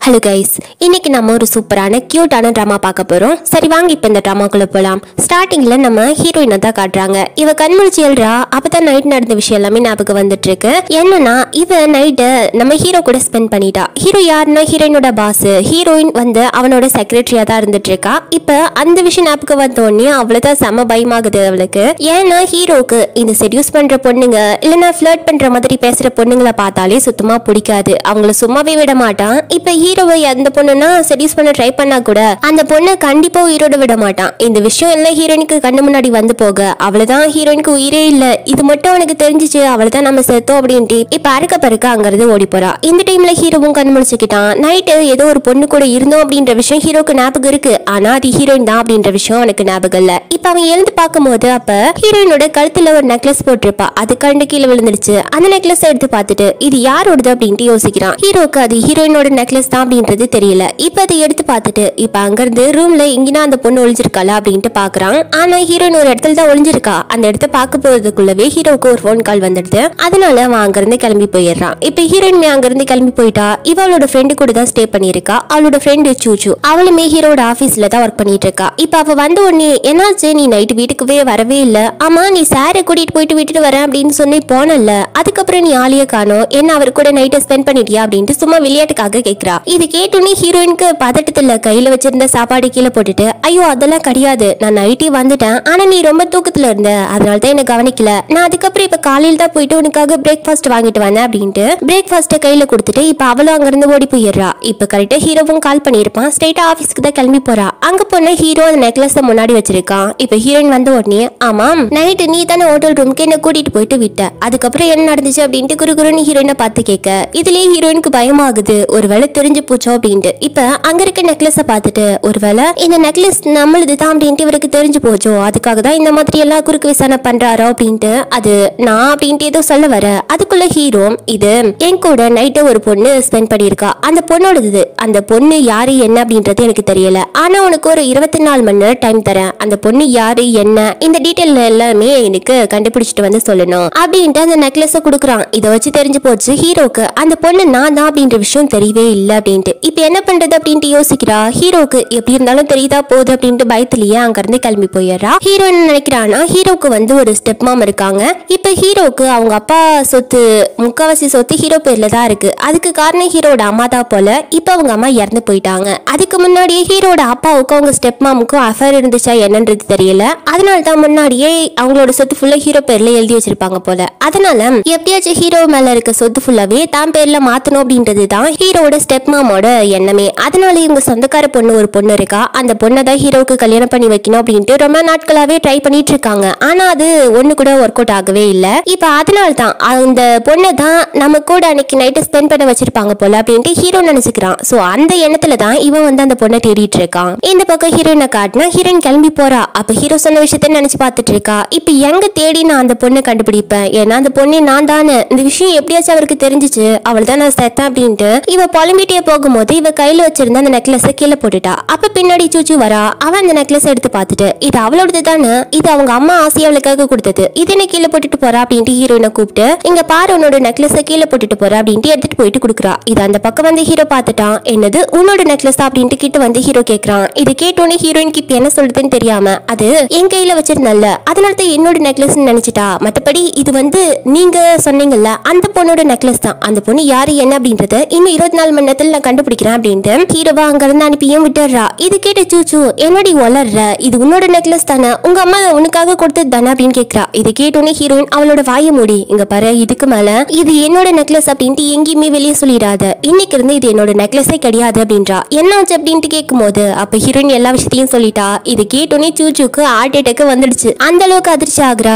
Hello guys, இன்னைக்கு நம்ம ஒரு சூப்பரான கியூட்டான ட்ராமா பார்க்க போறோம். சரி வாங்க இப்போ இந்த ட்ராமாக்குள்ள போலாம். ஸ்டார்டிங்ல நம்ம ஹீரோயினை தான் காட்டுறாங்க. இவ கண்முழிச்சு எழுறா. அப்பதான் நைட் நடந்த விஷயம் எல்லாமே ஞாபகம் வந்துட்டு இருக்கு. என்னன்னா இவ நைட்டு நம்ம ஹீரோ கூட ஸ்பெண்ட் பண்ணிட்டா. ஹீரோ யாருன்னா ஹீரோயினோட பாஸ். ஹீரோயின் வந்து அவனோட செக்ரட்டரியா தான் இருந்துட்டு இருக்கா. இப்ப அந்த விஷயம் ஞாபகம் வந்த உடனே அவ்வளவுதான் செம பயமாகுது அவளுக்கு. ஏன்னா ஹீரோக்கு இந்த செடியூஸ் பண்ற பொண்ணுங்க இல்லைன்னா ஃபிளர்ட் பண்ற மாதிரி பேசுற பொண்ணுங்களை பார்த்தாலே சுத்தமா பிடிக்காது. அவங்கள சும்மாவே விட மாட்டான். இப்ப ஹீரோவை அந்த பொண்ணுனா செடியூஸ் பண்ண ட்ரை பண்ணா கூட அந்த பொண்ணை கண்டிப்பா உயிரோட விட மாட்டான். இந்த விஷயம் எல்லாம் ஹீரோயினுக்கு கண்ணு முன்னாடி வந்து போக அவ்வளவுதான் ஹீரோயினுக்கு உயிரே இல்ல. இது மட்டும் அவனுக்கு தெரிஞ்சிச்சு, அவ்வளவுதான் நம்ம செத்தோம் அப்படின்ட்டு இப்ப அறுக்க பறக்க அங்கிருந்து ஓடி போறா. இந்த டைம்ல ஹீரோவும் கண் முழிச்சுக்கிட்டான். நைட்டு ஏதோ ஒரு பொண்ணு கூட இருந்தோம் அப்படின்ற விஷயம் ஹீரோக்கு ஞாபகம் இருக்கு. ஆனா அது ஹீரோயின் தான் அப்படின்ற விஷயம் அவனுக்கு ஞாபகம் இல்ல. இப்ப அவன் எழுந்து பார்க்கும் போது அப்ப ஹீரோயினோட கழுத்துல ஒரு நெக்லஸ் போட்டிருப்பா. அது கண்டு கீழே விழுந்துடுச்சு. அந்த நெக்லஸ் எடுத்து பார்த்துட்டு இது யாரோடது அப்படின்ட்டு யோசிக்கிறான். ஹீரோக்கு அது ஹீரோயினோட நெக்லஸ் தான் அப்படின்றது தெரியல. இப்ப அதை எடுத்து பார்த்துட்டு இப்ப அங்கிருந்து ரூம்ல எங்கினா அந்த பொண்ணு ஒளிஞ்சிருக்காளா அப்படின்ட்டு பாக்குறான். ஆனா ஹீரோயின் ஒரு இடத்துல தான் ஒளிஞ்சிருக்கா. அந்த இடத்த பார்க்க போறதுக்குள்ளவே ஹீரோக்கு ஒரு போன் கால் வந்துடுது. அதனால அவன் அங்கிருந்து கிளம்பி போயிடுறான். இப்ப ஹீரோயின் அங்கிருந்து கிளம்பி போயிட்டா. இவளோட ஃப்ரெண்டு கூட தான் ஸ்டே பண்ணிருக்கா. அவளோட ஃப்ரெண்டு சூச்சு அவளுமே ஹீரோட ஆபீஸ்ல தான் ஒர்க் பண்ணிட்டு இருக்கா. இப்ப அவ வந்த உடனே என்னாச்சு, நீ நைட்டு வீட்டுக்குவே வரவே இல்ல. ஆமா நீ சாரை கூட்டிட்டு போயிட்டு விட்டுட்டு வரேன் அப்படின்னு சொல்லி போனல, அதுக்கப்புறம் நீ ஆளையே காணோம், என்ன அவர் கூட நைட்டை ஸ்பெண்ட் பண்ணிட்டியா அப்படின்ட்டு சும்மா விளையாட்டுக்காக கேக்குறா. இது கேட்டோன்னே ஹீரோயினுக்கு பதட்டத்துல கையில வச்சிருந்த சாப்பாடு கீழே போட்டுட்டு ஐயோ அதெல்லாம் கிடையாது, நான் நைட்டே வந்துட்டேன், ஆனா நீ ரொம்ப தூக்கத்துல இருந்த அதனால தான் என்ன கவனிக்கல. நான் அதுக்கப்புறம் இப்ப காலையில தான் போயிட்டு உனக்காக பிரேக்ஃபாஸ்ட் வாங்கிட்டு வந்தேன் அப்படின்ட்டு பிரேக்ஃபாஸ்ட கையில கொடுத்துட்டு இப்ப அவளும் அங்க இருந்து ஓடி போயிடுறா. இப்ப கரெக்டா ஹீரோவும் கால் பண்ணிருப்பான். ஸ்ட்ரைட்டா ஆபீஸ்க்கு தான் கிளம்பி போறா. அங்க போன ஹீரோ அந்த நெக்லஸ் முன்னாடி வச்சிருக்கான். இப்ப ஹீரோயின் வந்த உடனே ஆமாம் நைட்டு நீ தானே ஹோட்டல் ரூமுக்கு என்ன கூட்டிட்டு போயிட்டு விட்ட, அதுக்கப்புறம் என்ன நடந்துச்சு அப்படின்ட்டு குறுகுறுன்னு ஹீரோயினை பார்த்து கேட்க இதுலயே ஹீரோயினுக்கு பயமாகுது, ஒருவேளை தெரிஞ்சு போச்சோ அப்படின்ட்டு. இப்ப அங்க இருக்க நெக்லஸ பார்த்துட்டு ஒருவேளை இந்த நெக்லஸ் நம்மளுது தான் அப்படின்ட்டு இவருக்கு தெரிஞ்சு போச்சோ, அதுக்காக தான் இந்த மாதிரி எல்லாம் குறுக்கு விசாரணை பண்றாரோ அப்படின்ட்டு அது நான் அப்படின்ட்டு ஏதோ சொல்ல வர அதுக்குள்ள ஹீரோ இது என் கூட நைட்டு ஒரு பொண்ணு ஸ்பெண்ட் பண்ணிருக்கா, அந்த பொண்ணோடது, அந்த பொண்ணு யாரு என்ன அப்படின்றது எனக்கு தெரியல, ஆனா உனக்கு ஒரு 24 மணி நேரம் டைம் தரேன், அந்த பொண்ணு யாரு என்ன இந்த டீடைல் எல்லாமே எனக்கு கண்டுபிடிச்சிட்டு வந்து சொல்லணும் அப்படின்ட்டு அந்த நெக்லஸ குடுக்குறான். இதை வச்சு தெரிஞ்சு போச்சு ஹீரோக்கு அந்த பொண்ணு நான் தான் அப்படின்ற விஷயம் தெரியவே இல்லை அப்படின்ட்டு. இப்ப என்ன பண்றது அப்படின்ட்டு யோசிக்கிறா. ஹீரோக்கு எப்படி இருந்தாலும் தெரியுதா போகுது அப்படின்ட்டு பயத்திலேயே அங்க இருந்து கிளம்பி போயிடுறா. ஹீரோ என்ன நினைக்கிறான்னா ஹீரோக்கு வந்து ஒரு ஸ்டெப் மாம் இருக்காங்க. இப்ப ஹீரோக்கு அவங்க அப்பா சொத்து முக்காவாசி சொத்து ஹீரோ பேர்ல தான் இருக்கு. அதுக்கு காரணம் ஹீரோட அம்மா தான் போல. இப்ப அவங்க அம்மா இறந்து போயிட்டாங்க. அதுக்கு முன்னாடியே ஹீரோட அப்பாவுக்கும் அவங்க ஸ்டெப் மாமுக்கும் அஃபேர் இருந்துச்சா என்னன்றது தெரியல. அதனால தான் முன்னாடியே அவங்களோட சொத்து ஃபுல்லா ஹீரோ பேர்ல எழுதி வச்சிருப்பாங்க போல. அதனால எப்படியாச்சும் ஹீரோ மேல இருக்க சொத்து ஃபுல்லாவே தான் பேர்ல மாத்தணும் அப்படின்றது தான் ஹீரோட ஸ்டெப் மாமோட எண்ணமே. அதனால இவங்க சொந்தக்கார பொண்ணு ஒரு பொண்ணு இருக்கா. அந்த பொண்ணை தான் ஹீரோக்கு கல்யாணம் பண்ணி வைக்கணும் அப்படின்ட்டு ரொம்ப நாட்களாவே ட்ரை பண்ணிட்டு இருக்காங்க. ஆனா அது ஒண்ணு கூட ஒர்க் அவுட் ஆகவே இல்ல. இப்ப அதனால தான் அந்த பொண்ணை தான் நம்ம கூட அன்னைக்கு நைட்டு ஸ்பெண்ட் பண்ண வச்சிருப்பாங்க போல அப்படின்ட்டு ஹீரோ நினைச்சுக்கிறான். சோ அந்த எண்ணத்துல தான் இவன் வந்து அந்த பொண்ணை தேடிட்டு இருக்கான். இந்த பக்கம் ஹீரோயினை காட்டினா ஹீரோயின் கிளம்பி போறா. அப்ப ஹீரோ சொன்ன விஷயத்த நினைச்சு பார்த்துட்டு இருக்கா. இப்ப எங்க தேடி நான் அந்த பொண்ணை கண்டுபிடிப்பேன், ஏன்னா அந்த பொண்ணு நான் தானே, இந்த விஷயம் எப்படியாச்சும் அவருக்கு தெரிஞ்சிச்சு அவள் தான் நான் செத்தேன் அப்படின்ட்டு இவ புலம்பிட்டே போகும்போது இவ கையில வச்சிருந்த அந்த நெக்லஸ கீழே போட்டுட்டா. அப்ப பின்னாடி சூச்சு வரா. அவன் அந்த நெக்லஸ் எடுத்து பார்த்துட்டு இது அவளோடது தானே, இது அவங்க அம்மா ஆசையா அவளுக்காக கொடுத்தது, இது என்ன கீழே போட்டுட்டு போறா அப்படின்ட்டு ஹீரோயினை கூப்பிட்டு இங்க பாரு உன்னோட நெக்லஸ கீழே போட்டுட்டு போறா அப்படின்ட்டு எடுத்துட்டு போயிட்டு கொடுக்குறா. இது அந்த பக்கம் வந்து ஹீரோ பார்த்துட்டான். என்னது உன்னோட நெக்லஸ் அப்படின்ட்டு கிட்ட வந்து ஹீரோ கேட்கறான். இது கேட்டோன்னே ஹீரோயினுக்கு இப்ப என்ன சொல்றதுன்னு தெரியாம அது என் கையில வச்சிருந்தல்ல அதனால தான் என்னோட நெக்லஸ் நினைச்சிட்டா, மத்தபடி இது வந்து நீங்க சொன்னீங்கல்ல அந்த பொண்ணோட நெக்லஸ் தான், அந்த பொண்ணு யாரு என்ன அப்படின்றத இன்னும் 24 மணி நேரத்துல நான் கண்டுபிடிக்கிறேன் அப்படின்ட்டு ஹீரோவா அங்க இருந்து அனுப்பியும் விட்டுறா. இது கேட்ட சூச்சு என்னடி வளர்ற, இது உன்னோட நெக்லஸ் தானே, உங்க அம்மா உனக்காக கொடுத்தது தானே அப்படின்னு கேட்கிறா. இது கேட்டோன்னே ஹீரோயின் அவளோட வாயை மூடி இங்க பாரு, இதுக்கு மேல இது என்னோட நெக்லஸ் அப்படின்ட்டு எங்கேயுமே வெளியே சொல்லிடாத, இன்னைக்கு இருந்து இது என்னோட நெக்லஸே கிடையாது அப்படின்றா. என்னாச்சு அப்படின்ட்டு கேட்கும் போது அப்ப ஹீரோயின் எல்லா விஷயத்தையும் சொல்லிட்டா. இது கேட்டோன்னே சூச்சுக்கு ஹார்ட் அட்டாக் வந்துடுச்சு. அந்த அளவுக்கு அதிர்ச்சி ஆகுறா.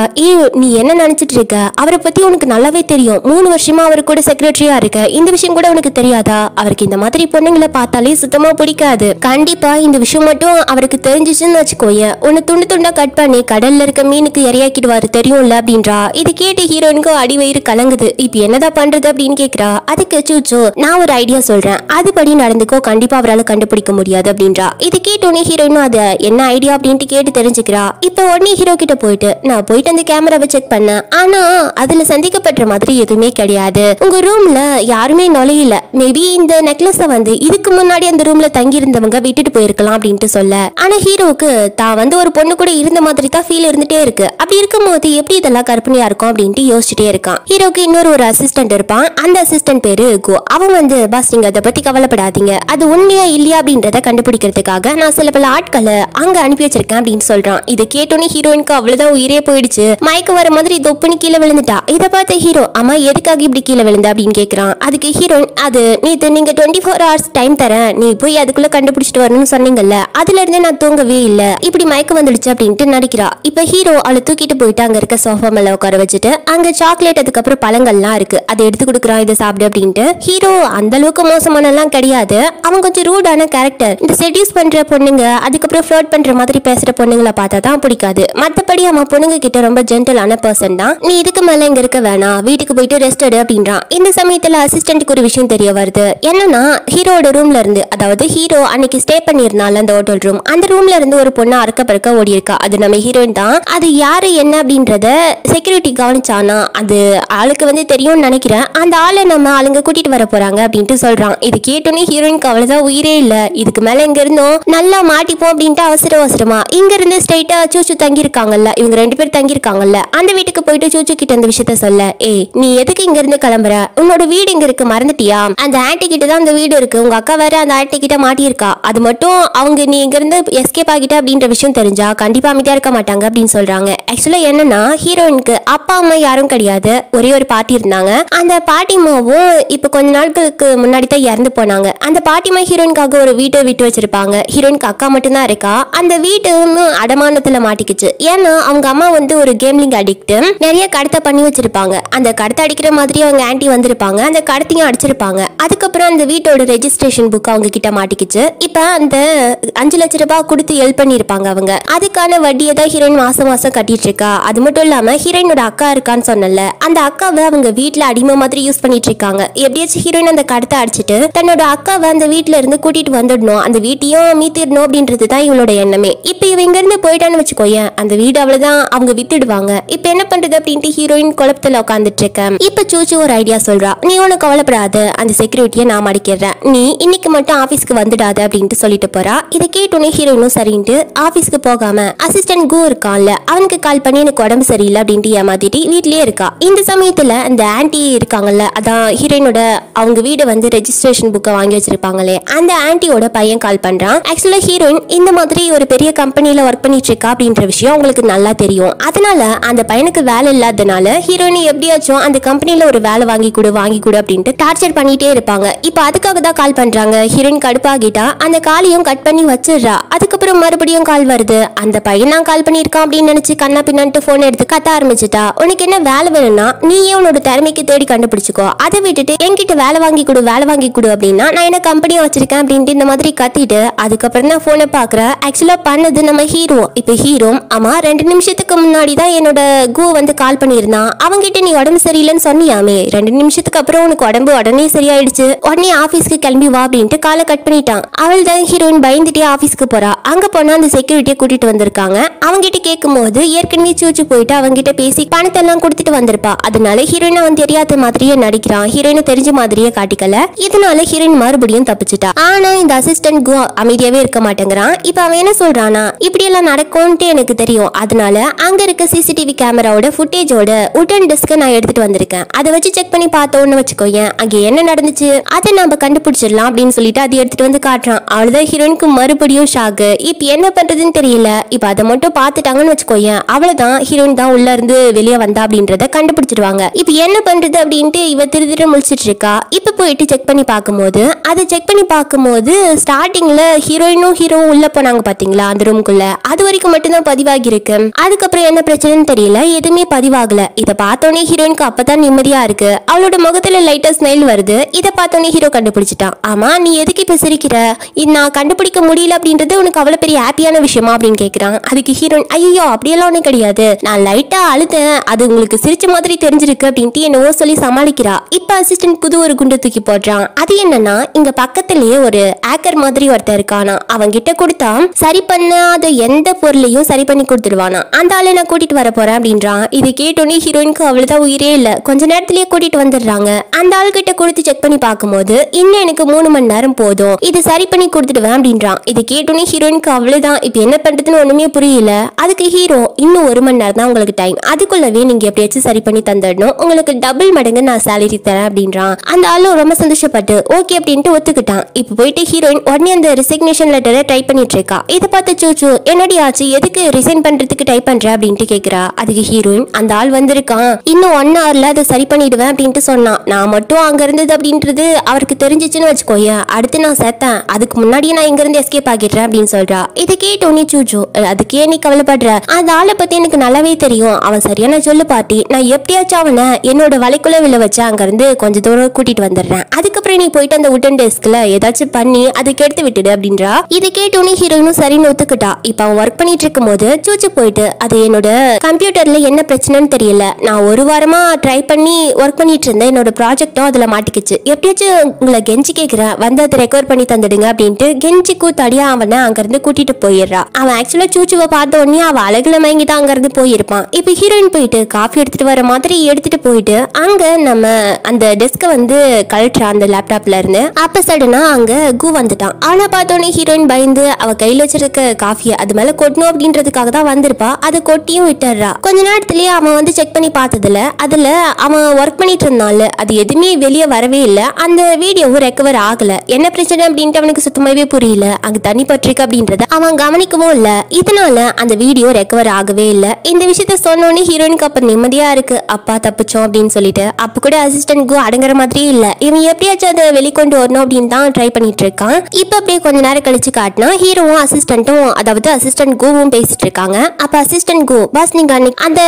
நீ என்ன நினைச்சிட்டு இருக்க, அவரை பத்தி உனக்கு நல்லாவே தெரியும், 3 வருஷமா அவரு கூட செக்ரட்டரியா இருக்க, இந்த விஷயம் கூட உனக்கு தெரியாதா, அவருக்கு இந்த மாதிரி பொண்ணுங்களை பார்த்தாலே சுத்தமா பிடிக்காது, கண்டிப்பா இந்த விஷயம் மட்டும் அவருக்கு தெரிஞ்சிச்சுன்னு வச்சுக்கோங்க உன்னை துண்டு துண்டா கட் பண்ணி கடல்ல இருக்க மீனுக்கு இறையாக்கிடுவாரு தெரியும்ல அப்படின்றா. இது கேட்டு ஹீரோயினுக்கு அடிவயிறு கலங்குது. இப்ப என்னதான் பண்றது அப்படின்னு கேக்குறா. அதுக்கு சூச்சு நான் ஒரு ஐடியா சொல்றேன், அதுபடி நடந்துக்கோ, கண்டிப்பா அவரால் கண்டுபிடிக்க முடியாது அப்படின்றா. இது கேட்டோன்னே ஹீரோயினும் அது என்ன ஐடியா அப்படின்ட்டு கேட்டு தெரிஞ்சுக்கிறா. இப்ப உடனே ஹீரோ கிட்ட போயிட்டு நான் போயிட்டு அந்த கேமராவை செக் பண்ணேன், ஆனா அதுல சந்திக்கப்பட்ட மாதிரி எதுவுமே கிடையாது, உங்க ரூம்ல யாருமே நுழையில, மேபி இந்த நெக்லஸை வந்து இதுக்கு முன்னாடி அந்த ரூம்ல தங்கி இருந்தவங்க விட்டுட்டு போயிருக்கலாம் அப்படின்ட்டு சொல்ல, ஆனா ஹீரோவுக்கு தான் வந்து ஒரு பொண்ணு கூட இருந்த மாதிரி தான் ஃபீல் இருந்துட்டே இருக்கு. அப்படி இருக்கும்போது எப்படி இதெல்லாம் கற்பனையா இருக்கும் அப்படின்ட்டு யோசிச்சுட்டே இருக்கான். ஹீரோக்கு இன்னொரு ஒரு அசிஸ்டன்ட் இருப்பான். அந்த அசிஸ்டன்ட் பேரு கோ. அவன் வந்து பாஸ் நீங்க அதை பத்தி கவலைப்படாதீங்க, அது உண்மையா இல்லையா அப்படின்றத கண்டுபிடிக்கிறதுக்காக நான் சில பல ஆட்களை அங்க அனுப்பி வச்சிருக்கேன் அப்படின்னு சொல்றான். இதை கேட்டோன்னே ஹீரோயினுக்கு அவ்வளவுதான் உயிரே போயிடுச்சு. மயக்க வர மாதிரி தொப்புன்னு கீழே விழுந்துட்டா. இதை பார்த்த ஹீரோ அம்மா எதுக்காக இப்படி கீழே விழுந்த அப்படின்னு கேக்குறான். அதுக்கு ஹீரோயின் அது நீத்து நீங்க 24 hours டைம் தரேன், நீ போய் அதுக்குள்ள கண்டுபிடிச்சிட்டு வரணும்னு சொன்னீங்கல்ல, அதுல இருந்தே நான் தூங்கவே இல்ல, இப்படி மயக்க வந்துடுச்சு அப்படின்ட்டு நடிக்கிறா. இப்ப ஹீரோ அவளை தூக்கிட்டு போயிட்டு அங்க இருக்க சோஃபா மேல உட்கார வச்சுட்டு அங்க சாக்லேட் அதுக்கப்புறம் பழங்கள்லாம் இருக்கு அதை எடுத்து கொடுக்குறான், இதை சாப்பிடு அப்படின்ட்டு. ஹீரோ அந்த அளவுக்கு மோசமானலாம் கிடையாது, அவன் கொஞ்சம் ரூடான கேரக்டர். இந்த செடியூஸ் பண்ற பொண்ணுங்க அதுக்கப்புறம் ஃப்ளர்ட் பண்ற மாதிரி பேசுற பொண்ணுங்களை பார்த்தா தான் பிடிக்காது. மத்தபடி அவன் பொண்ணுங்க கிட்ட ரொம்ப ஜென்டலான பர்சன் தான். நீ இதுக்கு மேல இங்க இருக்க வேணாம், வீட்டுக்கு போயிட்டு ரெஸ்ட் எடு அப்படின்றான். இந்த சமயத்துல அசிஸ்டன்ட்க்கு ஒரு விஷயம் தெரிய வருது. என்னன்னா ஹீரோட ரூம்ல இருந்து, அதாவது ஹீரோ அன்னைக்கு ஸ்டே பண்ணிருந்தால அந்த ஹோட்டல் ரூம், அந்த ரூம்ல இருந்து ஒரு பொண்ணு அறக்க பறக்க ஓடி இருக்கா. அது நம்ம ஹீரோயின் தான். அது யாரு என்ன அப்படின்றத செக்யூரிட்டி கவனிச்சானா, அது ஆளுக்கு வந்து தெரியும்னு நினைக்கிறேன். அந்த ஆளை நம்ம ஆளுங்க கூட்டிட்டு வர போறாங்க அப்படின்ட்டு சொல்றான். இது கேட்டோன்னே ஹீரோயினுக்கு அவ்வளவுதான் உயிரே இல்ல, இதுக்கு மேல இங்க இருந்தோம் நல்லா மாட்டிப்போம் அப்படின்ட்டு அவசரமா இங்க இருந்து ஸ்ட்ரைட்டா சூச்சு தங்கி இருக்காங்கல்ல, இவங்க 2 பேர் தங்கி இருக்காங்கல்ல, அந்த வீட்டுக்கு போயிட்டு சூச்சு கிட்ட இந்த விஷயத்த சொல்ல, ஏய் நீ எதுக்கு இங்க இருந்து கிளம்புற, உன்னோட வீடு இங்க இருக்கு மறந்துட்டியா, அந்த ஆன்டி கிட்ட தான் அந்த வீடு இருக்கு, உங்க அக்கா வேற அந்த ஆன்டி கிட்ட மாட்டியிருக்கா, அது மட்டும் அவங்க நீ இங்க இருந்து எஸ்கேப் ஆகிட்ட அப்படின்ற விஷயம் தெரிஞ்சா கண்டிப்பா அமைதியா இருக்க மாட்டாங்க அப்படின்னு சொல்றாங்க. ஆக்சுவலா என்னன்னா ஹீரோயினுக்கு அப்பா அம்மா யாரும் கிடையாது, ஒரே ஒரு பாட்டி இருந்தாங்க. அந்த பாட்டிமாவும் இப்ப கொஞ்ச நாட்களுக்கு முன்னாடி தான் இறந்து போனாங்க. அந்த பாட்டிமா ஹீரோயினுக்காக ஒரு வீட்டை விட்டு வச்சிருப்பாங்க. ஹீரோயினுக்கு அக்கா மட்டும் தான் இருக்கா. அந்த வீட்டும் அடமானத்துல மாட்டிக்கிச்சு. ஏன்னா அவங்க அம்மா வந்து ஒரு கேம்லிங் அடிக்ட், நிறைய கடத்தை பண்ணி வச்சிருப்பாங்க. அந்த கடத்தை அடிக்கிற மாதிரி அவங்க ஆன்டி வந்திருப்பாங்க, அந்த கடத்தையும் அடிச்சிருப்பாங்க. அதுக்கப்புறம் அந்த வீட்டோட ரெஜிஸ்ட்ரேஷன் புக் அவங்க கிட்ட மாட்டிக்கிச்சு. இப்ப அந்த 5 லட்சம் ரூபாய் கொடுத்து ஹெல்ப் பண்ணிருப்பாங்க அவங்க, அதுக்கான வட்டியை தான் ஹீரோயின் மாசம் மாசம் கட்டிட்டு இருக்கா. அது மட்டும் இல்லாம ஹீரோயினோட அக்கா இருக்கான்னு சொன்னல, அந்த அக்காவை அவங்க வீட்டுல அடிமை மாதிரி யூஸ் பண்ணிட்டு இருக்காங்க. எப்படியாச்சும் ஹீரோயின் அந்த கடத்தை அடிச்சிட்டு தன்னோட அக்காவை அந்த வீட்டுல இருந்து கூட்டிட்டு வந்துடணும், அந்த வீட்டையும் மீத்திடணும் அப்படின்றது தான் இவளோட எண்ணமே. இப்ப இவ இங்க இருந்து போயிட்டான்னு வச்சுக்கோயேன், அந்த வீடு அவ்வளவுதான் அவங்க வித்துடுவாங்க. இப்ப என்ன பண்றது அப்படின்ட்டு ஹீரோயின் குழப்பத்துல உட்காந்துட்டு இருக்கேன். இப்ப சூச்சு ஒரு ஐடியா சொல்றா, நீ ஒண்ணு கவலைப்படாத, அந்த செக்யூரிட்டியை நான் மடிக்கிறேன், நீ இன்னைக்கு மட்டும் ஆபீஸ்க்கு வந்துடாத அப்படின்ட்டு சொல்லிட்டு போறா. இதை கேட்டோன்னே ஹீரோயினும் சரின்ட்டு ஆபீஸ்க்கு போகாம அசிஸ்டன்ட் கோ இருக்கான்ல, அவனுக்கு கால் பண்ணி எனக்கு உடம்பு சரியில்லை அப்படின்ட்டு ஏமாத்திட்டு வீட்லயே இருக்கா. இந்த சமயத்துல அந்த ஆன்டி இருக்காங்கல்ல, அதான் ஹீரோயினோட அவங்க வீடு வந்து ரெஜிஸ்ட்ரேஷன் புக்கை வாங்கி வச்சிருப்பாங்களே, அந்த ஆன்டியோட பையன் கால் பண்றான். ஆக்சுவலா ஹீரோயின் இந்த மாதிரி ஒரு பெரிய கம்பெனில ஒர்க் பண்ணிட்டு இருக்கா அப்படின்ற விஷயம் அவங்களுக்கு நல்லா தெரியும். அதனால அந்த பையனுக்கு வேலை இல்லாதனால ஹீரோயின் எப்படியாச்சும் அந்த கம்பெனில ஒரு வேலை வாங்கி கொடு அப்படின்ட்டு டார்ச்சர் பண்ணிட்டே இருப்பாங்க. இப்ப அதுக்காக தான் கால் பண்றாங்க. ஹீரோயின் கடுப்பாகிட்டா அந்த காலையும் கட் பண்ணி வச்சிடுறா. அதுக்கப்புறம் மறுபடியும் கால் வருது. அந்த பையன் நான் கால் பண்ணிருக்கான் அப்படின்னு நினைச்சு கண்ணா பின்னான்ட்டு போன் எடுத்து கத்த ஆரம்பிச்சுட்டா. உனக்கு என்ன வேலை வேணும்னா நீயே உன்னோட திறமைக்கு தேடி கண்டுபிடிச்சுக்கோ, அதை விட்டுட்டு என்கிட்ட வேலை வாங்கி கொடு அப்படின்னா நான் என்ன கம்பெனியா வச்சிருக்கேன் அப்படின்ட்டு இந்த மாதிரி கத்திட்டு அதுக்கப்புறம் தான் போனை பாக்குற. ஆக்சுவலா பண்ணது நம்ம ஹீரோ. இப்ப ஹீரோ ஆமா 2 நிமிஷத்துக்கு முன்னாடி தான் என்னோட கோ வந்து கால் பண்ணியிருந்தான், அவங்கிட்ட நீ உடம்பு சரியில்லைன்னு சொன்னியாமே, 2 நிமிஷத்துக்கு அப்புறம் உனக்கு உடம்பு உடனே சரியாயிடுச்சு, உடனே ஆபீஸ்க்கு கிளம்பி வா அப்படின்ட்டு காலை கட் பண்ணிட்டான். அவள் தான் ஹீரோயின் பயந்துட்டே ஆபீஸ்க்கு போறா. அங்க போனா அந்த செக்யூரிட்டியை கூட்டிட்டு வந்திருக்காங்க. அவங்கிட்ட கேட்கும் போது ஏற்கனவே சூச்சு போயிட்டு அவங்கிட்ட பேசி பணத்தை எல்லாம் கொடுத்துட்டு வந்திருப்பா. அதனால ஹீரோயின் அவன் தெரியாத மாதிரியே நடிக்கிறான், ஹீரோயினை தெரிஞ்ச மாதிரியே காட்டிக்கல. இதனால ஹீரோயின் மறுபடியும் தப்பிச்சுட்டா. ஆனா இந்த அசிஸ்டன்ட் கோ அமைதியாவே இருக்க மாட்டேங்கிறான். இப்ப அவன் என்ன சொல்றானா, இப்படி எல்லாம் நடக்கும்ட்டு எனக்கு தெரியும், அதனால அங்க இருக்க சிசிடிவி கேமராவோட ஃபுட்டேஜோட உடன் டிஸ்க நான் எடுத்துட்டு வந்திருக்கேன், அதை வச்சு செக் பண்ணி பார்த்தோம்னு வச்சுக்கோயேன், அங்க என்ன நடந்துச்சு அதை நம்ம கண்டுபிடிச்சிடலாம் அப்படின்னு சொல்லிட்டு அதை எடுத்துட்டு வந்து காட்டுறான். அவ்வளவுதான் ஹீரோயினுக்கு மறுபடியும் ஷாக்கு. இப்ப என்ன பண்றதுன்னு தெரியல. இப்ப அதை மட்டும் பார்த்துட்டாங்கன்னு வச்சுக்கோயேன், அவ்வளவுதான் ஹீரோயின் தான் உள்ள இருந்து வெளியே வந்தா அப்படின்றத கண்டுபிடிச்சிடுவாங்க. இப்ப என்ன பண்றது அப்படின்ட்டு இவ திரு முழிச்சிட்டு இருக்கா. இப்ப போயிட்டு செக் பண்ணி பார்க்கும்போது ஸ்டார்டிங்ல ஹீரோயினும் ஹீரோவும் உள்ள போனாங்க பாத்தீங்களா அந்த ரூம்குள்ள, அது வரைக்கும் மட்டும்தான் பதிவாகி இருக்கு. அதுக்கப்புறம் என்ன பிரச்சனைன்னு தெரியல, எதுவுமே பதிவாகல. இதை பார்த்தோன்னே ஹீரோயினுக்கு அப்பதான் நிம்மதியா இருக்கு. அவளோட முகத்துல லைட்டா ஸ்மைல் வருது. இதை பார்த்தோன்னே ஹீரோ கண்டுபிடிச்சிட்டான். ஆமா நீ எதுக்கு இப்ப சிரிக்கிற, நான் கண்டுபிடிக்க முடியல அப்படின்றது உனக்கு அவ்வளவு பெரிய ஹாப்பியான விஷயமா அப்படின்னு கேக்குறான். அதுக்கு ஹீரோயின் ஐயோ அப்படியெல்லாம் ஒண்ணு கிடையாது, நான் லைட்டா அழுதேன், அது உங்களுக்கு சிரிச்ச மாதிரி தெரிஞ்சிருக்கு அப்படின்ட்டு என்னவோ சொல்லி சமாளிக்கிறா. இப்ப அசிஸ்டன்ட் புது ஒரு குண்டு தூக்கி போடுறான். அது என்னன்னா இங்க பக்கத்திலேயே ஒரு ஆக்கர் மாதிரி ஒருத்தர் இருக்கானா, அவங்க கிட்ட கொடுத்தா சரி பண்ணாத எந்த பொருளையும் சரி பண்ணி கொடுத்துருவானா. அந்த ஆளை நான் கூட்டிட்டு வர போறேன் அப்படின்றான். இது கேட்டோன்னே ஹீரோயினுக்கு அவ்வளவுதான் உயிரே இல்ல. கொஞ்ச நேரத்திலேயே கூட்டிட்டு வந்துடுறாங்க. அந்த ஆள் கிட்ட கொடுத்து செக் பண்ணி பார்க்கும்போது இன்னும் எனக்கு 3 மணி நேரம் போதும், இது சரி பண்ணி கொடுத்துடுவேன் அப்படின்றான். இது கேட்டோன்னே ஹீரோயினுக்கு அவ்வளவுதான், இப்ப என்ன பண்றதுன்னு ஒண்ணுமே புரியல. அதுக்கு ஹீரோ இன்னும் 1 மணி நேரம் தான் உங்களுக்கு டைம், அதுக்குள்ளவே நீங்க எப்படியாச்சும் சரி பண்ணி தந்துடணும், உங்களுக்கு டபுள் மடங்கு நான் சேலரி தரேன் அப்படின்றான். அந்த ஆளும் ரொம்ப சந்தோஷப்பட்டு ஓகே அப்படின்ட்டு ஒத்துக்கிட்டான். இப்ப போயிட்டு ஹீரோயின் உடனே அந்த ரெசிக்னேஷன் லெட்டரை டைப் பண்ணிட்டு இருக்கா. இதை பார்த்து சூச்சு என்னடி ஆச்சு, எதுக்கு ரிசைன் பண்றதுக்கு டைப் பண்ற அப்படின்ட்டு கேக்குறா. அதுக்கு ஹீரோயின் அந்த ஆள் வந்திருக்கான், இன்னும் 1 ஹவர்ல அதை சரி பண்ணிடுவேன் அப்படின்ட்டு சொன்னான். நான் மட்டும் அங்க இருந்தது அப்படின்றது அவருக்கு தெரிஞ்சிச்சுன்னு வச்சுக்கோயேன், அடுத்து நான் சேர்த்தேன், அதுக்கு முன்னாடியே நான் இங்க இருந்து எஸ்கேப் ஆகிடுறேன் அப்படின்னு சொல்றா. இதை கேட்டோன்னே சூச்சு அதுக்கே நீ கவலைப்படுற, அந்த ஆளை பத்தி எனக்கு நல்லாவே தெரியும், அவன் சரியான சொல்லு பாட்டி, நான் எப்படியாச்சும் அவனை என்னோட வலைக்குள்ள விழ வச்சு அங்க இருந்து கொஞ்சம் தூரம் கூட்டிட்டு வந்துடுறேன், அதுக்கப்புறம் நீ போயிட்டு அந்த உட்டன் டெஸ்க்ல ஏதாச்சும் பண்ணி அதுக்கு எடுத்து விட்டுடு அப்படின்றா. இதை கேட்டோன்னே ஹீரோயினும் சரின்னு ஒத்துக்கிட்டா. இப்ப அவன் ஒர்க் பண்ணிட்டு இருக்கும் போது சூச்சு போயிட்டு அது என்னோட கம்ப்யூட்டர்ல என்ன பிரச்சனைன்னு தெரியல, நான் 1 வாரமா ட்ரை பண்ணி ஒர்க் பண்ணிட்டு இருந்தேன், என்னோட ப்ராஜெக்டும் அதுல மாட்டிக்கிச்சு, எப்படியாச்சும் உங்களை கெஞ்சி கேட்கிறேன் வந்து அதை ரெக்கவர் பண்ணி தந்துடுங்க அப்படின்ட்டு கெஞ்சி கூத்தாடியா அவனை அங்க இருந்து கூட்டிட்டு போயிடுறா. அவன் ஆக்சுவலா சூச்சுவை பார்த்த உடனே அவ அழகுல மயங்கி தான் அங்க இருந்து போயிருப்பான். இப்ப ஹீரோயின் போயிட்டு காஃபி எடுத்துட்டு வர மாதிரி எடுத்துட்டு போயிட்டு அங்க நம்ம அந்த டெஸ்க வந்து கழட்டுறா அந்த லேப்டாப்ல இருந்து. அப்ப சடனா அங்க கு வந்துட்டான். ஆனா பார்த்தோன்னே ஹீரோயின் பயந்து அவ கையில வச்சிருக்க காஃபியை அது மேல கொட்டணும் அப்படின்றதுக்காக தான் வந்திருப்பா, அதை கொட்டியும் விட்டுறா. கொஞ்ச நேரத்திலேயே அவன் வந்து செக் பண்ணி பார்த்ததுல அதுல அவன் ஒர்க் பண்ணிட்டு இருந்தான்ல அது எதுவுமே வெளியே வரவே இல்லை, அந்த வீடியோவும் ரெக்கவர் ஆகல. என்ன பிரச்சனை அப்படின்ட்டு அவனுக்கு சுத்தமாவே புரியல. அங்க தண்ணி பற்றிருக்கு அப்படின்றத அவன் கவனிக்கவும் இல்ல, இதனால அந்த வீடியோ ரெக்கவர் ஆகவே இல்லை. இந்த விஷயத்த சொன்னோன்னே ஹீரோயினுக்கு அப்ப நிம்மதியா இருக்கு, அப்பா தப்பிச்சோம் அப்படின்னு சொல்லிட்டு. அப்ப கூட அசிஸ்டன்ட் கு அடங்குற மாதிரியே இல்ல, இவன் எப்படியாச்சும் அதை வெளிக்கொண்டு வரணும் அப்படின்னு தான் ட்ரை பண்ணிட்டு இருக்கான். இப்ப அப்படியே கொஞ்ச நேரம் கழிச்சு காட்டினா ஹீரோவும் அசிஸ்டன்ட்டும் அதாவது அசிஸ்டன்ட் குவும் பேசிட்டு இருக்காங்க. அப்ப அசிஸ்டன்ட் கு பாஸ் நீங்க அன்னைக்கு அந்த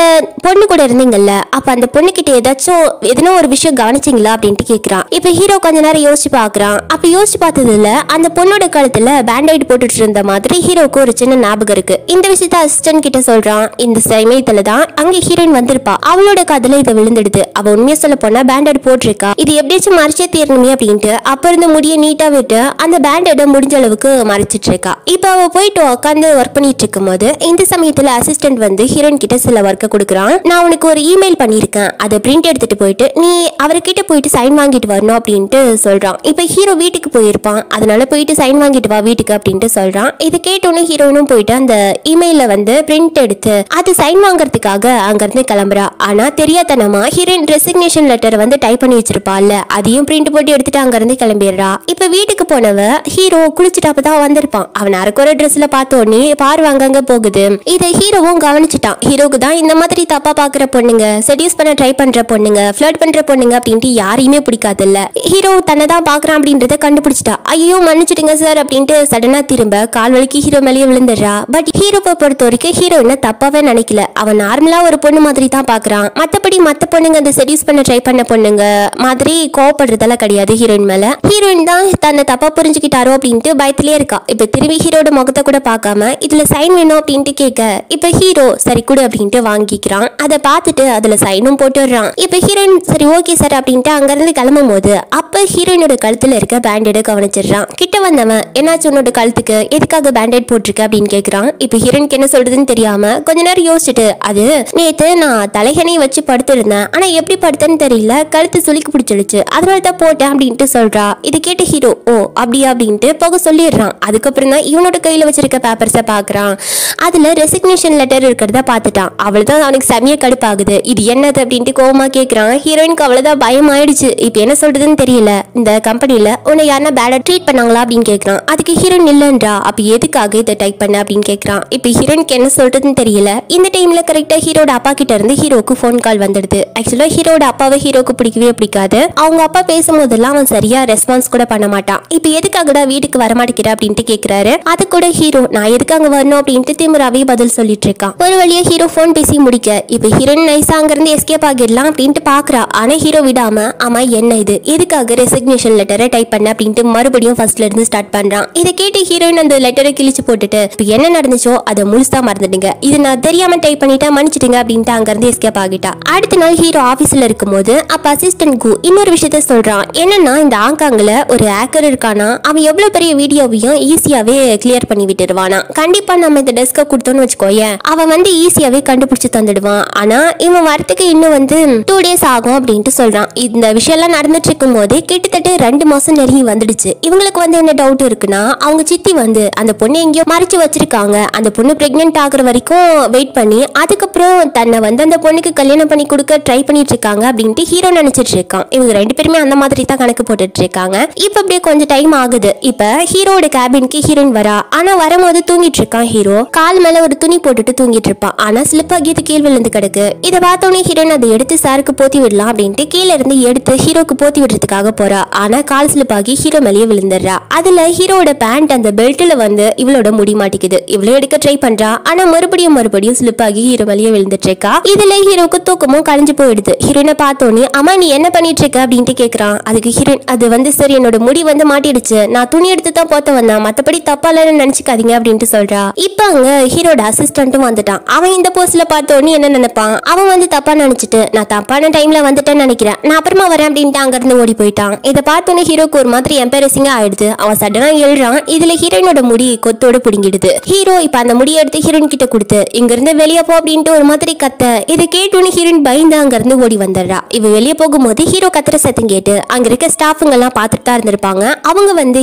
பொண்ணு கூட இருந்தீங்கல்ல, அப்ப அந்த பொண்ணு கிட்ட ஏதாச்சும் எதனா ஒரு விஷயம் கவனிச்சிங்களா அப்படின்ட்டு கேக்குறான். இப்ப ஹீரோ கொஞ்ச நேரம் யோசிச்சு பாக்குறான். அப்ப யோசிச்சு பார்த்ததுல அந்த பொண்ணோட கழுத்துல பேண்டைட் போட்டுட்டு இருந்த மாதிரி ஹீரோக்கு ஒரு சின்ன ஞாபகம் இருக்கு. இந்த விஷயத்த அசிஸ்டன்ட் கிட்ட சொல்றான். இந்த சமயத்துல தான் அங்க ஹீரோயின் வந்திருப்பா, அவளோட காதுல இதை விழுந்துடுது. அவ உண்மையா சொல்ல போனா பேண்டட் போட்டிருக்கா, இது எப்படியாச்சும் மறைச்சே தீரணுமே அப்படின்ட்டு அப்ப இருந்து முடிய நீட்டா விட்டு அந்த பேண்டட முடிஞ்ச அளவுக்கு மறைச்சிட்டு இருக்கா. இப்ப அவ போயிட்டு உட்காந்து ஒர்க் பண்ணிட்டு இருக்கும் போது இந்த சமயத்துல அசிஸ்டன்ட் வந்து ஹீரோயின் கிட்ட சில ஒர்க்கை கொடுக்குறான். நான் உனக்கு ஒரு இமெயில் பண்ணிருக்கேன், அதை பிரிண்ட் எடுத்துட்டு போயிட்டு நீ அவர்கிட்ட போயிட்டு சைன் வாங்கிட்டு வரணும் அப்படின்ட்டு சொல்றான். இப்ப ஹீரோ வீட்டுக்கு போயிருப்பான், அதனால போயிட்டு சைன் வாங்கிட்டு வா வீட்டுக்கு அப்படின்ட்டு சொல்றான். இது கேட்டோன்னு ஹீரோனும் போயிட்டு அந்த இமெயில வந்து பிரிண்ட் எடுத்து அது சைன் வாங்கறதுக்காக அங்க இருந்து கிளம்புறா. ஆனா தெரியாதனமா ஹீரோயின் ரெசிக்னேஷன் லெட்டர் வந்து டைப் பண்ணி வச்சிருப்பாள்ல, அதையும் பிரிண்ட் போட்டு எடுத்துட்டு அங்க இருந்து கிளம்பிடுறா. இப்ப வீட்டுக்கு போனவ ஹீரோ குளிச்சுட்டு அப்பதான் வந்திருப்பான். அவன் அரைக்குற ட்ரெஸ்ல பார்த்த உடனே பார்வை அங்கங்க போகுது. இதை ஹீரோவும் கவனிச்சுட்டான். ஹீரோக்கு தான் இந்த மாதிரி தப்பா பாக்குற பொண்ணுங்க, செடியூஸ் பண்ண ட்ரை பண்ற பொண்ணுங்க, ஃபிளர்ட் பண்ற பொண்ணுங்க அப்படின்ட்டு யாரையுமே பிடிக்காது இல்ல. ஹீரோ தன்னை தான் பாக்குறான் அப்படின்றத கண்டுபிடிச்சிட்டா. ஐயோ மன்னிச்சுடுங்க சார் அப்படின்ட்டு சடனா திரும்ப கால் வலிக்கு ஹீரோ மேலேயே விழுந்துடுறா. பட் ஹீரோவை பொறுத்த வரைக்கும் ஹீரோயினை தப்பாவே நினைக்கல, அவன் நார்மலா ஒரு பொண்ணு மாதிரி தான் பாக்குறான். மத்தபடி மத்த பொண்ணுங்க அந்த செடியூஸ் பண்ண ட்ரை பண்ண பொண்ணுங்க மாதிரி கோவப்படுறதெல்லாம் கிடையாது ஹீரோயின் மேல. ஹீரோயின் தான் தன்னை தப்பா புரிஞ்சுக்கிட்டாரோ அப்படின்ட்டு பயத்திலே இருக்கா. இப்ப திரும்பி ஹீரோட முகத்தை கூட பார்க்காம இதுல சைன் வேணும் அப்படின்ட்டு கேட்க இப்ப ஹீரோ சரி கொடு அப்படின்ட்டு வாங்கிக்கிறான். அதை பார்த்துட்டு அதுல சைனும் போட்டுடுறான். இப்ப ஹீரோயின் சரி ஓகே சார் அப்படின்ட்டு அங்க இருந்து கிளம்பும் போது அப்ப ஹீரோயினோட கழுத்துல இருக்க பேண்டேட கவனிச்சிடுறான். கிட்ட வந்தவன் என்னாச்சு உன்னோட கழுத்துக்கு எதுக்காக பேண்டேட் போட்டிருக்க அப்படின்னு கேக்குறான். இப்ப ஹீரோயினுக்கு என்ன சொல்றதுன்னு தெரியாம கொஞ்ச நேரம் யோசிச்சுட்டு அது நேத்து நான் தலைகணையை வச்சு படுத்திருந்தேன், ஆனா எப்படி படுத்தேன்னு தெரியல, கழுத்து சுளிக்கு பிடிச்சிடுச்சு, அதனால தான் போட்டேன் அப்படின்ட்டு சொல்றா. இது கேட்டு ஹீரோ ஓ அப்படியா அப்படின்ட்டு போக சொல்லிடுறான். அதுக்கப்புறம் தான் இவனோட கையில வச்சிருக்க பேப்பர்ஸை பாக்குறான். அதுல ரெசிக்னேஷன் லெட்டர் இருக்கிறத பாத்துட்டான். அவள்தான் அவனுக்கு செமைய கடுப்பாகுது. இது என்னது அப்படின்ட்டு கோவமா கேக்குறான். ஹீரோயினுக்கு அவ்வளவுதான் பயம் ஆயிடுச்சு. இப்ப என்ன சொல்றதுன்னு தெரியல. இந்த கம்பெனில உன்னை யாருன்னா பேடா ட்ரீட் பண்ணாங்களா அப்படின்னு கேக்குறான். அதுக்கு ஹீரோயின் இல்லன்றா. அப்ப எதுக்காக இதை டைப் பண்ண அப்படின்னு கேக்குறான். இப்ப ஹீரோயினுக்கு என்ன சொல்றதுன்னு தெரியல. இந்த டைம்ல கரெக்டா ஹீரோட அப்பா கிட்ட இருந்து ஹீரோக்கு போன் கால் வந்துடுது. ஆக்சுவலா ஹீரோட அப்பாவை ஹீரோக்கு பிடிக்கவே பிடிக்காது. அவங்க அப்பா பேசும்போதெல்லாம் அவன் சரியா ரெஸ்பான்ஸ் கூட பண்ண மாட்டான். இப்ப எதுக்காகடா வீட்டுக்கு வரமாட்டேங்கிற அப்படின்ட்டு கேக்குறாரு. அது கூட ஹீரோ நான் எதுக்கு அங்க வரணும் அப்படின்ட்டு திமுறாவே பதில் சொல்லிட்டு இருக்கான். ஒரு வழியா ஹீரோ போன் பேசி முடிக்க இப்ப ஹீரோயின் நைஸா அங்க இருந்து எஸ்கேப் ஆகிடலாம் அப்படின்ட்டு பாக்குறா. ஆனா ஹீரோ விடாம ஆமா என்ன இது எதுக்காக ரெசிக்னேஷன் லெட்டரை டைப் பண்ண அப்படின்ட்டு மறுபடியும் ஃபர்ஸ்ட்ல இருந்து ஸ்டார்ட் பண்றான். இதை கேட்டு ஹீரோயின் அந்த லெட்டரை கிழிச்சு போட்டுட்டு இப்ப என்ன நடந்துச்சோ அதை முழுசா மறந்துடுங்க, இது நான் தெரியாம டைப் பண்ணிட்டா மன்னிச்சிடுங்க அப்படின்ட்டு அங்க இருந்து எஸ்கேப் ஆகிட்டா. அடுத்த நாள் ஹீரோ ஆபீஸ்ல இருக்கும் போது அப்ப அசிஸ்டன்ட் கு இன்னொரு விஷயத்த சொல்றான். என்னன்னா இந்த ஆங்காங்ல ஒரு ஹேக்கர் இருக்கானா, அவன் எவ்வளவு பெரிய வீடியோவையும் ஈஸியாவே கிளியர் பண்ணி விட்டுடுவானா. கண்டிப்பா நம்ம இந்த டெஸ்க கொடுத்தோம்னு வச்சுக்கோயேன், அவன் வந்து ஈஸியாவே கண்டுபிடிச்சு தந்துடுவான். ஆனா இவன் வரத்துக்கு இன்னும் வந்து 2 days ஆகும் அப்படின்ட்டு சொல்றான். இந்த விஷயம் எல்லாம் நடந்துட்டு இருக்கும் போது கிட்டத்தட்ட கிட்டத்தட்ட 2 மாசம் நெருங்கி வந்துடுச்சு. இவங்களுக்கு வந்து என்ன டவுட் இருக்குன்னா, அவங்க சித்தி வந்து அந்த பொண்ணு எங்கேயோ மறைச்சு வச்சிருக்காங்க. அந்த பொண்ணு பிரெக்னென்ட் ஆகுற வரைக்கும் வெயிட் பண்ணி அதுக்கப்புறம் தன்னை வந்து அந்த பொண்ணுக்கு கல்யாணம் பண்ணி கொடுக்க ட்ரை பண்ணிட்டு இருக்காங்க அப்படின்ட்டு ஹீரோ நினைச்சிட்டு இருக்கான். இவங்க 2 பேருமே அந்த மாதிரி தான் கணக்கு போட்டுட்டு இருக்காங்க. இப்ப அப்படியே கொஞ்சம் டைம் ஆகுது. இப்ப ஹீரோட கேபினுக்கு ஹீரோயின் வரா. ஆனா வரும்போது தூங்கிட்டு இருக்கான் ஹீரோ. கால் மேல ஒரு துணி போட்டுட்டு தூங்கிட்டு இருப்பான். ஆனா ஸ்லிப் ஆகியது கீழ் விழுந்து கிடக்கு. இதை பார்த்தோன்னே ஹீரோயின் அதை எடுத்து சாருக்கு போத்தி விடலாம் அப்படின்ட்டு கீழே இருந்து எடுத்து ஹீரோக்கு போத்தி விடுறதுக்காக போறா. ஆனா கால் ஸ்லிப் ஆகி ஹீரோ மேலேயே விழுந்துடுறா. அதுல ஹீரோட பேண்ட் அந்த பெல்ட்ல வந்து இவளோட முடி மாட்டிக்குது. இவ்வளவு எடுக்க ட்ரை பண்றா. ஆனா மறுபடியும் ஸ்லிப் ஆகி ஹீரோ மேலேயே விழுந்துட்டு இருக்கா. இதுல ஹீரோக்கு தூக்கமும் கலைஞ்சு போயிடுது. ஹீரோயினை பார்த்தோன்னே அம்மா நீ என்ன பண்ணிட்டு இருக்க அப்படின்ட்டு கேக்குறான். அதுக்கு ஹீரோயின் அது வந்து சரி என்னோட முடி வந்து மாட்டிடுச்சு, நான் துணி எடுத்து தான் போத்த வந்தேன், மத்தபடி தப்பாலன்னு நினைச்சுக்காதீங்க அப்படின்ட்டு சொல்றா. இப்ப அங்க ஹீரோட அசிஸ்டன்ட்டும் வந்துட்டான். அவன் இந்த போஸ்ட்ல பார்த்தோன்னே என்ன நினைப்பான், அவன் வந்து தப்பா நினைச்சிட்டு நான் தப்பான டைம்ல வந்துட்டேன்னு நினைக்கிறேன், நான் அப்புறமா வரேன் அப்படின்ட்டு அங்க இருந்து ஓடி போயிட்டான். இதை பார்த்தோன்னே ஹீரோக்கு ஒரு மாதிரி எம்பரசிங்கா ஆயிடுது. அவன் சடனா எழுறான். இதுல ஹீரோயினோட முடி கொத்தோட பிடிங்கிடுது. ஹீரோ இப்ப அந்த முடியை எடுத்து ஹீரோயின் கிட்ட கொடுத்து இங்க இருந்து வெளியே போ அப்படின்ட்டு ஒரு மாதிரி கத்த. இதை கேட்டோன்னு ஹீரோயின் பயந்து அங்க இருந்து ஓடி வந்துடுறா. இவ வெளியே போகும்போது ஹீரோ கத்துற சத்தம் கேட்டு அங்க இருக்க ஸ்டாஃபுங்க எல்லாம் பார்த்துட்டு தான் இருந்திருப்பாங்க. அவங்க வந்து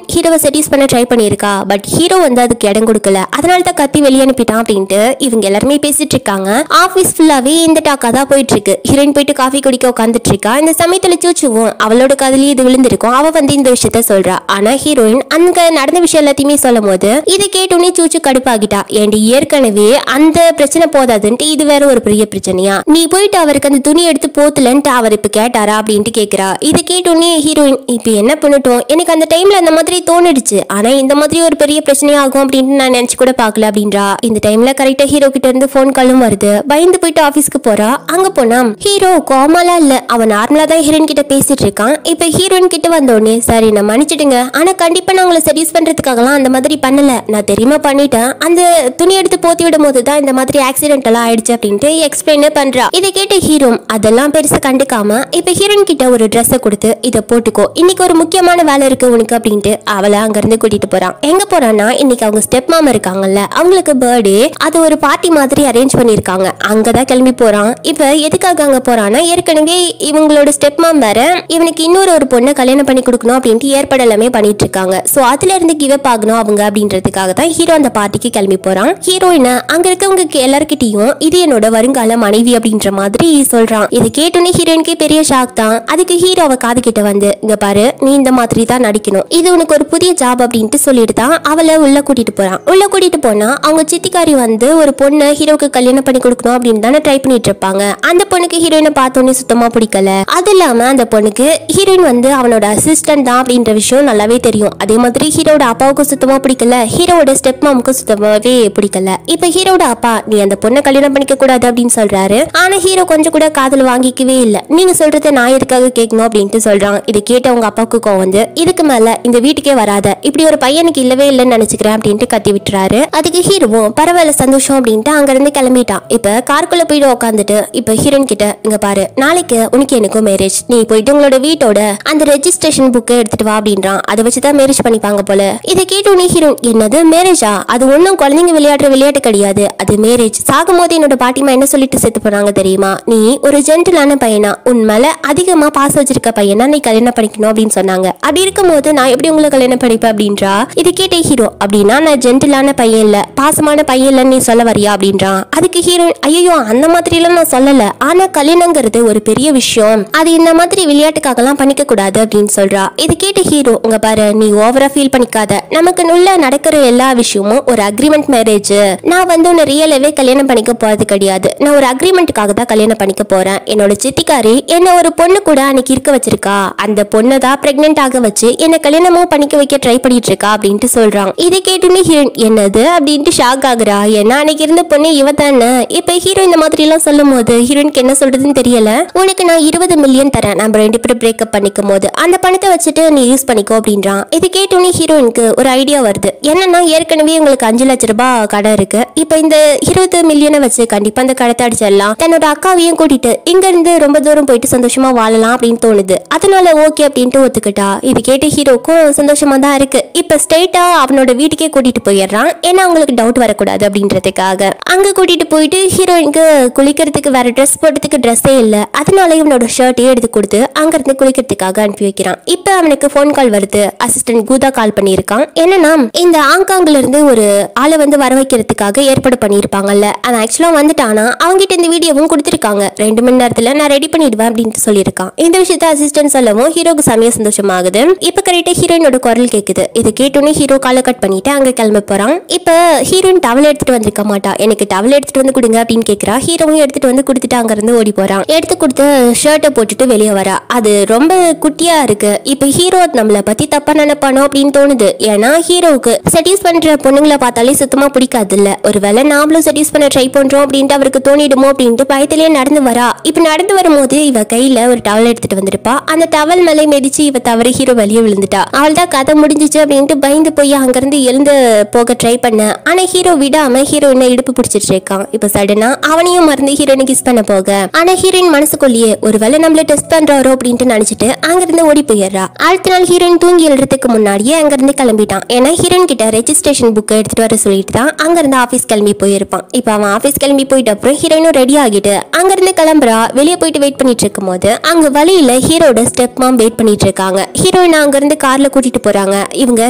ஹீரோவை செடியூஸ் பண்ண ட்ரை பண்ணியிருக்கா. பட் ஹீரோ வந்து அதுக்கு இடம் கொடுக்கல. அதனால தான் கத்தி வெளியே அனுப்பிட்டான் அப்படின்ட்டு இவங்க எல்லாருமே பேசிட்டு இருக்காங்க. ஆபீஸ் ஃபுல்லாவே இந்த டாக்கா தான் போயிட்டு இருக்கு. ஹீரோயின் போயிட்டு காஃபி குடிக்க உட்காந்துட்டு இருக்கா. இந்த சமயத்துல சூச்சுவும் அவளோட காதலியே இது விழுந்திருக்கும். அவ வந்து இந்த விஷயத்த சொல்றா. ஆனா ஹீரோயின் அங்க நடந்த விஷயம் எல்லாத்தையுமே சொல்லும் போது இதை கேட்டோன்னே சூச்சு கடுப்பாகிட்டா. ஏண்டி ஏற்கனவே அந்த பிரச்சனை போதாதுன்ட்டு இது வேற ஒரு பெரிய பிரச்சனையா, நீ போயிட்டு அவருக்கு அந்த துணி எடுத்து போத்துலன்ட்டு அவர் இப்ப கேட்டாரா அப்படின்ட்டு கேக்குறா. இதை கேட்டோன்னே ஹீரோயின் இப்ப என்ன பண்ணட்டும், எனக்கு அந்த டைம்ல அந்த மாதிரி தோணிடுச்சு, ஆனா இந்த மாதிரி ஒரு பெரிய பிரச்சனையா ஆகும் அப்படின்னு நான் நினைச்சு கூட பாக்கல அப்படின்றா. இந்த டைம்ல கரெக்டா ஹீரோ கிட்ட இருந்து போன் காலும் வருது. பயந்து போயிட்டு ஆபீஸ்க்கு போறா. அங்க போனா ஹீரோ கோமாலா இல்ல, அவன் நார்மலா தான் ஹீரோயின் கிட்ட பேசிட்டு இருக்கான். இப்ப ஹீரோயின் கிட்ட வந்தோடனே சரி நான் மன்னிச்சிடுங்க, ஆனா கண்டிப்பா நான் உங்களை செடியூஸ் பண்றதுக்காகலாம் அந்த மாதிரி பண்ணல, நான் தெரியுமா பண்ணிட்டேன், அந்த துணி எடுத்து போத்தி விடும் போது தான் இந்த மாதிரி ஆக்சிடென்ட் எல்லாம் ஆயிடுச்சு அப்படின்ட்டு எக்ஸ்பிளைன் பண்றா. இதை கேட்ட ஹீரோ அதெல்லாம் பெருசா கண்டுக்காம இப்ப ஹீரோயின் கிட்ட ஒரு ட்ரெஸ் கொடுத்து இதை போட்டுக்கோ, இன்னைக்கு ஒரு முக்கியமான வேலை இருக்கு உனக்கு அப்படின்ட்டு அவளை அங்க இருந்து கூட்டிட்டு போறான். எங்க போறான்னா இன்னைக்கு அவங்க ஸ்டெப் மாமா இருக்காங்கல்ல, அவங்களுக்கு பர்த்டே, அது ஒரு பார்ட்டி மாதிரி அரேஞ்ச் பண்ணிருக்காங்க. அங்கதான் கிளம்பி போறான். இப்ப எதுக்காக அங்க போறான்னா ஏற்கனவே இவங்களோட ஸ்டெப் மாம் வேற இவனுக்கு இன்னொரு பொண்ணை கல்யாணம் பண்ணி கொடுக்கணும் அப்படின்ட்டு ஏற்பாடு எல்லாமே பண்ணிட்டு இருக்காங்க. சோ அதுல இருந்து கிவ் அப் ஆகணும் அவங்க அப்படின்றதுக்காக தான் ஹீரோ அந்த பார்ட்டிக்கு கிளம்பி போறான். ஹீரோயினை அங்க இருக்கவங்க எல்லார்கிட்டயும் இது என்னோட வருங்கால மனைவி அப்படின்ற மாதிரி சொல்றான். இது கேட்டோன்னே ஹீரோயினுக்கு பெரிய ஷாக் தான். அதுக்கு ஹீரோ அவ காது கிட்ட வந்து இங்க பாரு நீ இந்த மாதிரி தான் நடிக்கணும், இது உனக்கு ஒரு புதிய ஜாப் அப்படின்ட்டு சொல்லிட்டு தான் அவளை உள்ள கூட்டிட்டு போறான். உள்ள கூட்டிட்டு போனா அவங்க சித்திக்காரி வந்து ஒரு பொண்ணை ஹீரோக்கு கல்யாணம் பண்ணி கொடுக்கணும் அப்படின்னு தானே ட்ரை பண்ணிட்டு இருப்பாங்க. அந்த பொண்ணுக்கு ஹீரோயினை பார்த்தோன்னே சுத்தமா பிடிக்கல. அது இல்லாம அந்த பொண்ணுக்கு ஹீரோயின் வந்து அவனோட அசிஸ்டன்ட் தான் அப்படின்ற விஷயம் நல்லாவே தெரியும். அதே மாதிரி ஹீரோட அப்பாவுக்கும் சுத்தமா பிடிக்கல, ஹீரோட ஸ்டெப் மாமுக்கும் சுத்தமாவே பிடிக்கல. இப்ப ஹீரோட அப்பா நீ அந்த பொண்ணை கல்யாணம் பண்ணிக்க கூடாது அப்படின்னு சொல்றாரு. ஆனா ஹீரோ கொஞ்சம் கூட காதல் வாங்கிக்கவே இல்ல. நீங்க சொல்றதை நான் எதுக்காக கேட்கணும் அப்படின்ட்டு சொல்றான். இதை கேட்ட அவங்க அப்பாவுக்கு கோவம் வந்து இதுக்கு மேல இந்த வீட்டுக்கே வராத, இப்படி ஒரு பையனுக்கு இல்லவே இல்லைன்னு நினைச்சுக்கிறேன் அப்படின்ட்டு கத்தி விட்டுறாரு. அதுக்கு ஹீரோவும் பரவாயில்ல சந்தோஷம் அப்படின்ட்டு அங்க இருந்து கிளம்பிட்டான். இப்ப காருக்குள்ள போயிட்டு உட்காந்துட்டு இப்ப ஹீரோயின் கிட்ட இங்க பாரு நாளைக்கு உனக்கு எனக்கும் மேரேஜ், நீ போயிட்டு உங்களோட வீட்டோட அந்த ரெஜிஸ்ட்ரேஷன் புக்கை எடுத்துட்டு வா அப்படின்றான். அதை வச்சுதான் மேரேஜ் பண்ணிப்பாங்க போல. இதை கேட்டோன்னே ஹீரோயின் என்னது மேரேஜா, அது ஒன்னும் குழந்தைங்க விளையாடுற விளையாட்டு கிடையாது, அது மேரேஜ். சாகும்போது என்னோட பாட்டிமா என்ன சொல்லிட்டு செத்து போனாங்க தெரியுமா, நீ ஒரு ஜென்டிலான பையனா, உன் மேல அதிகமா பாசம் வச்சிருக்க பையனா நீ கல்யாணம் பண்ணிக்கணும் அப்படின்னு சொன்னாங்க. அப்படி இருக்கும் போது நான் எப்படி உங்களை கல்யாணம் பண்ணிப்பேன் அப்படின்றா. இது கேட்ட ஹீரோ அப்படின்னா நான் ஜென்டிலான பையன் இல்ல பாசமான பையன் இல்லன்னு நீ சொல்ல வரியா அப்படின்றான். அதுக்கு ஹீரோயின் ஐயோ அந்த மாதிரி எல்லாம் நான் சொல்லல, ஆனா கல்யாணங்கிறது ஒரு பெரிய விஷயம், அது இந்த மாதிரி விளையாட்டுக்காக எல்லாம் பண்ணிக்க கூடாது அப்படின்னு சொல்றா. இது கேட்ட ஹீரோ உங்க பாரு நீ ஓவரா ஃபீல் பண்ணிக்காத, நமக்கு உள்ள நடக்கிற எல்லா விஷயமும் ஒரு அக்ரிமெண்ட் மேரேஜ், நான் வந்து உன்னை ரியலாவே கல்யாணம் பண்ணிக்க போறது கிடையாது, நான் ஒரு அக்ரிமெண்ட்டுக்காக தான் கல்யாணம் பண்ணிக்க போறேன். என்னோட சித்திக்காரி என்ன ஒரு பொண்ணு கூட அன்னைக்கு இருக்க வச்சிருக்கா, அந்த பொண்ணை தான் பிரெக்னென்ட் ஆக வச்சு என்ன கல்யாணமும் பண்ணிக்க வைக்க ட்ரை பண்ணிட்டு இருக்கா அப்படின்ட்டு சொல்றான். இதை கேட்டுன்னு ஹீரோயின் என்னது அப்படின்ட்டு ஷாக் ஆகுறா. ஏன்னா அன்னைக்கு இருந்த பொண்ணு இவ தானே. இப்ப ஹீரோ இந்த மாதிரி எல்லாம் சொல்லும் போது ஹீரோயினுக்கு என்ன சொல்றதுன்னு தெரியல. உனக்கு நான் 20 மில்லியன் தரேன், நம்ம 2 பேரும் பிரேக்கப் பண்ணிக்கும் போது அந்த பணத்தை வச்சுட்டு நீ யூஸ் பண்ணிக்கோ அப்படின்றான். இது கேட்டோன்னே ஹீரோயினுக்கு ஒரு ஐடியா வருது. என்னன்னா ஏற்கனவே உங்களுக்கு 5 லட்சம் ரூபாய் கடை இருக்கு, இப்ப இந்த 20 மில்லியனை வச்சு கண்டிப்பா அந்த கடத்தை அடிச்சிடலாம், தன்னோட அக்காவையும் கூட்டிட்டு இங்க இருந்து ரொம்ப தூரம் போயிட்டு சந்தோஷமா வாழலாம் அப்படின்னு தோணுது. அதனால ஓகே அப்படின்ட்டு ஒத்துக்கிட்டா. இது கேட்ட ஹீரோக்கும் சந்தோஷமா தான் இருக்கு. இப்ப ஸ்ட்ரெயிட்டா அவனோட வீட்டுக்கே கூட்டிட்டு போயிடுறான். ஏன்னா அவங்களுக்கு டவுட் வரக்கூடாது அப்படின்றதுக்காக. அங்க கூட்டிட்டு போயிட்டு ஹீரோயினுக்கு குளிக்கிறதுக்கு வேற ட்ரெஸ் போடுறதுக்கு ட்ரெஸ்ஸே இல்ல, அதனால இவனோட ஷர்ட்டையே எடுத்து கொடுத்து அங்க இருந்து குளிக்கிறதுக்கு வைக்கிறதுக்காக அனுப்பி வைக்கிறான். இப்ப அவனுக்கு போன் கால் வருது. அசிஸ்டன்ட் கூதா கால் பண்ணியிருக்கான். என்னன்னா இந்த ஹாங்காங்ல இருந்து ஒரு ஆளை வந்து வர வைக்கிறதுக்காக ஏற்பாடு பண்ணியிருப்பாங்கல்ல, அவன் ஆக்சுவலா வந்துட்டானா அவங்ககிட்ட இந்த வீடியோவும் கொடுத்திருக்காங்க. 2 மணி நேரத்துல நான் ரெடி பண்ணிடுவேன் அப்படின்னு சொல்லியிருக்கான். இந்த விஷயத்த அசிஸ்டன்ட் சொல்லவும் ஹீரோக்கு செமையா சந்தோஷமாகுது. இப்ப கரெக்டா ஹீரோயினோட குரல் கேக்குது. இதை கேட்டோன்னே ஹீரோ காலை கட் பண்ணிட்டு அங்க கிளம்ப போறான். இப்ப ஹீரோயின் டவல் எடுத்துட்டு வந்திருக்க மாட்டா. எனக்கு டவல் எடுத்துட்டு வந்து கொடுங்க அப்படின்னு கேக்குறா. ஹீரோவும் எடுத்துட்டு வந்து கொடுத்துட்டு அங்க இருந்து ஓடி போறான். எடுத்து கொடுத்த ஷர்ட்டை போட்டுட்டு வெளியே வரா. அது ரொம்ப குட்டியா இருக்கு. இப்ப ஹீரோ நம்மளை பத்தி தப்பா நினைப்பானோ அப்படின்னு தோணுது. ஏன்னா ஹீரோவுக்கு செடியூஸ் பண்ற பொண்ணுங்களை பார்த்தாலே சுத்தமா பிடிக்காது இல்ல. ஒருவேளை நாமளும் செடியூஸ் பண்ண ட்ரை பண்றோம் அப்படின்ட்டு அவருக்கு தோணிடுமோ அப்படின்ட்டு பயத்திலேயே நடந்து வரா. இப்ப நடந்து வரும்போது இவ கையில ஒரு டவல் எடுத்துட்டு வந்திருப்பா. அந்த டவல் மேலே மிதிச்சு இவ தவறு ஹீரோ வெளியே விழுந்துட்டா. அவள் தான் கதை முடிஞ்சிச்சு அப்படின்ட்டு பயந்து போய் அங்கிருந்து எழுந்து போக ட்ரை பண்ண. ஆனா ஹீரோ விடாம ஹீரோயினை இடுப்பு பிடிச்சிட்டு இருக்கான். இப்ப சடனா அவனையும் மறந்து ஹீரோயினை கிஸ் பண்ண போக, ஆனா ஹீரோயின் மனசுக்குள்ளேயே ஒருவேளை நம்மள டெஸ்ட் பண்றாரோ அப்படின்ட்டு நினைச்சிட்டு அங்கிருந்து ஓடி போயிடுறா. அடுத்த நாள் ஹீரோயின் தூங்கி எழுறதுக்கு முன்னாடியே அங்கிருந்து கிளம்பிட்டான். ஏன்னா ஹீரோயின் கிட்ட ரெஜிஸ்ட்ரேஷன் புக் எடுத்துட்டு வர சொல்லிட்டு தான் அங்கிருந்து ஆபீஸ் கிளம்பி போயிருப்பான். இப்ப அவன் ஆபீஸ் கிளம்பி போயிட்ட அப்புறம் ஹீரோயினும் ரெடி ஆகிட்டு அங்கிருந்து கிளம்புறா. வெளியே போயிட்டு வெயிட் பண்ணிட்டு இருக்கும் போது அங்க வழியில ஹீரோட ஸ்டெப் மாம் வெயிட் பண்ணிட்டு இருக்காங்க. ஹீரோயின் அங்கிருந்து கார்ல கூட்டிட்டு போறாங்க. இவங்க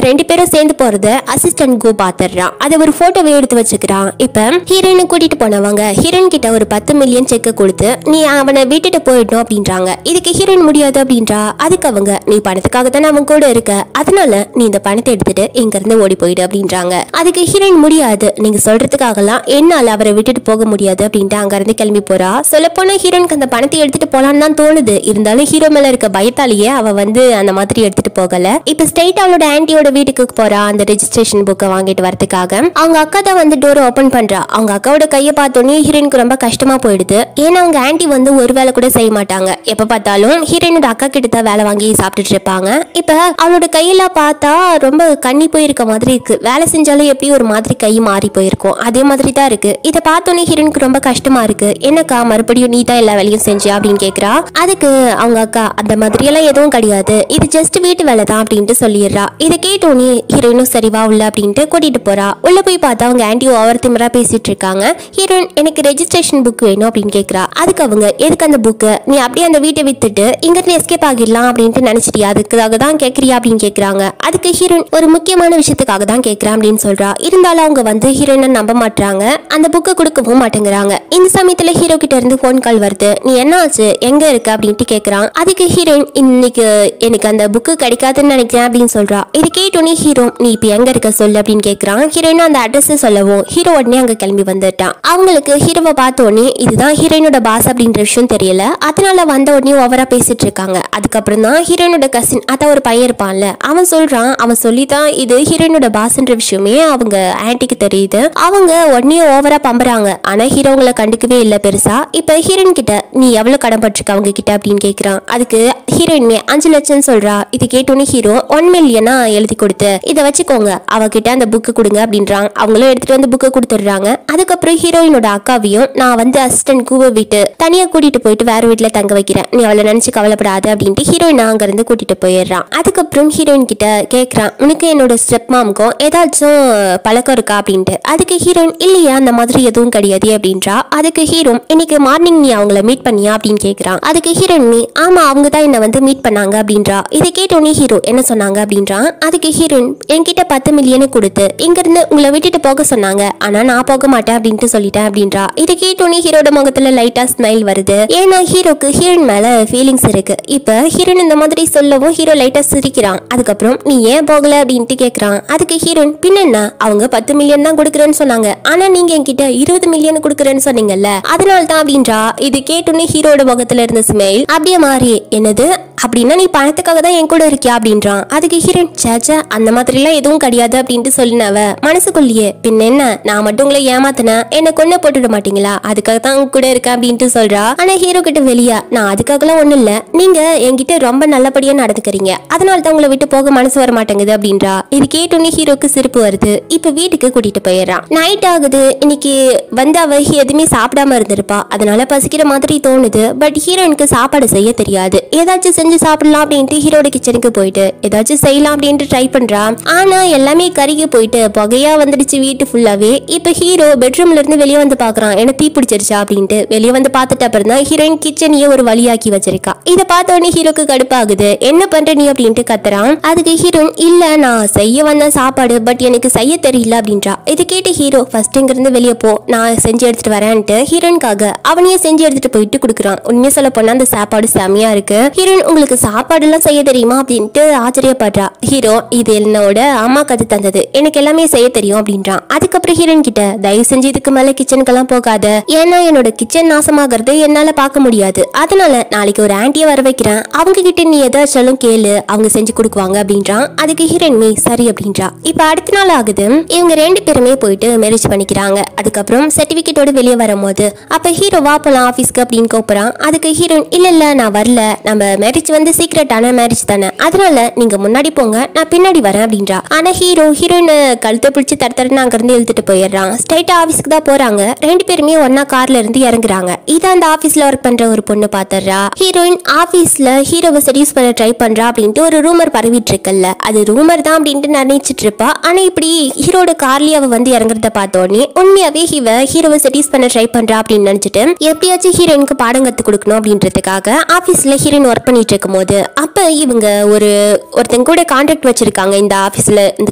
2 பேரும் சேர்ந்து போறத அசிஸ்டன்ட் கோ பாத்துறான். அதை ஒரு போட்டோவை எடுத்து வச்சுக்கிறான். இப்ப ஹீரோயினை கூட்டிட்டு போனவங்க ஹீரோயின் கிட்ட ஒரு 10 மில்லியன் செக் கொடுத்து நீ அவனை விட்டுட்டு போயிடணும் அப்படின்றாங்க. இதுக்கு ஹீரோயின் முடியாது அப்படின்றா. அதுக்கு அவங்க நீ பணத்துக்காக தானே அவன் கூட இருக்க, அதனால நீ இந்த பணத்தை எடுத்துட்டு இங்க இருந்து ஓடி போயிடு அப்படின்றாங்க. அதுக்கு ஹீரோயின் முடியாது, நீங்க சொல்றதுக்காகலாம் என்னால அவரை விட்டுட்டு போக முடியாது அப்படின்ட்டு அங்க இருந்து கிளம்பி போறா. சொல்ல போனா ஹீரோயினுக்கு அந்த பணத்தை எடுத்துட்டு போலான்னு தான் தோணுது. இருந்தாலும் ஹீரோ மேல இருக்க பயத்தாலேயே அவ வந்து அந்த மாதிரி எடுத்துட்டு போகல. இப்ப ஸ்ட்ரைட் அவளோட ஆன்டியோட வீட்டுக்கு போறா. அந்த ரெஜிஸ்ட்ரேஷன் புக்கை வாங்கிட்டு வரதுக்காக அவங்க அக்கா தான் வந்து டோர் ஓபன் பண்றா. அவங்க அக்காவோட கையை பார்த்தோன்னே ஹீரோயினுக்கு ரொம்ப கஷ்டமா போயிடுது. ஏன்னா அவங்க ஆன்டி வந்து ஒரு வேலை கூட செய்ய மாட்டாங்க. எப்ப பார்த்தாலும் ஹீரோயினோட அக்கா கிட்ட தான் வேலை வாங்கி சாப்பிட்டுட்டு இருப்பாங்க. இப்ப அவளோட கையில பார்த்தா ரொம்ப கண்ணி போயிருக்க மாதிரி இருக்கு. வேலை செஞ்சாலும் எப்படி ஒரு மாதிரி கை மாறி போயிருக்கும், அதே மாதிரி தான் இருக்கு. இதை பார்த்தோன்னே ஹீரோயினுக்கு ரொம்ப கஷ்டமா இருக்கு. என்னக்கா மறுபடியும் நீ தான் எல்லா வேலையும் செஞ்சியா அப்படின்னு கேக்குறா. அதுக்கு அவங்க அக்கா அந்த மாதிரி எல்லாம் எதுவும் கிடையாது, இது ஜஸ்ட் வீட்டு வேலை தான் அப்படின்ட்டு சொல்லிடுறா. இதை கேட்டோன்னே ஹீரோயினும் சரிவா உள்ள அப்படின்ட்டு கூட்டிட்டு போறா. உள்ள போய் பார்த்தா அவங்க ஆன்டி ஓவர் திமிரா பேசிட்டு இருக்காங்க. ஹீரோயின் எனக்கு ரெஜிஸ்ட்ரேஷன் புக் வேணும் அப்படின்னு கேக்குறா. அதுக்கு அவங்க எதுக்கு அந்த புக்கு, நீ அப்படியே அந்த வீட்டை வித்துட்டு இங்க இருந்து எஸ்கேப் ஆகிடலாம் அப்படின்ட்டு நினைச்சிட்டியா, அதுக்காக தான் கேக்குறியா அப்படின்னு கேக்குறாங்க. அதுக்கு ஹீரோயின் ஒரு முக்கியமான விஷயத்துக்காக தான் கேக்குறேன் அப்படின்னு சொல்றா. இருந்தாலும் அவங்க வந்து ஹீரோயினை நம்ப மாட்டாங்க. அந்த புக்கை கொடுக்கவும் மாட்டேங்கிறாங்க. இந்த சமயத்துல ஹீரோ கிட்ட இருந்து போன் கால் வருது. நீ என்ன ஆச்சு, எங்க இருக்க அப்படின்ட்டு கேக்குறான். அதுக்கு ஹீரோயின் இன்னைக்கு எனக்கு அந்த புக்கு கிடைக்காதுன்னு நினைக்கிறேன் அப்படின்னு சொல்றா. இது கேட்டோன்னே ஹீரோ நீ இப்ப எங்க இருக்க சொல்லு அப்படின்னு கேக்குறான். ஹீரோயின் அந்த அட்ரஸ் சொல்லவும் ஹீரோ உடனே அங்க கிளம்பி வந்துட்டான். அவங்களுக்கு ஹீரோவை பார்த்த உடனே இதுதான் ஹீரோயினோட பாஸ் அப்படின்ற விஷயம் தெரியல. அதனால வந்த உடனே ஓவரா பேசிட்டு இருக்காங்க. அதுக்கப்புறம் தான் ஹீரோயினோட கசின் அதான் ஒரு பையன் இருப்பான்ல, அவன் சொல்றான். அவன் சொல்லிதான் இது ஹீரோயினோட பாஸ்ன்ற விஷயமே அவங்க ஆன்டிக்கு தெரியுது. அவங்க உடனே ஓவரா பம்புறாங்க. ஆனா ஹீரோங்களை கண்டுக்கவே இல்ல பெருசா. இப்ப ஹீரோயின் கிட்ட நீ எவ்வளவு கடன் பட்டிருக்க அவங்க கிட்ட அப்படின்னு கேக்குறான். அதுக்கு ஹீரோயின்மே 5 லட்சம் சொல்றா. இது கேட்டோன்னே ஹீரோ 1 மில்லியனா எழுதி கொடுத்து இதை வச்சுக்கோங்க, அவகிட்ட அந்த புக்கு கொடுங்க அப்படின்றான். அவங்களும் எடுத்துட்டு வந்து புக்கை கொடுத்துடுறாங்க. அதுக்கப்புறம் ஹீரோயினோட அக்காவையும் நான் வந்து அசிஸ்டன்ட் கூவை விட்டு தனியா கூட்டிட்டு போயிட்டு வேற வீட்டுல தங்க வைக்கிறேன், நீ அவளை நினைச்சு கவலைப்படாது அப்படின்ட்டு ஹீரோயின் அங்க இருந்து கூட்டிட்டு போயிடுறான். அதுக்கப்புறம் ஹீரோயின் கிட்ட கேக்குறான், உனக்கு என்னோட ஸ்டெப் மாமுக்கும் ஏதாச்சும் பழக்கம் இருக்கா அப்படின்ட்டு. அதுக்கு ஹீரோயின் இல்லையா அந்த மாதிரி எதுவும் கிடையாது அப்படின்றா. அதுக்கு ஹீரோ இன்னைக்கு மார்னிங் நீ அவங்கள மீட் பண்ணியா அப்படின்னு கேக்குறான். அதுக்கு ஹீரோயின் ஆமா அவங்க தான் என்ன வந்து மீட் பண்ணாங்க அப்படின்றா. இதை கேட்டோன்னே ஹீரோ என்ன சொன்னாங்க அப்படின்றான். அதுக்கு ஹீரோயின் என்கிட்ட 10 மில்லியன் கொடுத்து இங்க இருந்து உங்களை விட்டுட்டு போக சொன்னாங்க, ஆனா நான் போக மாட்டேன் அப்படின்ட்டு சொல்லிட்டேன் அப்படின்றா. இதை கேட்டோன்னே ஹீரோட முகத்துல லைட்டா ஸ்மைல் வருது. ஏன்னா ஹீரோக்கு ஹீரோயின் மேல ஃபீலிங்ஸ் இருக்கு. இப்ப ஹீரோயின் இந்த மாதிரி சொல்லவும் ஹீரோ லைட்டா சிரிக்கிறான். அதுக்கப்புறம் நீ ஏன் போகல அப்படின்ட்டு கேக்குறான். அதுக்கு ஹீரோயின் பின்ன அவங்க 10 மில்லியன் தான் கொடுக்குறேன்னு சொன்னாங்க, ஆனா நீங்க என்கிட்ட 20 மில்லியன் கொடுக்குறேன்னு சொன்னீங்கல்ல, அதனால தான் அப்படின்றா. இது கேட்டோன்னே ஹீரோட முகத்துல இருந்த ஸ்மைல் அப்படியே மாறி என்னது அப்படின்னா நீ பணத்துக்காக தான் என் கூட இருக்கியா அப்படின்றான். அதுக்கு ஹீரோயின் சேச்சா அந்த மாதிரி எல்லாம் எதுவும் கிடையாது அப்படின்ட்டு சொல்லினவ மனசுக்குள்ளேயே பின்ன என்ன நான் மட்டும் உங்களை ஏமாத்தினேன், என்ன கொண்டு போட்டுட மாட்டீங்களா, அதுக்காக தான் கூட இருக்கேன் அப்படின்ட்டு சொல்றா. ஆனா ஹீரோ கிட்ட வெளியா நான் அதுக்காகலாம் ஒண்ணும் இல்ல, நீங்க என்கிட்ட ரொம்ப நல்லபடியா நடந்துக்கிறீங்க, அதனால தான் உங்களை விட்டு போக மனசு வர மாட்டேங்குது அப்படின்றா. இது கேட்டோன்னே ஹீரோக்கு சிரிப்பு வருது. இப்ப வீட்டுக்கு கூட்டிட்டு போயிடுறான். நைட் ஆகுது. இன்னைக்கு வந்து அவ எதுவுமே சாப்பிடாம இருந்திருப்பா, அதனால பசிக்கிற மாதிரி தோணுது. பட் ஹீரோனுக்கு சாப்பாடு செய்ய தெரியாது. ஏதாச்சும் செஞ்சு சாப்பிடலாம் அப்படின்ட்டு ஹீரோட கிச்சனுக்கு போயிட்டு ஏதாச்சும் செய்யலாம் அப்படின்ட்டு ட்ரை பண்றா. ஆனா எல்லாமே கருகி போயிட்டு புகையா வந்துடுச்சு வீட்டு ஃபுல்லாவே. இப்ப ஹீரோ பெட்ரூம்ல இருந்து வெளியே வந்து பாக்குறான், என்ன தீ பிடிச்சிருச்சா அப்படின்ட்டு. வெளியே வந்து பார்த்துட்டு அப்புறம் தான் ஹீரோயின் கிச்சனையே ஒரு வழியாக்கி வச்சிருக்கா. இதை பார்த்த உடனே ஹீரோக்கு கடுப்பாகுது. என்ன பண்ற நீ அப்படின்ட்டு கத்துறான். அதுக்கு ஹீரோயின் இல்ல நான் செய்ய வந்த சாப்பாடு பட் எனக்கு செய்ய தெரியல அப்படின்றா. இதை கேட்டு ஹீரோ ஃபர்ஸ்ட் இங்க இருந்து வெளியே போ நான் செஞ்சு எடுத்துட்டு வரேன்ட்டு ஹீரோயின்காக அவனையே செஞ்சு எடுத்துட்டு போயிட்டு கொடுக்குறான். உண்மையா சொல்ல போனா அந்த சாப்பாடு செமையா இருக்கு. ஹீரோயின் உங்களுக்கு சாப்பாடு எல்லாம் செய்ய தெரியுமா அப்படின்ட்டு ஆச்சரியப்படுறா. ஹீரோ இது என்னோட அம்மா கத்து தந்தது எனக்கு எல்லாமே செய்ய தெரியும் அப்படின்றான். அதுக்கப்புறம் ஹீரோயின் கிட்ட தயவு செஞ்சு இதுக்கு மேல கிச்சனுக்கெல்லாம் போகாத ஏன்னா என்னோட கிச்சன் நாசமாகிறது என்னால பார்க்க முடியாது. அதனால நாளைக்கு ஒரு ஆண்டியை வர வைக்கிறேன் அவங்க கிட்ட நீ எதாச்சாலும் கேளு அவங்க செஞ்சு கொடுக்குவாங்க அப்படின்றான். அதுக்கு ஹீரோயின் சரி அப்படின்றா. இப்ப அடுத்த நாள் ஆகுது. இவங்க ரெண்டு பேருமே போயிட்டு மேரேஜ் பண்ணிக்கிறாங்க. அதுக்கப்புறம் சர்டிபிகேட்டோட வெளியே வரும்போது அப்ப ஹீரோ வா போலாம் ஆபீஸ்க்கு அப்படின்னு கூப்பிடுறான். அதுக்கு ஹீரோயின் இல்ல நான் வரல நம்ம மேரேஜ் வந்து சீக்ரெட்டான மேரேஜ் தானே அதனால நீங்க முன்னாடி போங்க நான் பின்னாடி வரேன் அப்படின்றா. ஆனா ஹீரோயின் கழுத்தை பிடிச்சி தரத்தரன்னு அங்க இருந்து இழுத்துட்டு போயிடுறான். ஸ்ட்ரைட்டா ஆபீஸ்க்கு தான் போறாங்க. ரெண்டு பேருமே ஒன்னா கார்ல இருந்து இறங்குறாங்க. இதான் அந்த ஆபீஸ்ல ஒர்க் பண்ற ஒரு பொண்ணு பாத்துறா. ஹீரோயின் ஆபீஸ்ல ஹீரோவை செடியூஸ் பண்ண ட்ரை பண்றா அப்படின்ட்டு ஒரு ரூமர் பரவிட்டு இருக்குல்ல அது ரூமர் தான் அப்படின்ட்டு நினைச்சிட்டு இருப்பா. ஆனா இப்படி ஹீரோட கார்லயே அவ வந்து இறங்குறத பார்த்தோன்னே உண்மையாவே ஹீரோவை செடியூஸ் பண்ண ட்ரை பண்றா அப்படின்னு நினைச்சிட்டு எப்படியாச்சும் ஹீரோயினுக்கு பாடம் கத்து கொடுக்கணும் அப்படின்றதுக்காக ஆபீஸ்ல ஹீரோயின் ஒர்க் பண்ணிட்டு இருக்கும் போது அப்ப இவங்க ஒருத்தங்க கூட கான்ட்ராக்ட் வச்சிருக்காங்க இந்த ஆபீஸ்ல இந்த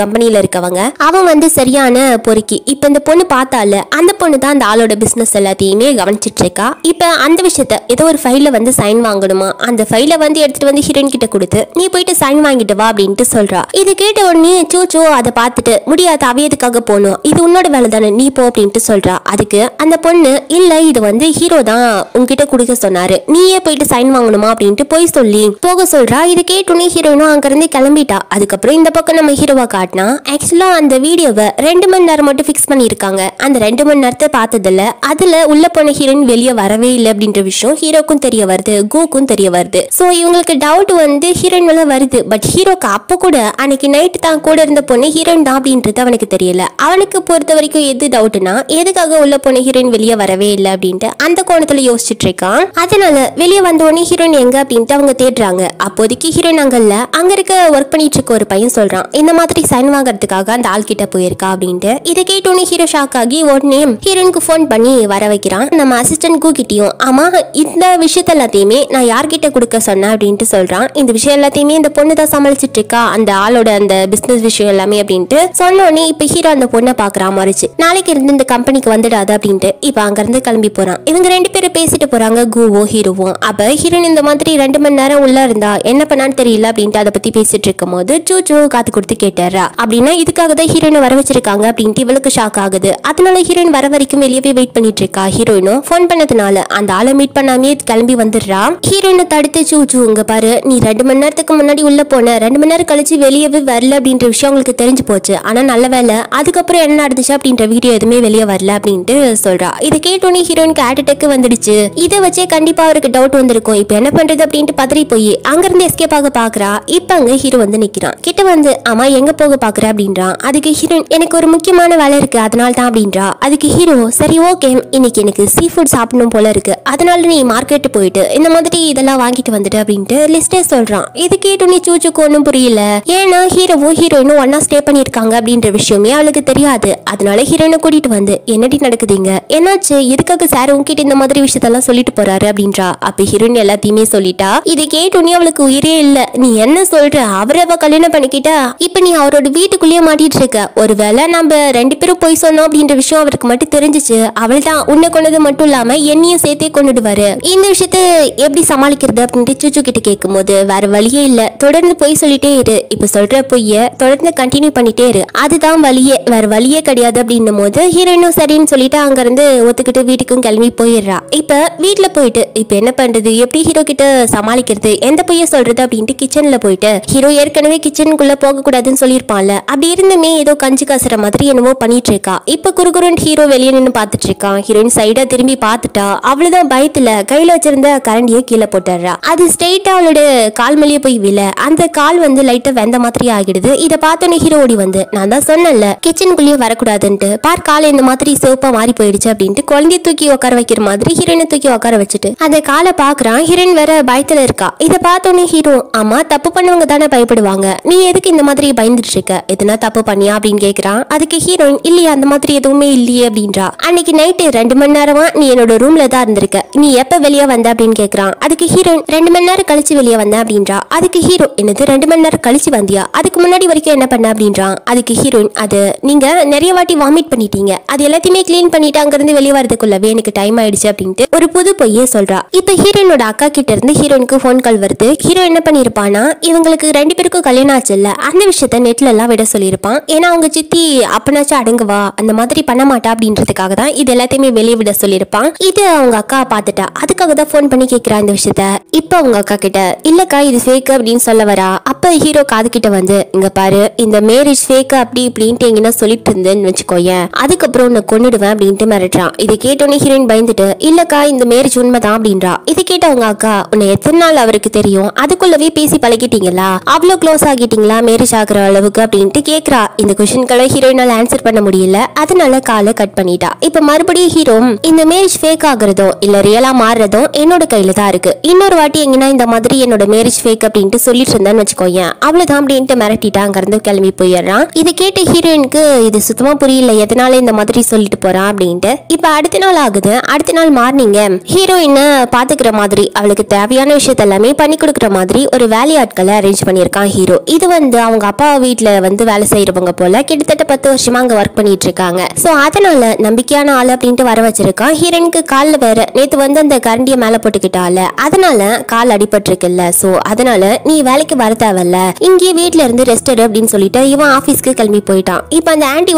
கம்பெனில இருக்கவங்க. அவன் வந்து சரியான பொறுக்கி. இப்ப இந்த பொண்ணு பார்த்தால அந்த பொண்ணு தான் அந்த ஆளோட பிசினஸ் எல்லாத்தையுமே கவனிச்சிட்டு இருக்கா. இப்ப அந்த விஷயத்த ஏதோ ஒரு ஃபைல வந்து சைன் வாங்கணுமா அந்த ஃபைல வந்து எடுத்துட்டு வந்து ஹீரோயின் கிட்ட கொடுத்து நீ போயிட்டு சைன் வாங்கிட்டு வா அப்படின்ட்டு சொல்றா. இது கேட்ட உடனே சூச்சோ அதை பார்த்துட்டு முடியாது அவையதுக்காக போகணும் இது உன்னோட வேலை தானே நீ போ அப்படின்ட்டு சொல்றா. அதுக்கு அந்த பொண்ணு இல்ல இது வந்து ஹீரோ தான் உங்ககிட்ட கொடுக்க சொன்னாரு நீயே போயிட்டு சைன் வாங்கணுமா அப்படின்ட்டு போய் சொல்லி போக சொல்றா. இது கேட்டோன்னே ஹீரோயினும் அங்க இருந்து கிளம்பிட்டா. அதுக்கப்புறம் இந்த பக்கம் நம்ம ஹீரோவா காட்டினா ஆக்சுவலா அந்த வீடியோவை 2 மணி நேரம் மட்டும் பிக்ஸ் பண்ணிருக்காங்க. அந்த 2 மணி நேரத்தை பார்த்ததுல அதுல உள்ள போன ஹீரோயின் வெளியே வரவே இல்லை அப்படின்ற விஷயம் ஹீரோக்கும் தெரிய வருது கோக்கும் தெரிய வருது. சோ இவங்களுக்கு டவுட் வந்து ஹீரோயின் மேல வருது. பட் ஹீரோக்கு அப்ப கூட அன்னைக்கு நைட் தான் கூட இருந்த பொண்ணு ஹீரோயின் தான் அப்படின்றது அவனுக்கு தெரியல. அவனுக்கு பொறுத்த வரைக்கும் எது டவுட்னா எதுக்காக உள்ள போன ஹீரோயின் வெளியே வரவே இல்லை அப்படின்ட்டு அந்த கோணத்துல யோசிச்சுட்டு இருக்கான். அதனால வெளியே வந்த உடனே ஹீரோயின் எங்க அப்படின்ட்டு அவங்க தேடுறாங்க. அப்போதைக்கு ஹீரோயின் அங்கல்ல அங்க இருக்க ஒர்க் பண்ணிட்டு இருக்க ஒரு பையன் சொல்றான் இந்த மாதிரி சைன் வாங்கறதுக்காக அந்த ஆள் கிட்ட போயிருக்கா அப்படின்ட்டு. இதை கேட்டோன்னே ஹீரோ ஷாக் ஆகி உடனே ஹீரோயினுக்கு போன் பண்ணி வர வைக்கிறான். நம்ம அசிஸ்டன்ட் கிட்டயும் ஆமா இந்த விஷயத்த எல்லாத்தையுமே நான் யார்கிட்ட கொடுக்க சொன்னேன் அப்படின்ட்டு சொல்றான். இந்த விஷயம் எல்லாத்தையுமே இந்த பொண்ணு தான் சமாளிச்சிட்டு இருக்கா அந்த ஆளோட அந்த பிசினஸ் விஷயம் எல்லாமே அப்படின்ட்டு சொன்னோடனே இப்ப ஹீரோ அந்த பொண்ணை பாக்குறான் மறைச்சு நாளைக்கு இருந்து இந்த கம்பெனிக்கு வந்துடாது அப்படின்ட்டு இப்ப அங்க இருந்து கிளம்பி போறான். இவங்க ரெண்டு பேரும் பேசிட்டு போறாங்க கூவும் ஹீரோவும். அப்ப ஹீரோயின் இந்த மாதிரி 2 மணி நேரம் உள்ள இருந்தா என்ன பண்ணான்னு தெரியல அப்படின்ட்டு அதை பத்தி பேசிட்டு இருக்கும் போது சூச்சு காத்து கொடுத்து கேட்டாரா அப்படின்னா இதுக்காக தான் ஹீரோயினை வர வச்சிருக்காங்க அப்படின்ட்டு இவளுக்கு ஷாக் ஆகுது. அதனால ஹீரோயின் வர வரைக்கும் வெளியே வெயிட் பண்ணிட்டு இருக்கா. ஹீரோயினும் போன் பண்ணதுனால அந்த ஆளை மீட் பண்ணாமே கிளம்பி வந்துடுறா. ஹீரோயினை தடுத்து சூச்சு இங்க பாரு நீ 2 மணி நேரத்துக்கு முன்னாடி உள்ள போன 2 மணி நேரம் கழிச்சு வெளியவே வரல அப்படின்ற விஷயம் உங்களுக்கு தெரிஞ்சு போச்சு. ஆனா நல்ல வேலை அதுக்கப்புறம் என்ன நடந்துச்சு அப்படின்ற வீடியோ எதுவுமே வெளியே வரல அப்படின்ட்டு சொல்றா. இதை கேட்டோன்னே ஹீரோயினுக்கு ஹார்ட் அட்டாக் வந்துடுச்சு. இதை வச்சே கண்டிப்பா அவருக்கு டவுட் வந்திருக்கும். இப்ப என்ன பண்றது அப்படின்ட்டு பதறி போய் அங்க இருந்து எஸ்கேப் ஆக பாக்குறா. இப்ப அங்க ஹீரோ வந்து நிக்கிறான். கிட்ட வந்து ஆமா எங்க போக பாக்குற அப்படின்றான். அதுக்கு ஹீரோயின் எனக்கு ஒரு முக்கியமான வேலை இருக்கு அதனால தான் அப்படின்றா. அதுக்கு ஹீரோ சரி ஓகே இன்னைக்கு எனக்கு சீ ஃபுட் சாப்பிடணும் போல இருக்கு அதனால நீ மார்க்கெட் போயிட்டு இந்த மாதிரி இதெல்லாம் வாங்கிட்டு வந்துட்டு அப்படின்ட்டு லிஸ்டே சொல்றான். இது கேட்டோன்னே சூச்சுக்கு ஒன்னும் புரியல. ஏன்னா ஹீரோவும் ஹீரோயினும் ஒன்னா ஸ்டே பண்ணிருக்காங்க அப்படின்ற விஷயமே அவளுக்கு தெரியாது. அதனால ஹீரோயினை கூட்டிட்டு வந்து என்னடி நடக்குதுங்க என்னாச்சு எதுக்காக சார் உங்ககிட்ட இந்த மாதிரி விஷயத்தெல்லாம் சொல்லிட்டு போறாரு அப்படின்றா. அப்ப ஹீரோயின் எல்லாத்தையுமே சொல்லிட்டா. இது கேட்டோன்னே அவளுக்கு உயிரே இல்ல. நீ என்ன சொல்ற அவரை கல்யாணம் பண்ணிக்கிட்டா இப்ப நீ அவரோட வீட்டுக்குள்ளேயே மாட்டிட்டு இருக்க. ஒருவேளை நம்ம 2 பேரும் போய் சொன்னோம் அப்படின்ற விஷயம் அவருக்கு மட்டும் தெரிஞ்சிச்சு அவள் தான் உன்னை கொண்டது மட்டும் இல்லாம என்னையும் சேர்த்தே கொண்டுடுவாரு. இந்த விஷயத்த எப்படி சமாளிக்கிறது அப்படின்ட்டு சூச்சு கிட்ட கேட்கும் போது வேற வழியே இல்ல தொடர்ந்து போய் சொல்லிட்டே இரு. இப்ப சொல்ற பொய்ய தொடர்ந்து கண்டினியூ பண்ணிட்டே இரு அதுதான் வழியே வேற வழியே கிடையாது அப்படின்னும் போது ஹீரோயினும் சரின்னு சொல்லிட்டு அங்க இருந்து ஒத்துக்கிட்டு வீட்டுக்கும் கிளம்பி போயிடுறா. இப்ப வீட்டுல போயிட்டு இப்ப என்ன பண்றது எப்படி ஹீரோ கிட்ட சமாளிக்கிறது எந்த பொய்ய சொல்றது அப்படின்ட்டு கிச்சன்ல போயிட்டு ஹீரோ ஏற்கனவே கிச்சனுக்குள்ள போக கூடாதுன்னு சொல்லியிருப்பான்ல அப்படி இருந்துமே ஏதோ கஞ்சி காசுற மாதிரி என்னவோ பண்ணிட்டு இருக்கா. இப்ப குறுகுறுன்னு ஹீரோ வெளியே நின்று பாத்துட்டு இருக்கான். ஹீரோயின் சைடா திரும்பி பாத்துட்டா. அவ்வளவுதான் பயத்துல கையில வச்சிருந்த கரண்டிய கீழே போட்டுறா. அது ஸ்ட்ரெயிட்டா அவளோட கால் மேலேயே போய் விழ அந்த கால் வந்து லைட்டா வெந்த மாதிரி ஆகிடுது. இதை பார்த்தோன்னே ஹீரோ ஓடி வந்து நான் தான் சொன்னேன்ல கிச்சனுக்குள்ளேயே வரக்கூடாதுன்ட்டு பார் காலை இந்த மாதிரி சிவப்பா மாறி போயிடுச்சு அப்படின்ட்டு குழந்தைய தூக்கி உட்கார வைக்கிற மாதிரி ஹீரோயினை தூக்கி உட்கார வச்சுட்டு அந்த காலை பாக்குறான். ஹீரோயின் வேற பயத்துல இருக்கா. இதை பார்த்தோன்னே ஹீரோ ஆமா தப்பு பண்ணவங்க தானே பயப்படுவாங்க நீ எதுக்கு இந்த மாதிரி பயந்துட்டு இருக்க எதுனா தப்பு பண்ணியா அப்படின்னு கேக்குறான். அதுக்கு ஹீரோயின் இல்லையா அந்த மாதிரி எதுவுமே இல்லையே அப்படின்றா. அன்னைக்கு நைட்டு 2 மணி நேரமா நீ என்னோட ரூம்ல தான் இருந்திருக்க நீ எப்ப வெளியே வந்த அப்படின்னு கேக்குறான். அதுக்கு ஹீரோயின் 2 மணி நேரம் கழிச்சு வெளியே வந்தேன் அப்படின்றா. அதுக்கு ஹீரோ என்னது 2 மணி நேரம் கழிச்சு வந்தியா, அதுக்கு முன்னாடி வரைக்கும் என்ன பண்ண அப்படின்றான். அதுக்கு ஹீரோயின் அது நீங்க நிறைய வாட்டி வாமிட் பண்ணிட்டீங்க, அது எல்லாத்தையுமே கிளீன் பண்ணிட்டு அங்கிருந்து வெளியே வரதுக்குள்ளவே எனக்கு டைம் ஆயிடுச்சு அப்படின்ட்டு ஒரு புது பொய்யே சொல்றா. இப்ப ஹீரோயினோட அக்கா கிட்ட இருந்து ஹீரோயினுக்கு போன் கால் வருது. ஹீரோ என்ன பண்ணிருப்பானா இவங்களுக்கு 2 பேருக்கும் கல்யாணம் ஆச்சு இல்ல, அந்த விஷயத்த நெட்ல எல்லாம் விட சொல்லியிருப்பான். ஏன்னா அவங்க சித்தி அப்பனாச்சும் அடங்குவா, அந்த மாதிரி பண்ண மாட்டா அப்படின்றதுக்காக தான் இது எல்லாத்தையுமே வெளியே விட சொல்லியிருப்பான். இது அவங்க அக்கா பாத்துட்டா, அதுக்காக தான் போன் பண்ணி கேட்கிறா இந்த விஷயத்த. இப்ப அவங்க அக்கா கிட்ட இல்லக்கா இது ஃபேக் அப்படின்னு சொல்ல வரா. அப்ப ஹீரோ காது கிட்ட வந்து இங்க பாரு இந்த மேரேஜ் ஃபேக் அப்படி இப்படின்ட்டு எங்கன்னா சொல்லிட்டு இருந்தேன்னு வச்சுக்கோயேன், அதுக்கப்புறம் உன்னை கொன்னுடுவேன் அப்படின்ட்டு மிரட்டுறான். இதை கேட்டோன்னே ஹீரோயின் பயந்துட்டு இல்லக்கா இந்த மேரேஜ் உண்மைதான் அப்படின்றா. இதை கேட்ட அவங்க அக்கா உன்னை எத்தனை நாள் அவருக்கு தெரியும், அதுக்குள்ளவே பேசி பழகிட்டீங்களா, அவ்வளவு க்ளோஸ் ஆகிட்டீங்களா மேரேஜ் ஆகுற அளவுக்கு அப்படின்ட்டு கேக்குறா. இந்த கொஸ்டின்களை ஹீரோயினால ஆன்சர் பண்ண முடியல, அதனால காலை கட் பண்ணிட்டா. இப்ப மறுபடியும் ஹீரோ இந்த மேரேஜ் ஃபேக் ஆகுறதோ இல்ல ரியலா மாறுறதோ என்னோட கையில தான் இருக்கு, இன்னொரு வாட்டி எங்கன்னா இந்த மாதிரி என்னோட மேரேஜ் ஃபேக் அப்படின்ட்டு சொல்லிட்டு இருந்தேன்னு வச்சுக்கோயேன் அவ்வளவுதான் அப்படின்ட்டு மிரட்டிட்டா அங்க இருந்து கிளம்பி போயிடுறான். இதை கேட்ட ஹீரோயினுக்கு இது சுத்தமா புரியல எதனால இந்த மாதிரி சொல்லிட்டு போறான் அப்படின்ட்டு. இப்ப அடுத்த நாள் ஆகுது. அடுத்த நாள் மார்னிங் ஹீரோயின பாத்துக்கிற மாதிரி அவளுக்கு தேவையான விஷயத்த எல்லாமே பண்ணி கொடுக்குற மாதிரி ஒரு வேலையாட்களை அரேஞ்ச் பண்ணியிருக்கான் ஹீரோ. இது அவங்க அப்பா வீட்டுல வேலை செய்யறவங்க போல கிட்டத்தட்ட 10 வருஷமா அங்க ஒர்க் பண்ணிட்டு இருக்காங்க. சோ அதனால நம்பிக்கையான ஆள் அப்படின்ட்டு வர வச்சிருக்கான். ஹீரோனுக்கு கால்ல வேற நேத்து அந்த கரண்டிய மேல போட்டுக்கிட்டால, அதனால கால் அடிபட்டு இருக்குல்ல, சோ அதனால நீ வேலைக்கு வர தேவையில்ல, இங்கேயே வீட்டுல இருந்து ரெஸ்ட் எடு அப்படின்னு சொல்லிட்டு இவன் ஆபீஸ்க்கு கிளம்பி போயிட்டான். இப்ப அந்த ஆன்டி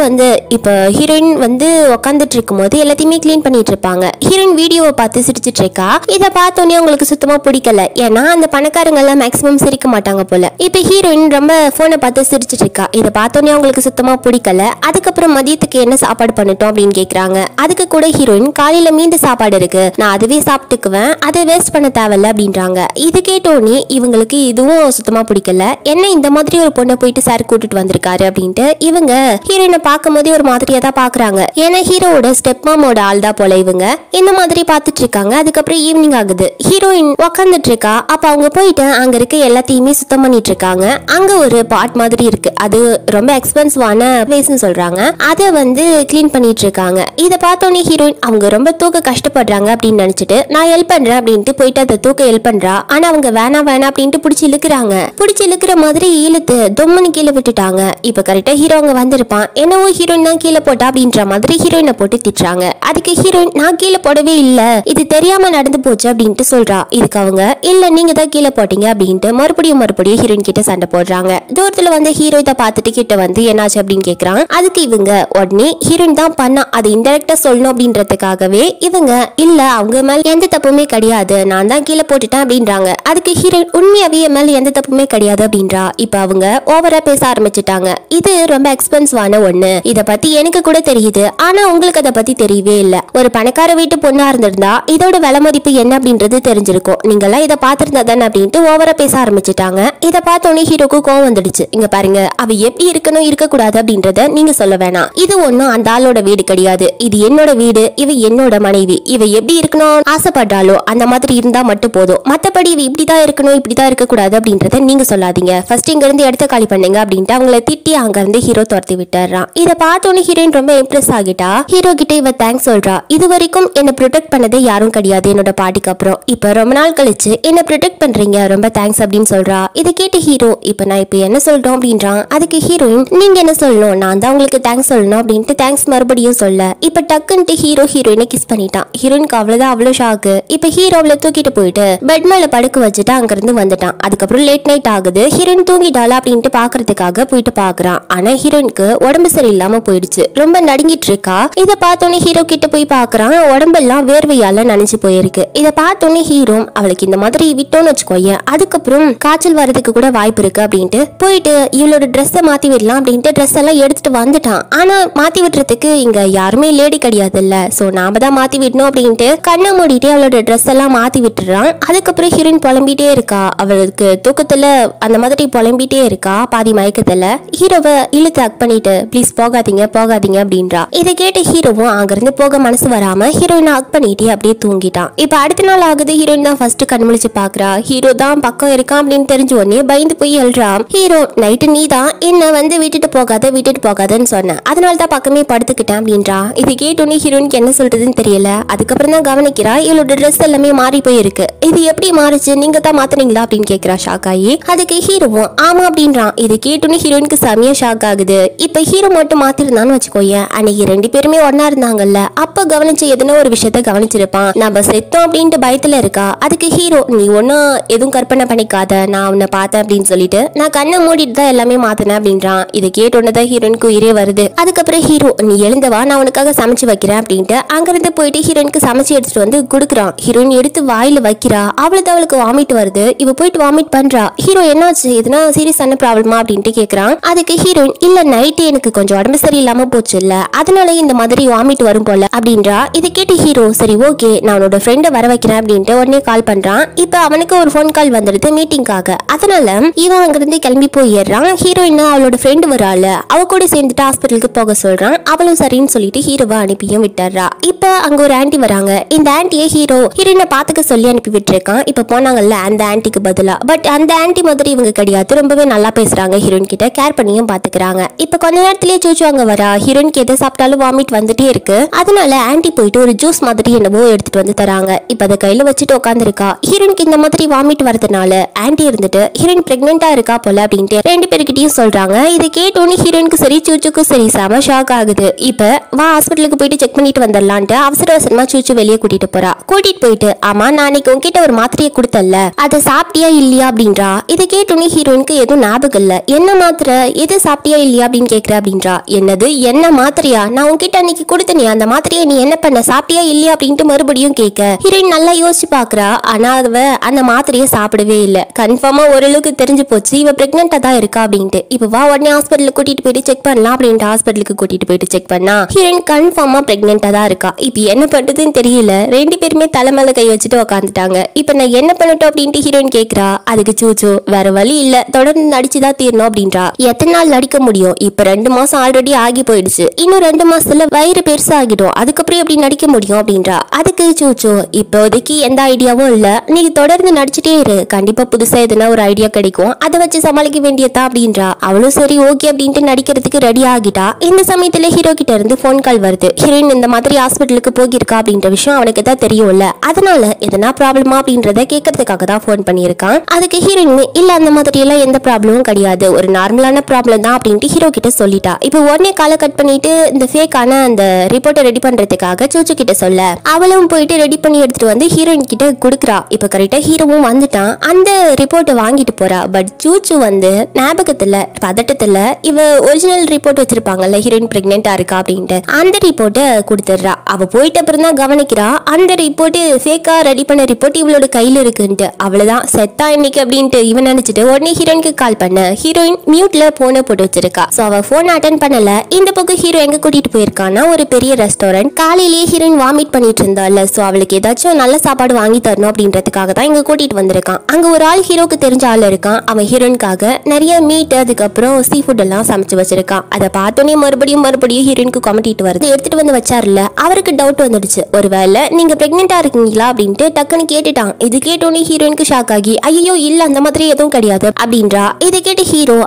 இப்ப ஹீரோயின் உட்காந்துட்டு இருக்கும் போது எல்லாத்தையுமே கிளீன் பண்ணிட்டு இருப்பாங்க. ஹீரோயின் வீடியோவை பார்த்து சிரிச்சிட்டு இருக்கா. இதை பார்த்தோன்னே உங்களுக்கு சுத்தமா பிடிக்கல, ஏன்னா அந்த பணக்காரங்க எல்லாம் மேக்சிமம் சிரிக்க மாட்டாங்க போல. இப்ப ஹீரோயின் ரொம்ப போனை பார்த்து சிரிச்சிட்டு இருக்கா. இதை பார்த்தோன்னே அவங்களுக்கு சுத்தமா பிடிக்கல. அதுக்கப்புறம் மதியத்துக்கு என்ன சாப்பாடு பண்ணட்டும் அப்படின்னு கேக்குறாங்க. அதுக்கு கூட ஹீரோயின் காலையில மீண்டு சாப்பாடு இருக்கு, நான் அதுவே சாப்பிட்டுக்குவேன், அதை வேஸ்ட் பண்ண தேவையில்ல அப்படின்றாங்க. இது கேட்டோன்னே இவங்களுக்கு இதுவும் சுத்தமா பிடிக்கல, என்ன இந்த மாதிரி ஒரு பொண்ணை போயிட்டு சார் கூட்டிட்டு வந்திருக்காரு அப்படின்ட்டு இவங்க ஹீரோயினை பார்க்கும் போதே ஒரு மாதிரியா தான் பாக்குறாங்க. ஏன்னா ஹீரோவோட ஸ்டெப் மாமோட ஆள் தான் போல இவங்க இந்த மாதிரி பாத்துட்டு இருக்காங்க. அதுக்கப்புறம் ஈவினிங் ஆகுது. ஹீரோயின் உட்காந்துட்டு இருக்கா. அப்ப அவங்க போயிட்டு அங்க இருக்க எல்லாத்தையுமே சுத்தம் பண்ணிட்டு இருக்காங்க. அங்க ஒரு பாட் மாதிரி இருக்கு, அது ரொம்ப எக்ஸ்பென்சிவான பிளேஸ்னு சொல்றாங்க, அதை கிளீன் பண்ணிட்டு இருக்காங்க. இதை பார்த்தோன்னே ஹீரோயின் அவங்க ரொம்ப தூக்க கஷ்டப்படுறாங்க அப்படின்னு நினைச்சிட்டு நான் ஹெல்ப் பண்றேன் அப்படின்ட்டு போயிட்டு அதை தூக்க ஹெல்ப் பண்றா. ஆனா அவங்க வேணாம் அப்படின்னு பிடிச்சி இழுக்கிறாங்க. பிடிச்சி இழுக்கிற மாதிரி இழுத்து தொம்மனு கீழே விட்டுட்டாங்க. இப்ப கரெக்டா ஹீரோ அங்க வந்திருப்பான். என்னவோ ஹீரோயின் தான் கீழே போட்டா அப்படின்ற மாதிரி ஹீரோயினை போட்டு திட்டுறாங்க. அதுக்கு ஹீரோயின் நான் கீழே போடவே இல்ல, இது தெரியாம நடந்து போச்சு அப்படின்ட்டு சொல்றா. இதுக்கு அவங்க இல்ல நீங்க தான் கீழே போட்டீங்க அப்படின்ட்டு மறுபடியும் ஹீரோயின் கிட்ட சண்டை போடுறாங்க. தூரத்துல ஹீரோ இதை பார்த்துட்டு கிட்ட என்னாச்சு அப்படின்னு கேக்குறான். அதுக்கு இவங்க உடனே ஹீரோயின் தான் பண்ணா, அது இன்டெரக்டா சொல்லணும் அப்படின்றதுக்காகவே இவங்க இல்ல அவங்க மேல எந்த தப்புமே கிடையாது, நான் தான் கீழே போட்டுட்டேன் அப்படின்றாங்க. அதுக்கு ஹீரோயின் உண்மையாவே என் மேல எந்த தப்புமே கிடையாது அப்படின்றா. இப்ப அவங்க ஓவரா பேச ஆரம்பிச்சுட்டாங்க. இது ரொம்ப எக்ஸ்பென்சிவான ஒண்ணு, இத பத்தி எனக்கு கூட தெரியுது, ஆனா உங்களுக்கு அதை பத்தி தெரியவே இல்ல. ஒரு பணக்கார வீட்டு பொண்ணா இருந்திருந்தா இதோட விலை மதிப்பு என்ன அப்படின்றது தெரிஞ்சிருக்கும், நீங்க எல்லாம் இதை பாத்துருந்தா தானே அப்படின்ட்டு ஓவரா பேச ஆரம்பிச்சுட்டாங்க. இதை பார்த்தோன்னே ஹீரோக்கு கோவம் வந்துடுச்சு. இங்க பாருங்க, அவ எப்படி இருக்கணும் இருக்க கூடாது அப்படின்றத நீங்க சொல்ல வேணாம், இது ஒண்ணும் அந்த ஆளோட வீடு கிடையாது, இது என்னோட வீடு, இவ என்னோட மனைவி, இவ எப்படி இருக்கணும் ஆசைப்படுறாளோ அந்த மாதிரி இருந்தா மட்டும் போதும், மத்தபடி இவ இப்படிதான் இருக்கணும் இப்படிதான் இருக்க கூடாது அப்படின்றத நீங்க சொல்லாதீங்க, ஃபர்ஸ்ட் இங்க இருந்து இடத்த காலி பண்ணுங்க அப்படின்ட்டு அவங்கள திட்டி அங்க இருந்து ஹீரோ துரத்தி விட்டுறான். இதை பார்த்தோன்னே ஹீரோயின் ரொம்ப இம்ப்ரெஸ் ஆகிட்டா. ஹீரோ கிட்ட இவ தேங்க்ஸ் சொல்றா. இது வரைக்கும் என்ன ப்ரொடெக்ட் பண்ணதே யாரும் கிடையாது என்னோட பாட்டிக்கு அப்புறம், இப்ப ரொம்ப நாள் கழிச்சு என்ன ப்ரொடெக்ட் பண்றீங்க, ரொம்ப தேங்க்ஸ் அப்படின்னு சொல்றா. இதை கேட்டு ஹீரோ நான் இப்ப என்ன சொல்றோம் அப்படின்றான். அதுக்கு ஹீரோயின் நீங்க என்ன சொல்லணும், நான் தான் உங்களுக்கு தேங்க்ஸ் சொல்லணும் அப்படின்ட்டு தேங்க்ஸ் மறுபடியும் சொல்ல. இப்ப டக்குன்ட்டு ஹீரோயினை கிஸ் பண்ணிட்டான். ஹீரோயினுக்கு அவ்வளவுதான் அவ்வளவு ஷாக்கு. இப்ப ஹீரோ அவளை தூக்கிட்டு போயிட்டு பெட் மேல படுக்க வச்சுட்டு அங்க இருந்து வந்துட்டான். அதுக்கப்புறம் லேட் நைட் ஆகுது. ஹீரோயின் தூங்கிட்டாளா அப்படின்ட்டு பாக்குறதுக்காக போயிட்டு பாக்குறான். ஆனா ஹீரோயினுக்கு உடம்பு சரியில்லாம போயிடுச்சு, ரொம்ப நடுங்கிட்டு இருக்கா. இதை பார்த்தோன்னே ஹீரோ கிட்ட போய் பாக்குறான். உடம்பெல்லாம் வேர்வையால நனைஞ்சு போயிருக்கு. இதை பார்த்தோன்னே ஹீரோ அவளுக்கு இந்த மாதிரி விட்டோன்னு வச்சுக்கோயேன் அதுக்கப்புறம் காய்ச்சல் வரதுக்கு கூட வாய்ப்பு இருக்கு அப்படின்ட்டு போயிட்டு இவளோட ட்ரெஸ்ஸை மாத்தி விடலாம் அப்படின்ட்டு ட்ரெஸ் எல்லாம் எடுத்துட்டு வந்துட்டான். ஆனா மாத்தி விடுறதுக்கு இங்க யாருமே லேடி கிடையாது இல்ல, சோ நாம தான் மாத்தி விடணும் அப்படின்ட்டு கண்ணை மூடிட்டு அவளோட ட்ரெஸ் எல்லாம் மாத்தி விட்டுறான். அதுக்கப்புறம் ஹீரோயின் புலம்பிட்டே இருக்கா. அவளுக்கு தூக்கத்துல அந்த மாதிரி புலம்பிட்டே இருக்கா பாதி மயக்கத்துல. ஹீரோவை இழுத்து ஹக் பண்ணிட்டு ப்ளீஸ் போகாதீங்க போகாதீங்க அப்படின்றா. இதை கேட்டு ஹீரோவும் அங்கிருந்து போக மனசு வராம ஹீரோயினை ஹக் பண்ணிட்டு அப்படியே தூங்கிட்டான். இப்ப அடுத்த நாள் ஆகுது. ஹீரோயின் தான் ஃபர்ஸ்ட் கண்முழிச்சு பாக்குறா. ஹீரோ தான் பக்கம் இருக்கான் அப்படின்னு தெரிஞ்ச உடனே பயந்து போய் எழுறா. ஹீரோ நைட்டு நீ தான் என்ன விட்டுட்டு போகாதன்னு சொன்ன, அதனால தான் பக்கமே படுத்துக்கிட்டேன் அப்படின்றா. இது கேட்டோன்னே ஹீரோயினுக்கு என்ன சொல்றதுன்னு தெரியல. அதுக்கப்புறம் தான் கவனிக்கிறா இவளோட ட்ரெஸ் எல்லாமே மாறி போயிருக்கு. இது எப்படி எப்படி மாறுச்சு, நீங்க தான் மாத்தினீங்களா அப்படின்னு கேக்குறா ஷாக் ஆகி. அதுக்கு ஹீரோவும் ஆமா அப்படின்றான். இது கேட்டுன்னு ஹீரோயினுக்கு செமையா ஷாக் ஆகுது. இப்ப ஹீரோ மட்டும் மாத்திருந்தான்னு வச்சுக்கோயேன், அன்னைக்கு 2 பேருமே ஒன்னா இருந்தாங்கல்ல, அப்ப கவனிச்ச எதுனா ஒரு விஷயத்த கவனிச்சிருப்பான். நம்ம செத்தோம் அப்படின்ட்டு பயத்துல இருக்கா. அதுக்கு ஹீரோ நீ ஒன்னும் எதுவும் கற்பனை பண்ணிக்காத, நான் உன்னை பார்த்தேன் அப்படின்னு சொல்லிட்டு நான் கண்ணை மூடிட்டு தான் எல்லாமே மாத்தினேன் அப்படின்றான். இதை கேட்டோன்னதான் ஹீரோயினுக்கு உயிரே வருது. அதுக்கப்புறம் ஹீரோ நீ எழுந்தவா, நான் உனக்காக சமைச்சு வைக்கிறேன் அப்படின்ட்டு அங்கிருந்து போயிட்டு ஹீரோயினுக்கு சமைச்சு எடுத்துட்டு வந்து குடுக்குறான். ஹீரோயின் எடுத்து வாயில வைக்கிறா. அவளுக்கு வாமிட் வருது. இவ போயிட்டு வாமிட் பண்றா. ஹீரோ என்னாச்சு, எதுனா சீரியஸான ப்ராப்ளமா அப்படின்ட்டு கேக்குறான். அதுக்கு ஹீரோயின் இல்ல நைட்டு எனக்கு கொஞ்சம் உடம்பு சரியில்லாம போச்சு இல்ல, அதனால இந்த மாதிரி வாமிட் வரும் போல அப்படின்றா. இதை கேட்டு ஹீரோ சரி ஓகே நான் உன்னோட ஃப்ரெண்டை வர வைக்கிறேன் அப்படின்ட்டு உடனே கால் பண்றான். இப்ப அவனுக்கு ஒரு ஃபோன் கால் வந்துடுது மீட்டிங்காக. அதனால இவன் அங்கிருந்து கிளம்பி போயிடுறான். ஹீரோயின் அவளோட ஃப்ரெண்டு வராள், அவ கூட சேர்ந்துட்டு ஹாஸ்பிட்டலுக்கு போக சொல்றான். அவளும் சரின்னு சொல்லிட்டு ஹீரோவை அனுப்பியும் விட்டுறா. இப்ப அங்க ஒரு ஆன்டி வராங்க. இந்த ஆன்டியை ஹீரோயினை பாத்துக்க சொல்லி அனுப்பி விட்டுருக்கான். இப்ப போனாங்கல்ல அந்த ஆன்டிக்கு பதிலா, பட் அந்த ஆன்டி மாதிரி இவங்க கிடையாது. ரொம்பவே நல்லா பேசுறாங்க, ஹீரோயின் கிட்ட கேர் பண்ணியும் பாத்துக்கிறாங்க. இப்ப கொஞ்ச நேரத்திலேயே சூச்சு அங்க வரா. ஹீரோயினுக்கு எதை சாப்பிட்டாலும் வாமிட் வந்துட்டே இருக்கு. அதனால ஆன்டி போயிட்டு ஒரு ஜூஸ் மாதிரி என்னவோ எடுத்துட்டு வந்து தராங்க. இப்ப அதை கையில வச்சுட்டு உட்காந்துருக்கா. ஹீரோயினுக்கு இந்த மாதிரி வாமிட் வரதுனால ஆன்டி இருந்துட்டு ஹீரோயின் பிரெக்னெண்டா இருக்கா போல அப்படின்ட்டு 2 பேருக்கிட்டையும் சொல்றாங்க. இதை கேட்டோன்னு ஹீரோயினுக்கு சரி சூச்சுக்கும் சரி செம ஷாக் ஆகுது. இப்ப வா ஹாஸ்பிட்டலுக்கு போயிட்டு செக் பண்ணிட்டு வந்துடலான்ட்டு அவசரமா சூச்சு வெளியே கூட்டிட்டு போறா. கூட்டிட்டு போயிட்டு ஆமா நான் அன்னைக்கு உங்ககிட்ட ஒரு மாத்திரையை கொடுத்தல, அதை சாப்பிட்டியா இல்லையா அப்படின்றா. இதை கேட்டோன்னு ஹீரோயினுக்கு எதுவும் ஞாபகம் இல்ல. என்ன மாத்திரை, எது சாப்பிட்டியா இல்லையா அப்படின்னு கேக்குற அப்படின்றா. என்னது என்ன மாத்திரையா, நான் உங்ககிட்ட அன்னைக்கு கொடுத்தனே அந்த மாத்திரையை நீ என்ன பண்ண, சாப்பிட்டியா இல்லையா அப்படின்ட்டு மறுபடியும் கேட்க ஹீரோயின் நல்லா யோசிச்சு பாக்குறா. ஆனா அவ அந்த மாத்திரையை சாப்பிடவே இல்ல. கன்ஃபார்மா ஓரளவுக்கு தெரிஞ்சு போச்சு இவ பிரெக்னெண்டா தான் இருக்கா அப்படின்ட்டு. இப்ப வா உடனே ஹாஸ்பிட்டலுக்கு கூட்டிட்டு போயிட்டு செக் பண்ணலாம் அப்படின்ட்டு ஹாஸ்பிட்டலுக்கு கூட்டிட்டு போயிட்டு செக் பண்ணா ஹீரோயின் கன்ஃபார்மா பிரெக்னெண்டா தான் இருக்கா. இப்ப என்ன பண்றதுன்னு தெரியல. 2 பேருமே தலைமையில கை வச்சுட்டு உட்காந்துட்டாங்க. இப்ப நான் என்ன பண்ணட்டும் அப்படின்ட்டு ஹீரோயின் கேக்குறா. அதுக்கு சூச்சு வேற வழி இல்ல, தொடர்ந்து நடிச்சுதான் தீரணும் அப்படின்றா. எத்தனை நாள் நடிக்க முடியும், இப்ப 2 மாசம் ஆல்ரெடி ஆகி போயிடுச்சு, இன்னும் 2 மாசத்துல வயிறு பெருசாகிடும், அதுக்கப்புறம் எப்படி நடிக்க முடியும் அப்படின்றா. அதுக்கு சூச்சு இப்போதைக்கு எந்த ஐடியாவும் இல்ல, நீ தொடர்ந்து நடிச்சுட்டே இரு, கண்டிப்பா புதுசா எதுனா ஒரு ஐடியா கிடைக்கும், அதை வச்சு சமாளிக்க வேண்டியதா அப்படின்றா. அவளும் சரி ஓகே அப்படின்ட்டு நடிக்கிறதுக்கு ரெடி ஆகிட்டா. இந்த சமயத்துல ஹீரோ கிட்ட இருந்து போன் கால் வருது. ஹீரோயின் இந்த மாதிரி ஹாஸ்பிட்டலுக்கு போகிருக்கா அப்படின்ற விஷயம் அவனுக்கு தான் தெரியும்ல, அதனால எதனா ப்ராப்ளமா அப்படின்றத கேட்கறதுக்காக தான் போன் பண்ணியிருக்கான். அதுக்கு ஹீரோயின் இல்ல அந்த மாதிரி எல்லாம் எந்த ப்ராப்ளமும் கிடையாது, ஒரு நார்மலான ப்ராப்ளம் தான் அப்படின்ட்டு ஹீரோ கிட்ட சொல்லிட்டா. இப்போ உடனே காலை கட் பண்ணிட்டு இந்த ஃபேக்கான அந்த ரிப்போர்ட்டை ரெடி பண்றதுக்காக சூச்சு கிட்ட சொல்ல அவளும் போயிட்டு ரெடி பண்ணி எடுத்துட்டு வந்து ஹீரோயின் கிட்ட குடுக்குறா. இப்ப கரெக்டா ஹீரோவும் வந்துட்டான். அந்த ரிப்போர்ட்டை வாங்கிட்டு போறா. பட் சூச்சு வந்து ஞாபகத்துல பதட்டத்துல இவ ஒரிஜினல் ரிப்போர்ட் வச்சிருப்பாங்கல்ல ஹீரோயின் பிரெக்னெண்டா இருக்கா அப்படின்ட்டு, அந்த ரிப்போர்ட்டை கொடுத்துடுறா. அவ போயிட்ட அப்புறம் தான் கவனிக்கிறா அந்த ரிப்போர்ட் ஃபேக்கா ரெடி பண்ண ரிப்போர்ட் இவளோட கையில இருக்குன்ட்டு. அவ்வளவுதான் செத்தா இன்னைக்கு அப்படின்ட்டு இவன் நினைச்சிட்டு உடனே ஹீரோயினுக்கு கால் பண்ண. ஹீரோயின் மியூட்ல போனை போட்டு வச்சிருக்கா. சோ அவ போன் அட்டன் பண்ணல. இந்த பக்கம் ஹீரோ எங்க கூட்டிட்டு போயிருக்கான்னா ஒரு பெரிய ரெஸ்டாரண்ட். காலையிலேயே ஹீரோயின் வாமிட் பண்ணிட்டு இருந்தால, சோ அவளுக்கு ஏதாச்சும் நல்ல சாப்பாடு வாங்கி தரணும் அப்படின்றதுக்காக தான் இங்க கூட்டிட்டு வந்திருக்கான். அங்க ஒரு ஆள் ஹீரோக்கு தெரிஞ்ச ஆள் இருக்கான். அவன் ஹீரோயினுக்காக நிறைய மீட் அதுக்கப்புறம் சீ ஃபுட் எல்லாம் சமைச்சு வச்சிருக்கான். அதை பார்த்தோன்னே மறுபடியும் ஹீரோயினுக்கு கொமட்டிட்டு வருது. எடுத்துட்டு வந்து வச்சாருல, அவருக்கு டவுட் வந்துடுச்சு, ஒருவேளை நீங்க பிரெக்னெண்டா இருக்கீங்களா அப்படின்ட்டு டக்குன்னு கேட்டுட்டான். இது கேட்டோன்னே ஹீரோயினுக்கு ஷாக் ஆகி ஐயோ இல்ல அந்த மாதிரி எதுவும் கிடையாது அப்படின்றா. இதை கேட்டு ஹீரோ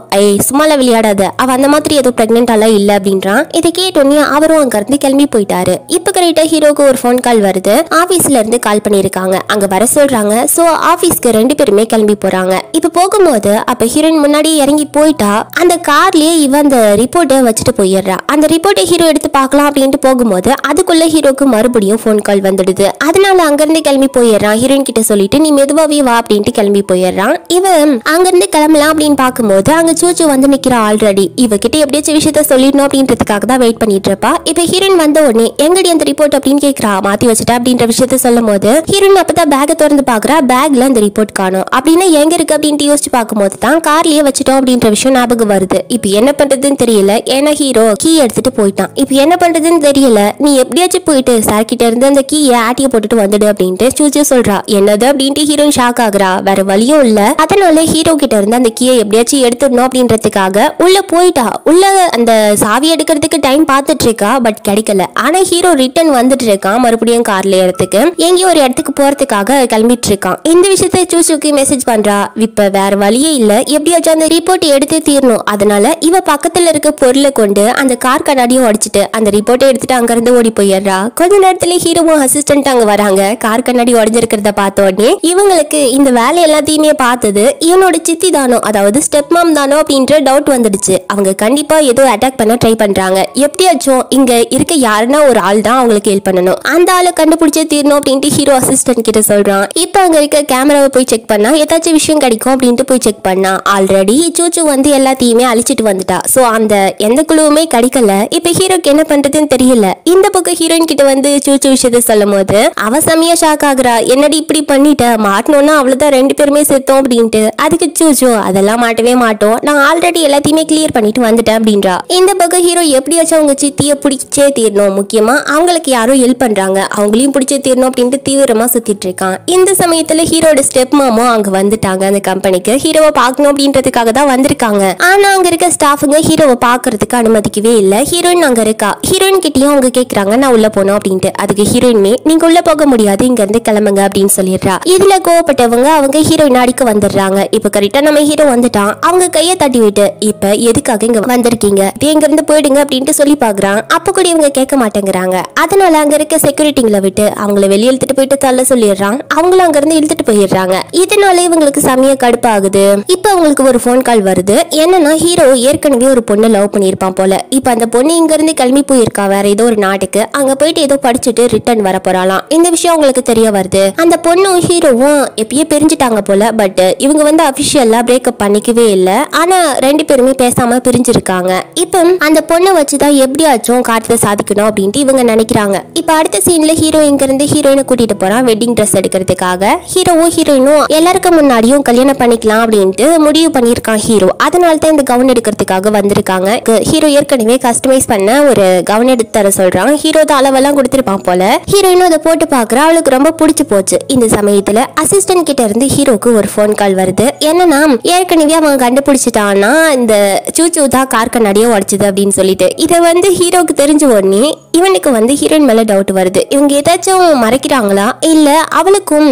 சும்மால விளையாடாத, அவ அந்த மாதிரி எதுவும் பிரெக்னெண்டாலாம் இல்ல அப்படின்றான். இதை கேட்டோன்னே அவரும் அங்க இருந்து கிளம்பி போயிட்டாரு. இப்ப கரெக்டா ஹீரோக்கு ஒரு போன் கால் வருது. ஆபீஸ்ல இருந்து கால் பண்ணிருக்காங்க, அங்க வர சொல்றாங்க. சோ ஆபீஸ்க்கு 2 பேருமே கிளம்பி போறாங்க. இப்ப போகும்போது அப்ப ஹீரோயின் முன்னாடி இறங்கி போயிட்டா. அந்த கார்லயே இவ அந்த ரிப்போர்ட்டை வச்சுட்டு போயிடுறா. அந்த ரிப்போர்ட்டை ஹீரோ எடுத்து பார்க்கலாம் அப்படின்ட்டு போகும்போது அதுக்குள்ள ஹீரோக்கு மறுபடியும் போன் கால் வந்துடுது. அதனால அங்கிருந்து கிளம்பி போயிடுறான். ஹீரோயின் கிட்ட சொல்லிட்டு நீ மெதுவாவே வா அப்படின்ட்டு கிளம்பி போயிடுறான். இவன் அங்கிருந்து கிளம்பலாம் அப்படின்னு பார்க்கும்போது அங்க சூச்சு வந்து நிக்கிறா ஆல்ரெடி. இவகிட்ட எப்படியாச்சும் விஷயத்த சொல்லிடணும் அப்படின்றதுக்காக தான் வெயிட் பண்ணிட்டு இருப்பா. இப்ப ஹீரோயின் வந்த உடனே எங்கடி அந்த ரிப்போர்ட் அப்படின்னு கேக்குறா. மாத்தி வச்சுட்டா அப்படின்ற விஷயத்த சொல்லும் போது ஹீரோயின் அப்பதான் பேக்கை திறந்து பாக்குறா. பேக்ல அந்த ரிப்போர்ட் காணும். அப்படின்னா எங்க இருக்கு அப்படின்ட்டு யோசிச்சு பார்க்கும்போது தான் கார்லயே வச்சுட்டோம் அப்படின்ற விஷயம் ஞாபகம் வருது. இப்ப என்ன பண்றதுன்னு தெரியல, ஏன்னா ஹீரோ கீ எடுத்துட்டு போயிட்டான். இப்ப என்ன பண்றதுன்னு தெரியல, நீ எப்படியாச்சும் போயிட்டு சார் கிட்ட இருந்து அந்த கீயை ஆட்டிய போட்டுட்டு வந்துடு அப்படின்ட்டு சூச்சு சொல்றா. என்னது அப்படின்ட்டு ஹீரோயின் ஷாக் ஆகுறா. வேற வழியும் இல்ல, அதனால ஹீரோ கிட்ட இருந்து அந்த கீயை எப்படியாச்சும் எடுத்துடணும் அப்படின்றதுக்காக உள்ள போயிட்டா. உள்ள அந்த சாவி எடுக்கிறதுக்கு டைம் பார்த்துட்டு இருக்கா. பட் கிடைக்கல. ஆனா ஹீரோ ரிட்டர்ன் வந்துட்டு இருக்கான் மறுபடியும் கார்ல இடத்துக்கு. எங்கேயோ ஒரு இடத்துக்கு போறதுக்காக கிளம்பிட்டு இருக்கான். இந்த விஷயத்த சூச்சுக்கு மெசேஜ் பண்றா. இப்ப வேற வழியே இல்ல, எப்படியாச்சும் அந்த ரிப்போர்ட் எடுத்து தீரணும். அதனால இவ பக்கத்துல இருக்க பொருளை கொண்டு அந்த கார் கண்ணாடியும் உடைச்சிட்டு அந்த ரிப்போர்ட்டை எடுத்துட்டு அங்க இருந்து ஓடி போயிடுறா. கொஞ்ச நேரத்துல ஹீரோவும் அசிஸ்டன்ட் அங்க வராங்க. கார் கண்ணாடி உடஞ்சிருக்கிறத பார்த்தோன்னே உடனே இவங்களுக்கு இந்த வேலை எல்லாத்தையுமே பார்த்தது இவனோட சித்தி தானோ, அதாவது ஸ்டெப் மாம் தானோ அப்படின்ற டவுட் வந்துடுச்சு. அவங்க கண்டிப்பா ஏதோ அட்டாக் பண்ண ட்ரை பண்றாங்க. எப்படியாச்சும் இங்க இருக்க யாருன்னா ஒரு ஆள் தான் அவங்களுக்கு ஹெல்ப் பண்ணணும், அந்த ஆளை கண்டுபிடிச்சே தீரணும் அப்படின்ட்டு ஹீரோ அசிஸ்டன்ட் கிட்ட சொல்றான். இப்ப அங்க இருக்க கேமராவை போய் செக் பண்ணா ஏதாச்சும் விஷயம் கிடைக்கும் அப்படின்ட்டு போய் செக் பண்ணா ஆல்ரெடி சூச்சு வந்து எல்லாத்தையுமே அழிச்சிட்டு வந்துட்டா. சோ அந்த எந்த குழுவுமே கிடைக்கல. இப்ப ஹீரோக்கு என்ன பண்றதுன்னு தெரியல. இந்த பக்கம் ஹீரோயின் கிட்ட வந்து சூச்சு விஷயத்த சொல்லும் போது அவ செமையா ஷாக் ஆகுறா. என்னடி இப்படி பண்ணிட்ட, மாட்டணும்னா அவ்வளவுதான், 2 பேருமே செத்தோம் அப்படின்ட்டு. அதுக்கு சூச்சு அதெல்லாம் மாட்டவே மாட்டோம், நான் ஆல்ரெடி எல்லாத்தையுமே கிளியர் பண்ணிட்டு வந்துட்டேன் அப்படின்றா. இந்த பக்கம் ஹீரோ எப்படியாச்சும் அவங்க சித்திய பிடிச்சே தீரணும், முக்கியமா அவங்களுக்கு யாரோ ஹெல்ப் பண்றாங்க, அவங்களையும் பிடிச்சே தீரணும் அப்படின்ட்டு தீவிரமா சுத்திட்டு இருக்கான். இந்த சமயத்துல ஹீரோட ஸ்டெப் மாமும் அங்க வந்துட்டாங்க. அந்த கம்பெனிக்கு ஹீரோவை பார்க்கணும் அப்படின்றதுக்காக தான் வந்திருக்காங்க. ஆனா அங்க இருக்க ஸ்டாஃபுங்க ஹீரோவை பாக்குறதுக்கு அனுமதிக்கவே இல்ல. ஹீரோயின் அங்க இருக்கா. ஹீரோயின் கிட்டயும் அவங்க கேக்குறாங்க நான் உள்ள போனோம் அப்படின்ட்டு. அதுக்கு ஹீரோயின்மே நீங்க உள்ள போக முடியாது, இங்க இருந்து கிளம்புங்க அப்படின்னு சொல்லிடுறா. இதுல கோவப்பட்டவங்க அவங்க ஹீரோயின் அடிக்க வந்துடுறாங்க. இப்ப கரெக்டா நம்ம ஹீரோ வந்துட்டான். அவங்க கையை தட்டி விட்டு இப்ப எதுக்காக இங்க வந்திருக்கீங்க, இங்க இருந்து போயிடுங்க அப்படின்ட்டு சொல்லி பாக்குறான். அப்ப கூட இவங்க கேட்க மாட்டேங்கிறாங்க. அதனால அங்க இருக்க செக்யூரிட்டிங்களை விட்டு அவங்கள வெளியே இழுத்துட்டு போயிட்டு தள்ள சொல்லிடுறான். அவங்களும் அங்க இருந்து இழுத்துட்டு போயிடுறாங்க. இதனால இவங்களுக்கு செமையா கடுப்பு ஆகுது. இப்ப அவங்களுக்கு ஒரு போன் கால் வருது. என்னன்னா ஹீரோ ஏற்கனவே ஒரு பொண்ணை லவ் பண்ணிருப்பான் போல. இப்ப அந்த பொண்ணு இங்க இருந்து கிளம்பி போயிருக்கா வேற ஏதோ ஒரு நாட்டுக்கு. அங்க போயிட்டு ஏதோ படிச்சுட்டு ரிட்டர்ன் வர போறாளாம். இந்த விஷயம் அவங்களுக்கு தெரிய வருது. அந்த பொண்ணும் ஹீரோவும் எப்பயே பிரிஞ்சுட்டாங்க போல. பட் இவங்க வந்து அபிஷியலா பிரேக்கப் பண்ணிக்கவே இல்ல. ஆனா 2 பேருமே பேசாம பிரிஞ்சிருக்காங்க. இப்ப அந்த பொண்ணை வச்சுதான் எப்படியாச்சும் காரியத்தை சாதிக்கணும் அப்படின்ட்டு இவங்க நினைக்கிறாங்க. இப்ப அடுத்த சீன்ல ஹீரோ இங்க இருந்து ஹீரோயினை கூட்டிட்டு போறான் வெட்டிங் ட்ரெஸ் எடுக்கிறதுக்காக. ஹீரோவும் ஹீரோயினும் எல்லாருக்கும் முன்னாடியும் கல்யாணம் பண்ணிக்கலாம் அப்படின்ட்டு முடிவு பண்ணிருக்கான் ஹீரோ. அதனால தான் இந்த கவுன் எடுக்கிறதுக்காக வந்திருக்காங்க. ஹீரோ ஏற்கனவே கஸ்டமைஸ் பண்ண ஒரு கவுன் எடுத்து தர சொல்றான். ஹீரோ தான் அளவெல்லாம் கொடுத்திருப்பான் போல. ஹீரோயினும் அதை போட்டு பாக்குறா. அவளுக்கு ரொம்ப பிடிச்சு போச்சு. இந்த சமயத்துல அசிஸ்டன்ட் கிட்ட இருந்து ஹீரோக்கு ஒரு போன் கால் வருது. என்னன்னா ஏற்கனவே அவன் கண்டுபிடிச்சிட்டான்னா இந்த சூச்சு தான் கார் கண்ணாடியை உடைச்சது அப்படின்னு சொல்லிட்டு. இதை வந்து ஹீரோக்கு தெரிஞ்ச உடனே இவனுக்கு வந்து ஹீரோயின் மேல டவுட் வருது. இவங்க ஏதாச்சும் மறைக்கிறாங்களா இல்ல அவளுக்கும்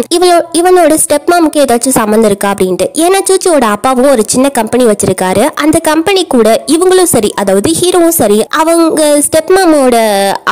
இவனோட ஸ்டெப் மாமுக்கு ஏதாச்சும் சம்மந்தம் இருக்கா அப்படின்ட்டு. ஏன்னா சூச்சியோட அப்பாவும் ஒரு சின்ன கம்பெனி வச்சிருக்காரு. அந்த கம்பெனி கூட இவங்களும் சரி, அதாவது ஹீரோவும் சரி, அவங்க ஸ்டெப் மாமோட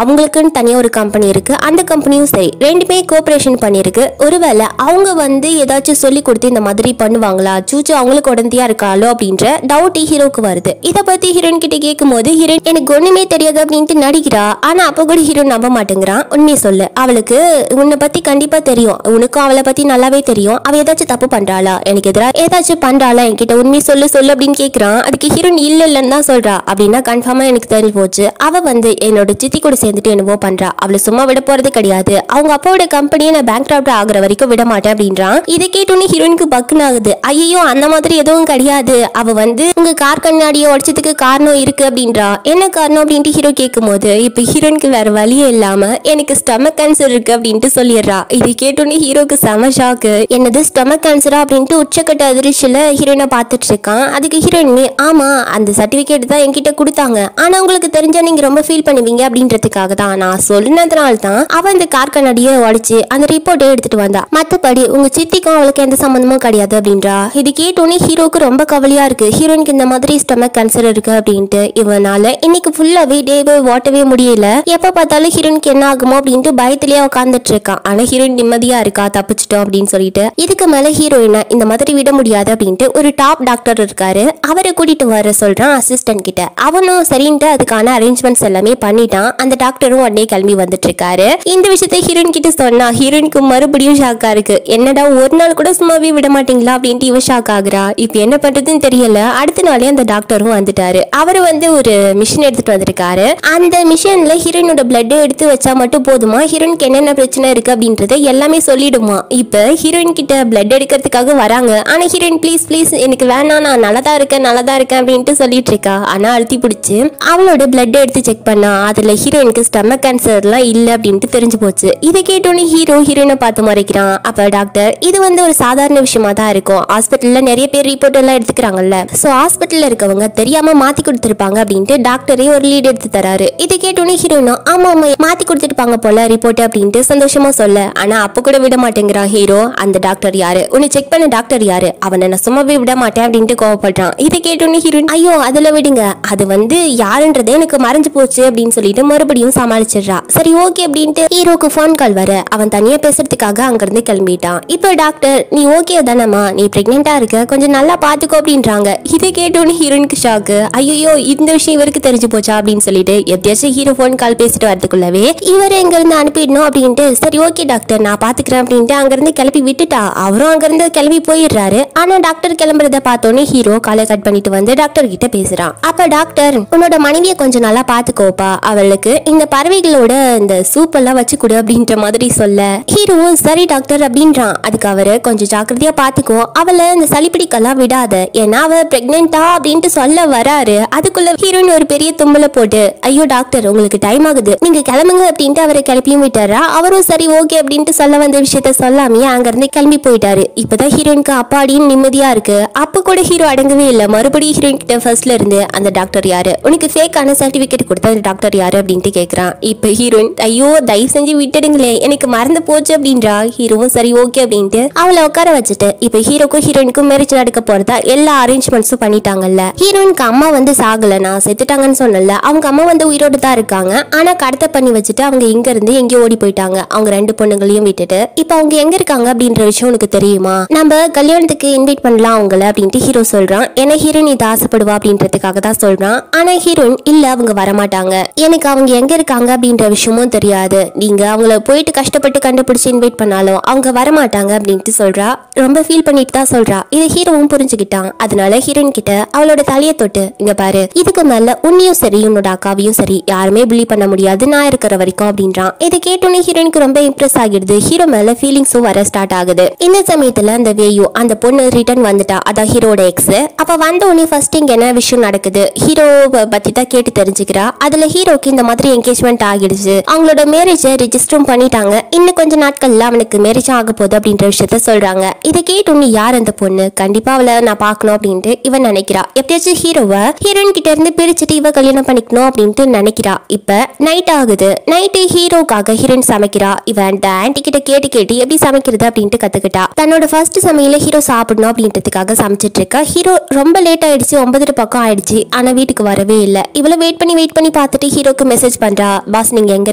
அவங்களுக்குன்னு தனியா ஒரு கம்பெனி இருக்கு. அந்த கம்பெனியும் சரி, 2 கோஆபரேஷன் பண்ணிருக்கு. ஒருவேளை அவங்க வந்து ஏதாச்சும் சொல்லி கொடுத்து இந்த மாதிரி பண்ணுவாங்களா, சூச்சு அவங்களுக்கு உடந்தையா இருக்காளோ அப்படின்ற டவுட் ஹீரோக்கு வருது. இத பத்தி ஹீரோயின் கிட்ட கேட்கும் போது ஹீரோயின் எனக்கு ஒண்ணுமே தெரியாது அப்படின்ட்டு நடிக்கிறா. ஆனா அப்ப கூட ஹீரோ நம்ப மாட்டேங்கிறான். உண்மையை சொல்லு, அவளுக்கு உன்னை பத்தி கண்டிப்பா தெரியும், உனக்கும் அவளை பத்தி நல்லாவே தெரியும். அவ ஏதாச்சும் தப்பு பண்றாளா, எனக்கு எதிராக ஏதாச்சும் பண்றாளா, என்கிட்ட உண்மையை சொல்லு சொல்லு அப்படின்னு கேட்கிறான். அதுக்கு ஹீரோயின் இல்லன்னு தான் சொல்றா. அப்படின்னா கன்ஃபார்மா எனக்கு தெரிஞ்சு போச்சு, அவ வந்து என்னோட சித்தி கூட சேர்ந்துட்டு என்னவோ பண்றா, அவளை சும்மா விட போறது கிடையாது, அவங்க அப்பாவோட கம்பெனியை நான் பேங்க்ரப்ட் ஆகுற வரைக்கும் விட மாட்டேன் அப்படின்றான். இதை கேட்டோன்னே ஹீரோயினுக்கு பக்குன்னு ஆகுது. ஐயோ அந்த மாதிரி எதுவும் கிடையாது, அவ வந்து உங்க கார் கண்ணாடியை உடைச்சதுக்கு காரணம் இருக்கு அப்படின்றா. என்ன காரணம் அப்படின்ட்டு ஹீரோ கேட்கும் போது இப்ப ஹீரோயினுக்கு வேற வழியே இல்லாம எனக்கு ஸ்டமக் கேன்சர் இருக்கு அப்படின்ட்டு சொல்லிடுறா. இதை கேட்டோன்னே ஹீரோக்கு செம ஷாக்கு. என்னது ஸ்டமக் கேன்சரா அப்படின்ட்டு உச்சக்கட்ட அதிர்ச்சியில ஹீரோயினை பார்த்துட்டு இருக்கான். அதுக்கு ஹீரோயினுமே ஆமா அந்த சர்டிபிகேட் தான் என்கிட்ட கொடுத்தாங்க, ஆனா உங்களுக்கு தெரிஞ்சா நீங்க ரொம்ப ஃபீல் பண்ணுவீங்க அப்படின்றதுக்காக தான் நான் சொன்னதுனால தான் அவ இந்த கார் கண்ணாடியை உடைச்சு அந்த ரிப்போர்ட்டை எடுத்துட்டு வந்தா, மத்தபடி உங்க சித்திக்கும் அவளுக்கு எந்த சம்பந்தமும் கிடையாது அப்படின்றா. இது கேட்டோன்னே ஹீரோக்கு ரொம்ப கவலையா இருக்கு. ஹீரோயினுக்கு இந்த மாதிரி ஸ்டமக் கேன்சர் இருக்கு அப்படின்ட்டு. இவனால இன்னைக்கு ஃபுல்லாவே டேவே ஓட்டவே முடியல. எப்ப பார்த்தாலும் ஹீரோயினுக்கு என்ன ஆகுமோ அப்படின்ட்டு பயத்திலேயே உட்காந்துட்டு இருக்கான். ஆனா ஹீரோயின் நிம்மதியா இருக்கா, தப்பிச்சிட்டோம் அப்படின்னு சொல்லிட்டு. இதுக்கு மேல ஹீரோயினை இந்த மாதிரி விட முடியாது அப்படின்ட்டு ஒரு டாப் டாக்டர் இருக்காரு, அவரை கூட்டிட்டு வர சொல்றான் அசிஸ்டன்ட் கிட்ட. அவனும் சரின்ட்டு அதுக்கான அரேஞ்ச்மெண்ட்ஸ் எல்லாமே பண்ணிட்டான். அந்த டாக்டரும் உடனே கிளம்பி வந்துட்டு இருக்காரு. இந்த விஷயத்த ஹீரோயின் கிட்ட சொன்னா ஹீரோயினுக்கு மறுபடியும் ஷாக்கா இருக்கு. என்னடா ஒரு நாள் கூட சும்மாவே விட மாட்டீங்களா அப்படின்ட்டு இவ ஷாக் ஆகுறா. இப்ப என்ன பண்றதுன்னு தெரியல. அடுத்த நாளே அந்த டாக்டரும் வந்துட்டாரு. அவரு வந்து ஒரு மிஷின் எடுத்துட்டு வந்திருக்காரு. அந்த மிஷின்ல ஹீரோயினோட பிளட் எடுத்து வச்சா மட்டும் போதுமா, ஹீரோயினுக்கு என்னென்ன பிரச்சனை இருக்கு அப்படின்றத எல்லாமே சொல்லிடுமா. இப்ப ஹீரோயின் கிட்ட பிளட் எடுக்கிறதுக்காக வராங்க. ஆனா ஹீரோயின் ப்ளீஸ் ப்ளீஸ் எனக்கு வேணாம், நான் நல்லதா இருக்கேன் அப்படின்ட்டு சொல்லிட்டு இருக்கா. ஆனா அழுத்தி பிடிச்சு அவளோட பிளட் எடுத்து செக் பண்ணா அதுல ஹீரோயினுக்கு ஸ்டமக் கேன்சர்லாம் இல்ல அப்படின்ட்டு தெரிஞ்சு போச்சு. இதை கேட்டோன்னே ஹீரோயினை பார்த்து மறைக்கிறான். அப்ப டாக்டர் இது வந்து ஒரு சாதாரண விஷயமா தான் இருக்கும், ஹாஸ்பிட்டல்ல நிறைய பேர் ரிப்போர்ட் எல்லாம் எடுத்துக்கிறாங்கல்ல, சோ ஹாஸ்பிட்டல்ல இருக்கவங்க தெரியாம மாத்தி கொடுத்திருப்பாங்க அப்படின்ட்டு டாக்டரே ஒரு லீட் எடுத்து தராரு. இதை கேட்டோன்னே ஹீரோயினும் ஆமா ஆமா மாத்தி கொடுத்துருப்பாங்க போல ரிப்போர்ட் அப்படின்ட்டு சந்தோஷமா சொல்ல. ஆனா அப்ப கூட விட மாட்டேங்கிறான் ஹீரோ. அந்த டாக்டர் யாரு, உன்னை செக் பண்ண டாக்டர் யாரு, அவனை நான் சும்மாவே விட மாட்டேன் அப்படின்ட்டு கோவப்படுறான். இதை கேட்டோன்னே ஹீரோயின் ஐயோ அதுல விடுங்க, அது வந்து யாருன்றதே எனக்கு மறைஞ்சு போச்சு அப்படின்னு சொல்லிட்டு மறுபடியும் சமாளிச்சிடுறா. சரி ஓகே அப்படின்ட்டு ஹீரோக்கு போன் கால் வர அவன் தனியா பேசுறதுக்காக அங்க அங்கிருந்து கிளம்பிட்டான். இப்போ டாக்டர் நீ ஓகே தானம்மா, நீ பிரெக்னெண்டா இருக்க, கொஞ்சம் நல்லா பாத்துக்கோ அப்படின்றாங்க. இதை கேட்டோன்னு ஹீரோனுக்கு ஷாக்கு. ஐயோ இந்த விஷயம் இவருக்கு தெரிஞ்சு போச்சா அப்படின்னு சொல்லிட்டு எப்படியாச்சும் ஹீரோ போன் கால் பேசிட்டு வரதுக்குள்ளவே இவரை எங்க இருந்து அனுப்பிடணும் அப்படின்ட்டு சரி ஓகே டாக்டர் நான் பாத்துக்கிறேன் அப்படின்ட்டு அங்கிருந்து கிளப்பி விட்டுட்டா. அவரும் அங்கிருந்து கிளம்பி போயிடுறாரு. ஆனா டாக்டர் கிளம்புறத பார்த்தோன்னே ஹீரோ காலை கட் பண்ணிட்டு வந்து டாக்டர் கிட்ட பேசுறான். அப்ப டாக்டர் உன்னோட மனைவியை கொஞ்சம் நல்லா பாத்துக்கோப்பா, அவளுக்கு இந்த பறவைகளோட இந்த சூப் எல்லாம் வச்சு கொடு அப்படின்ற மாதிரி சொல்ல ஹீரோ சரி டாக்டர் அப்படின்றான். அதுக்கு அவரு கொஞ்சம் ஜாக்கிரதையா பாத்துக்கோ, அவளை இந்த சளிப்பிடிக்கெல்லாம் விடாத, ஏன்னா அவ பிரெக்னெண்டா அப்படின்ட்டு சொல்ல வராரு. அதுக்குள்ள ஹீரோயின் ஒரு பெரிய தும்பல போட்டு ஐயோ டாக்டர் உங்களுக்கு டைம் ஆகுது நீங்க கிளம்புங்க அப்படின்ட்டு அவரை கிளப்பியும் விட்டாரா. அவரும் சரி ஓகே அப்படின்ட்டு சொல்ல வந்த விஷயத்த சொல்லாமே அங்க இருந்து கிளம்பி போயிட்டாரு. இப்பதான் ஹீரோயினுக்கு அப்பாடின்னு நிம்மதியா இருக்கு. அப்ப கூட ஹீரோ அடங்கவே இல்ல. மறுபடியும் ஹீரோயின் கிட்ட ஃபர்ஸ்ட்ல இருந்து அந்த டாக்டர் யாரு, உனக்கு ஃபேக்கான சர்டிபிகேட் கொடுத்த அந்த டாக்டர் யாரு அப்படின்ட்டு கேக்குறான். இப்ப ஹீரோயின் ஐயோ தயவு செஞ்சு விட்டுடுங்களே எனக்கு மறந்து போச்சு அப்படின்றா. ஹீரோவும் சரி ஓகே அப்படின்ட்டு அவளை உட்கார வச்சுட்டு இப்ப ஹீரோக்கும் ஹீரோயினுக்கும் மேரேஜ் நடக்க போறதா எல்லா அரேஞ்ச்மெண்ட்ஸும் பண்ணிட்டாங்கல்ல. ஹீரோயினுக்கு அம்மா வந்து சாகல, நான் செத்துட்டாங்கன்னு சொன்னல, அவங்க அம்மா வந்து உயிரோடு தான் இருக்காங்க. ஆனா கடத்த பண்ணி வச்சுட்டு அவங்க இங்க இருந்து எங்கேயோ ஓடி போயிட்டாங்க. அவங்க 2 பொண்ணுங்களையும் விட்டுட்டு இப்ப அவங்க எங்க இருக்காங்க அப்படின்ற விஷயம் உனக்கு தெரியுமா, நம்ம கல்யாணத்துக்கு இன்வைட் பண்ணலாம் அவங்கள அப்படின்ட்டு ஹீரோ சொல்றான். ஏன்னா ஹீரோயின் இது ஆசைப்படுவா அப்படின்றதுக்காக தான் சொல்றான். ஆனா ஹீரோயின் இல்ல அவங்க வரமாட்டாங்க, எனக்கு அவங்க எங்க இருக்காங்க அப்படின்ற விஷயமும் தெரியாது, நீங்க அவங்கள போயிட்டு கஷ்டப்பட்டு கண்டுபிடிச்சு இன்வைட் பண்ணாலும் அவங்க வரமாட்டாங்க அப்படின்ட்டு சொல்றா. ரொம்ப ஃபீல் பண்ணிட்டு தான் சொல்றா. இதை ஹீரோவும் புரிஞ்சுக்கிட்டான். அதனால ஹீரோயின் கிட்ட அவளோட தலையை தொட்டு இங்க பாரு, இதுக்கு மேல உன்னையும் சரி உன்னோட அக்காவையும் சரி யாருமே புலி பண்ண முடியாது நான் இருக்கிற வரைக்கும் அப்படின்றான். இதை கேட்டோன்னே ஹீரோயினுக்கு ரொம்ப இம்ப்ரெஸ் ஆகிடுது. ஹீரோ மேல ஃபீலிங்ஸும் வர ஸ்டார்ட் ஆகுது. இந்த சமயத்துல அந்த வேயு அந்த பொண்ணு ரிட்டர்ன் வந்துட்டா, அதான் ஹீரோட எக்ஸ். அப்ப வந்த உடனே ஃபர்ஸ்ட் இங்க என்ன விஷயம் நடக்குது ஹீரோவை பத்தி தான் கேட்டு தெரிஞ்சுக்கிறா. அதுல ஹீரோக்கு இந்த மாதிரி என்கேஜ்மெண்ட் ஆகிடுச்சு, அவங்களோட மேரேஜை ரெஜிஸ்டரும் பண்ணிட்டாங்க, இன்னும் கொஞ்ச நாட்கள்ல அவனுக்கு மேரேஜ் ஆக போகுது அப்படின்ற விஷயத்த சொல்றாங்க. இதை கேட்டோன்னு யார் அந்த பொண்ணு, கண்டிப்பா அவளை நான் பார்க்கணும் அப்படின்ட்டு இவன் நினைக்கிறா. எப்படியாச்சும் ஹீரோவை ஹீரோயின் கிட்ட இருந்து பிரிச்சுட்டு இவ கல்யாணம் பண்ணிக்கணும் அப்படின்ட்டு நினைக்கிறா. இப்ப நைட் ஆகுது. நைட்டு ஹீரோக்காக ஹீரோயின் சமைக்கிறா. இவன் அந்த ஆன்டி கிட்ட கேட்டு கேட்டு எப்படி சமைக்கிறது அப்படின்ட்டு கத்துக்கிட்டா. தன்னோட ஃபர்ஸ்ட் சமையல ஹீரோ சாப்பிடணும் அப்படின்றதுக்காக சமைச்சிட்டு இருக்கா. ஹீரோ ரொம்ப லேட் ஆயிடுச்சு, 9 பக்கம் ஆயிடுச்சு. ஆனா வீட்டுக்கு வரவே இல்லை. இவ்வளவு வெயிட் பண்ணி பார்த்துட்டு ஹீரோக்கு மெசேஜ் பண்றா, பாஸ் நீங்க எங்க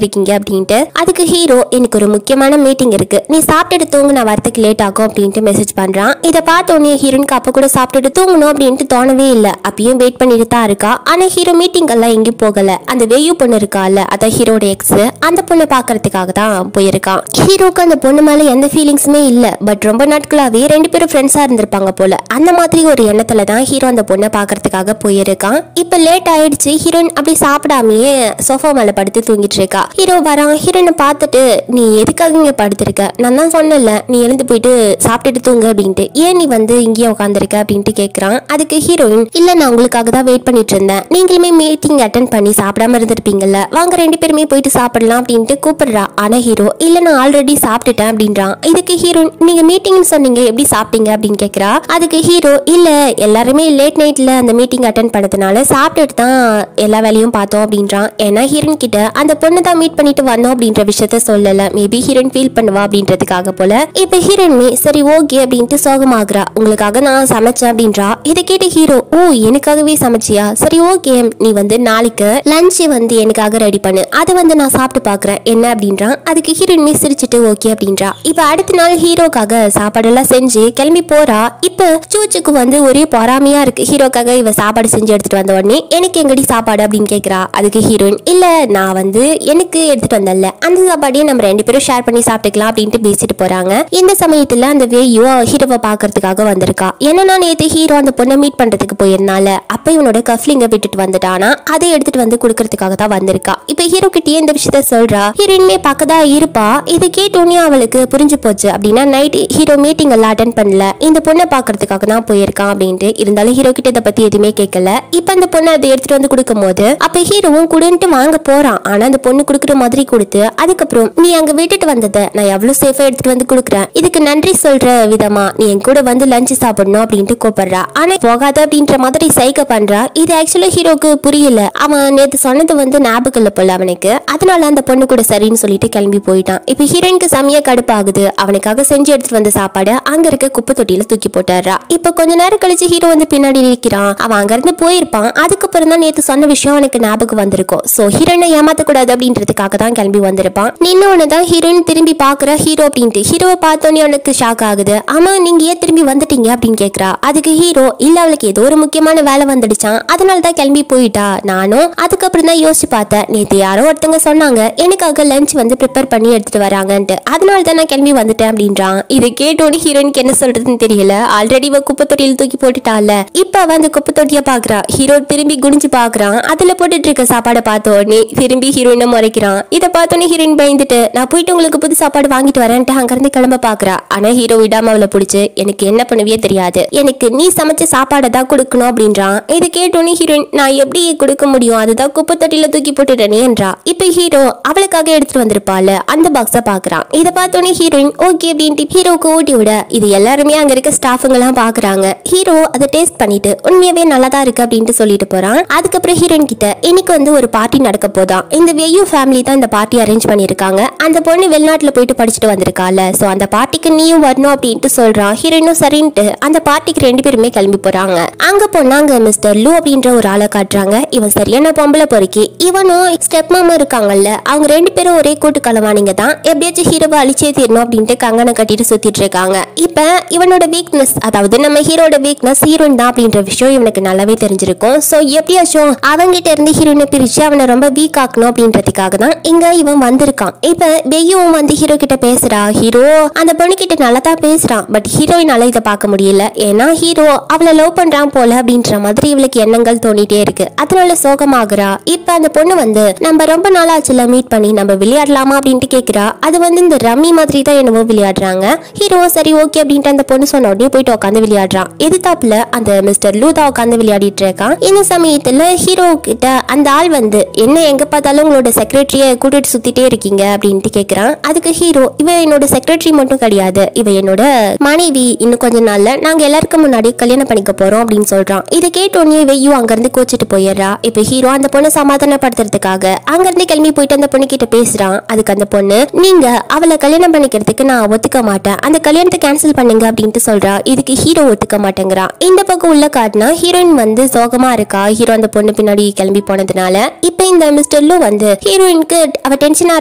இருக்கீங்க அப்படின்ட்டு. அதுக்கு ஹீரோ எனக்கு ஒரு முக்கியமான மீட்டிங் இருக்கு, நீ சாப்பிட்டுட்டு தூங்கு, நான் வரத்துக்கு லேட் ஆகும் அப்படின்ட்டு மெசேஜ் பண்றான். இதை பார்த்த உடனே ஹீரோனுக்கு அப்ப கூட சாப்பிட்டுட்டு தூங்கணும் அப்படின்ட்டு தோணவே இல்லை. அப்பயும் வெயிட் பண்ணிட்டு தான் இருக்கா. ஆனா ஹீரோ மீட்டிங் எல்லாம் எங்கேயும் போகல. அந்த வேயு பொண்ணு இருக்கால, அதான் ஹீரோட எக்ஸ், அந்த பொண்ணை பாக்குறதுக்காக தான் போயிருக்கான். ஹீரோக்கு அந்த பொண்ணு மேல எந்த ஃபீலிங்ஸுமே இல்ல. பட் ரொம்ப நாட்களாவே 2 பேரும் ஃப்ரெண்ட்ஸா இருந்திருப்பாங்க போல. அந்த மாதிரி ஒரு எண்ணத்துல தான் ஹீரோ அந்த பொண்ணை பாக்குறதுக்காக போயிருக்கான். இப்ப லேட் ஆயிடுச்சு. ஹீரோயின் அப்படி சாப்பிடாமையே சோஃபா மேல படுத்து தூங்கிட்டு இருக்கா. ஹீரோ வரான். ஹீரோனை பார்த்துட்டு நீ எதுக்காக இங்க படுத்திருக்க, நான் தான் சொன்னல நீ எழுந்து போயிட்டு சாப்பிட்டுட்டு தூங்க அப்படின்ட்டு, ஏன் நீ வந்து இங்கேயே உட்காந்துருக்க அப்படின்ட்டு கேக்குறான். அதுக்கு ஹீரோயின் இல்ல நான் உங்களுக்காக தான் வெயிட் பண்ணிட்டு இருந்தேன், நீங்களுமே மீட்டிங் அட்டென்ட் பண்ணி சாப்பிடாம இருந்திருப்பீங்கல்ல, வாங்க 2 பேருமே போயிட்டு சாப்பிடலாம் அப்படின்ட்டு கூப்பிடுறா. ஆனா ஹீரோ இல்ல நான் ஆல்ரெடி சாப்பிட்டுட்டேன் அப்படின்றான். இதுக்கு ஹீரோயின் நீங்க மீட்டிங்னு சொன்னீங்க எப்படி சாப்பிட்டீங்க அப்படின்னு கேக்குறா. அதுக்கு ஹீரோ இல்ல எல்லாருமே லேட் நைட்ல அந்த மீட்டிங் அட்டென்ட் பண்ணதுனால சாப்பிட்டுட்டு தான் எல்லா வேலையும் பார்த்தோம் அப்படின்றான். ஏன்னா ஹீரோயின் கிட்ட அந்த பொண்ணு தான் மீட் பண்ணிட்டு வந்தோம் அப்படின்ற விஷயத்த சொல்லல. மேபி ஹீரோயின் ஃபீல் பண்ணுவா அப்படின்றதுக்காக போல. இப்ப ஹீரோயின்மே சரி ஓகே அப்படின்ட்டு சோகமாகறா. உங்களுக்காக நான் சமைச்சேன் அப்படின்றா. இதை கேட்டு ஹீரோ ஓ எனக்காகவே சமைச்சியா, சரி ஓகே நீ வந்து நாளைக்கு லஞ்ச் வந்து எனக்காக ரெடி பண்ணு, அதை வந்து நான் சாப்பிட்டு பாக்குறேன் என்ன அப்படின்றான். அதுக்கு ஹீரோயின்மே சிரிச்சுட்டு ஓகே அப்படின்றா. இப்ப அடுத்த நாள் ஹீரோக்காக சாப்பாடெல்லாம் செஞ்சு கிளம்பி போறா. இப்ப சூச்சுக்கு வந்து ஒரே பொறாமையா இருக்கு. ஹீரோக்காக இவ சாப்பாடு செஞ்சு எடுத்துட்டு வந்த உடனே எனக்கு எங்கடி சாப்பாடு அப்படின்னு கேக்குறா. அதுக்கு ஹீரோயின் இல்ல நான் வந்து எனக்கு எடுத்துட்டு வந்தல, அந்த சாப்பாடையும் நம்ம 2 பேரும் ஷேர் பண்ணி சாப்பிட்டுக்கலாம் அப்படின்ட்டு பேசிட்டு போறாங்க. இந்த சமயத்துல அந்த வேயு ஹீரோவை பாக்குறதுக்காக வந்திருக்கா. ஏன்னா நேத்து ஹீரோ அந்த பொண்ணை மீட் பண்றதுக்கு போயிருந்தால அப்ப இவனோட கஃப்லிங்க விட்டுட்டு வந்துட்டானா, அதை எடுத்துட்டு வந்து குடுக்கறதுக்காக தான் வந்திருக்கா. இப்ப ஹீரோ கிட்டே இந்த விஷயத்த சொல்றா. ஹீரோயின்மே பக்கதா இருப்பா. இதை கேட்டோன்னே அவளுக்கு புரிஞ்சு போச்சு. அப்படின்னா நைட் ஹீரோ மீட்டிங் எல்லாம் அட்டென்ட் பண்ணல, இந்த பொண்ணை பாக்குறதுக்காக தான் போயிருக்கான் அப்படின்ட்டு. இருந்தாலும் ஹீரோ கிட்ட இதை பத்தி எதுவுமே கேட்கல. இப்ப அந்த பொண்ணை அதை எடுத்துட்டு வந்து கொடுக்கும் போது அப்ப ஹீரோவும் குடுன்ட்டு வாங்க போறான். ஆனா அந்த பொண்ணு குடுக்குற மாதிரி கொடுத்து அதுக்கப்புறம் நீ அங்க விட்டுட்டு வந்ததை நான் எவ்வளவு சேஃபா எடுத்துட்டு வந்து கொடுக்குறேன், இதுக்கு நன்றி சொல்ற விதமா நீ என் கூட வந்து லஞ்ச் சாப்பிடணும் அப்படின்ட்டு கூப்பிடுறா. ஆனா போகாத அப்படின்ற மாதிரி சைக்க பண்றா. இது ஆக்சுவலா ஹீரோக்கு புரியல. அவன் நேத்து சொன்னது வந்து ஞாபகம் இல்ல போல அவனுக்கு. அதனால அந்த பொண்ணு கூட சரின்னு சொல்லிட்டு கிளம்பி போயிட்டான். இப்ப ஹீரோயினுக்கு செமையா கடுப்பாகுது. அவனுக்காக செஞ்சு எடுத்துட்டு வந்த சாப்பாடு அங்க இருக்க குப்பை தொட்டியில தூக்கி போட்டுறா. இப்ப கொஞ்ச நேரம் கழிச்சு ஹீரோ வந்து பின்னாடி நிற்கிறான். அவன் அங்க இருந்து போயிருப்பான். அதுக்கப்புறம் தான் நேத்து சொன்ன விஷயம் அவனுக்கு ஞாபகம் வந்திருக்கும். சோ ஹீரோயினை ஏமாத்த கூடாது அப்படின்றதுக்காக தான் கிளம்பி வந்திருப்பான். இன்னொன்னு தான் ஹீரோயின் திரும்பி பாக்குற. ஹீரோ ஹீரோ அப்படின்ட்டு ஹீரோவை பார்த்தோன்னே அவனுக்கு ஷாக் ஆகுது. ஆமா நீங்க ஏன் திரும்பி வந்துட்டீங்க அப்படின்னு கேக்குறா. அதுக்கு ஹீரோ இல்ல அவளுக்கு ஏதோ ஒரு முக்கியமான வேலை வந்துடுச்சான், அதனாலதான் கிளம்பி போயிட்டா. நானும் அதுக்கப்புறம் தான் யோசிச்சு பார்த்தேன், நேத்து யாரோ ஒருத்தங்க சொன்னாங்க எனக்காக லஞ்ச் வந்து ப்ரிப்பேர் பண்ணி எடுத்துட்டு வராங்கன்ட்டு, அதனால தான் நான் கிளம்பி வந்துட்டேன் அப்படின்றான். இதை கேட்டோன்னு ஹீரோனுக்கு என்ன சொல்றதுன்னு தெரியல. ஆல்ரெடி இவ குப்பை தொட்டியில் தூக்கி போட்டுட்டால, இப்ப அவ அந்த குப்பை தொட்டிய பாக்குறா. ஹீரோ திரும்பி குனிஞ்சு பாக்குறான். அதுல போட்டுட்டு இருக்க சாப்பாடை பார்த்த உடனே திரும்பி ஹீரோயினை முறைக்கிறான். இதை பார்த்தோன்னே ஹீரோயின் பயந்துட்டு நான் போயிட்டு உங்களுக்கு புது சாப்பாடு வாங்கிட்டு வரேன்ட்டு அங்கிருந்து கிளம்ப பாக்குறா. ஆனா ஹீரோ விடாம அவளை பிடிச்சு எனக்கு என்ன பண்ணுவியே தெரியாது, எனக்கு நீ சமைச்ச சாப்பாடை தான் கொடுக்கணும் அப்படின்றான். இதை கேட்டோன்னே ஹீரோயின் நான் எப்படி கொடுக்க முடியும், அதுதான் குப்பை தொட்டியில தூக்கி போட்டுட்டேனே என்றா. இப்ப ஹீரோ அவளுக்காக எடுத்துட்டு வந்திருப்பால அந்த பாக்ஸ பாக்குறான். இதை பார்த்தோன்னே ஹீரோயின் ஓகே அப்படின்ட்டு ஹீரோக்கு ஊட்டி விட இது எல்லாருமே அங்க இருக்க ஸ்டாஃபுங்க எல்லாம் பாக்குறாங்க. ஹீரோ அதை டேஸ்ட் பண்ணிட்டு உண்மையாவே நல்லாதான் இருக்கு அப்படின்ட்டு சொல்லிட்டு போறான். அதுக்கப்புறம் ஹீரோயின் கிட்ட இன்னைக்கு வந்து ஒரு பார்ட்டி நடக்க போதான், இந்த வெய்யூ ஃபேமிலி தான் இந்த பார்ட்டி அரேஞ்ச் பண்ணிருக்காங்க, அந்த பொண்ணு வெளிநாட்டுல போயிட்டு படிச்சுட்டு வந்திருக்கால, சோ அந்த பார்ட்டிக்கு நீயும் வரணும் அப்படின்ட்டு சொல்றான். ஹீரோயினும் சரின்ட்டு அந்த பார்ட்டிக்கு ரெண்டு பேருமே கிளம்பி போறாங்க. அங்க போனாங்க மிஸ்டர் லூ அப்படின்ற ஒரு ஆளை காட்டுறாங்க. இவன் சரியான பொம்பளை பொறுக்கி, இவனும் ஸ்டெப் மாமா இருக்காங்கல்ல, அவங்க ரெண்டு பேரும் ஒரே கூட்டு கலவானிங்க தான், எப்படியாச்சும் ஹீரோவை அழிச்சே தீரணும் அப்படின்ட்டு கங்கனை கட்டிட்டு சுத்திட்டு இருக்காங்க. இப்ப இவனோட வீக்னஸ், அதாவது நம்ம ஹீரோட வீக்னஸ் ஹீரோயின் தான் அப்படின்ற விஷயம் இவனுக்கு நல்லாவே தெரிஞ்சிருக்கும். சோ எப்படியாச்சும் அவங்கிட்ட இருந்து ஹீரோயினை பிரிச்சு அவனை ரொம்ப வீக் ஆக்கணும் அப்படின்றதுக்காக தான் இங்க இவன் வந்திருக்கான். இப்ப பெய்யும் வந்து ஹீரோ கிட்ட பேசுறா. ஹீரோ அந்த பொண்ணு கிட்ட நல்லா தான் பேசுறான், பட் ஹீரோயினால இதை பார்க்க முடியல. ஏன்னா ஹீரோ அவளை லவ் பண்றான் போல அப்படின்ற மாதிரி இவளுக்கு எண்ணங்கள் தோணிட்டே இருக்கு. அதனால சோகமாகறா. இப்ப அந்த பொண்ணு வந்து நம்ம ரொம்ப நாளாச்சுல மீட் பண்ணி நம்ம விளையாடலாமா அப்படின்ட்டு கேக்குறா. அது வந்து இந்த ரம்மி மாதிரி தான் என்னவோ விளையாடுறாங்க. ஹீரோ சரி ஓகே அப்படின்ட்டு அந்த பொண்ணு சொன்ன உடனே போயிட்டு உட்காந்து விளையாடுறான். எதிர்த்தாப்புல அந்த மிஸ்டர் லூதா உட்காந்து விளையாடிட்டு இருக்கான். இந்த சமயத்துல ஹீரோ கிட்ட அந்த ஆள் வந்து என்ன எங்க பார்த்தாலும் உங்களோட செக்ரட்டரிய கூட்டிட்டு சுத்திட்டே இருக்கீங்க அப்படின்ட்டு கேக்குறான். அதுக்கு ஹீரோ இவ என்னோட செக்ரட்டரி மட்டும் கிடையாது, இவ என்னோட மனைவி, இன்னும் கொஞ்ச நாள்ல நாங்க எல்லாருக்கும் முன்னாடி கல்யாணம் பண்ணிக்க போறோம் அப்படின்னு சொல்றான். இதை கேட்டோன்னே வெய்யும் அங்க இருந்து கோச்சிட்டு போயிடுறா. இப்ப ஹீரோ அந்த பொண்ணை சமாதானப்படுத்துறதுக்காக அங்க இருந்து கிளம்பி போயிட்டு அந்த பொண்ணு கிட்ட பேசுறான். அதுக்கு அந்த பொண்ணு நீங்க அவளை கல்யாணம் பண்ணிக்கிறதுக்கு நான் ஒத்துக்க மாட்டேன், அந்த கல்யாணத்தை கேன்சல் பண்ணுங்க அப்படின்ட்டு சொல்றா. இதுக்கு ஹீரோ ஒத்துக்க மாட்டேங்கிறான். இந்த பக்கம் உள்ள காட்டினா ஹீரோயின் வந்து சோகமா இருக்கா, ஹீரோ அந்த பொண்ணு பின்னாடி கிளம்பி போனதுனால. இப்ப இந்த மிஸ்டர் லூ வந்து ஹீரோயினுக்கு அவ டென்ஷனா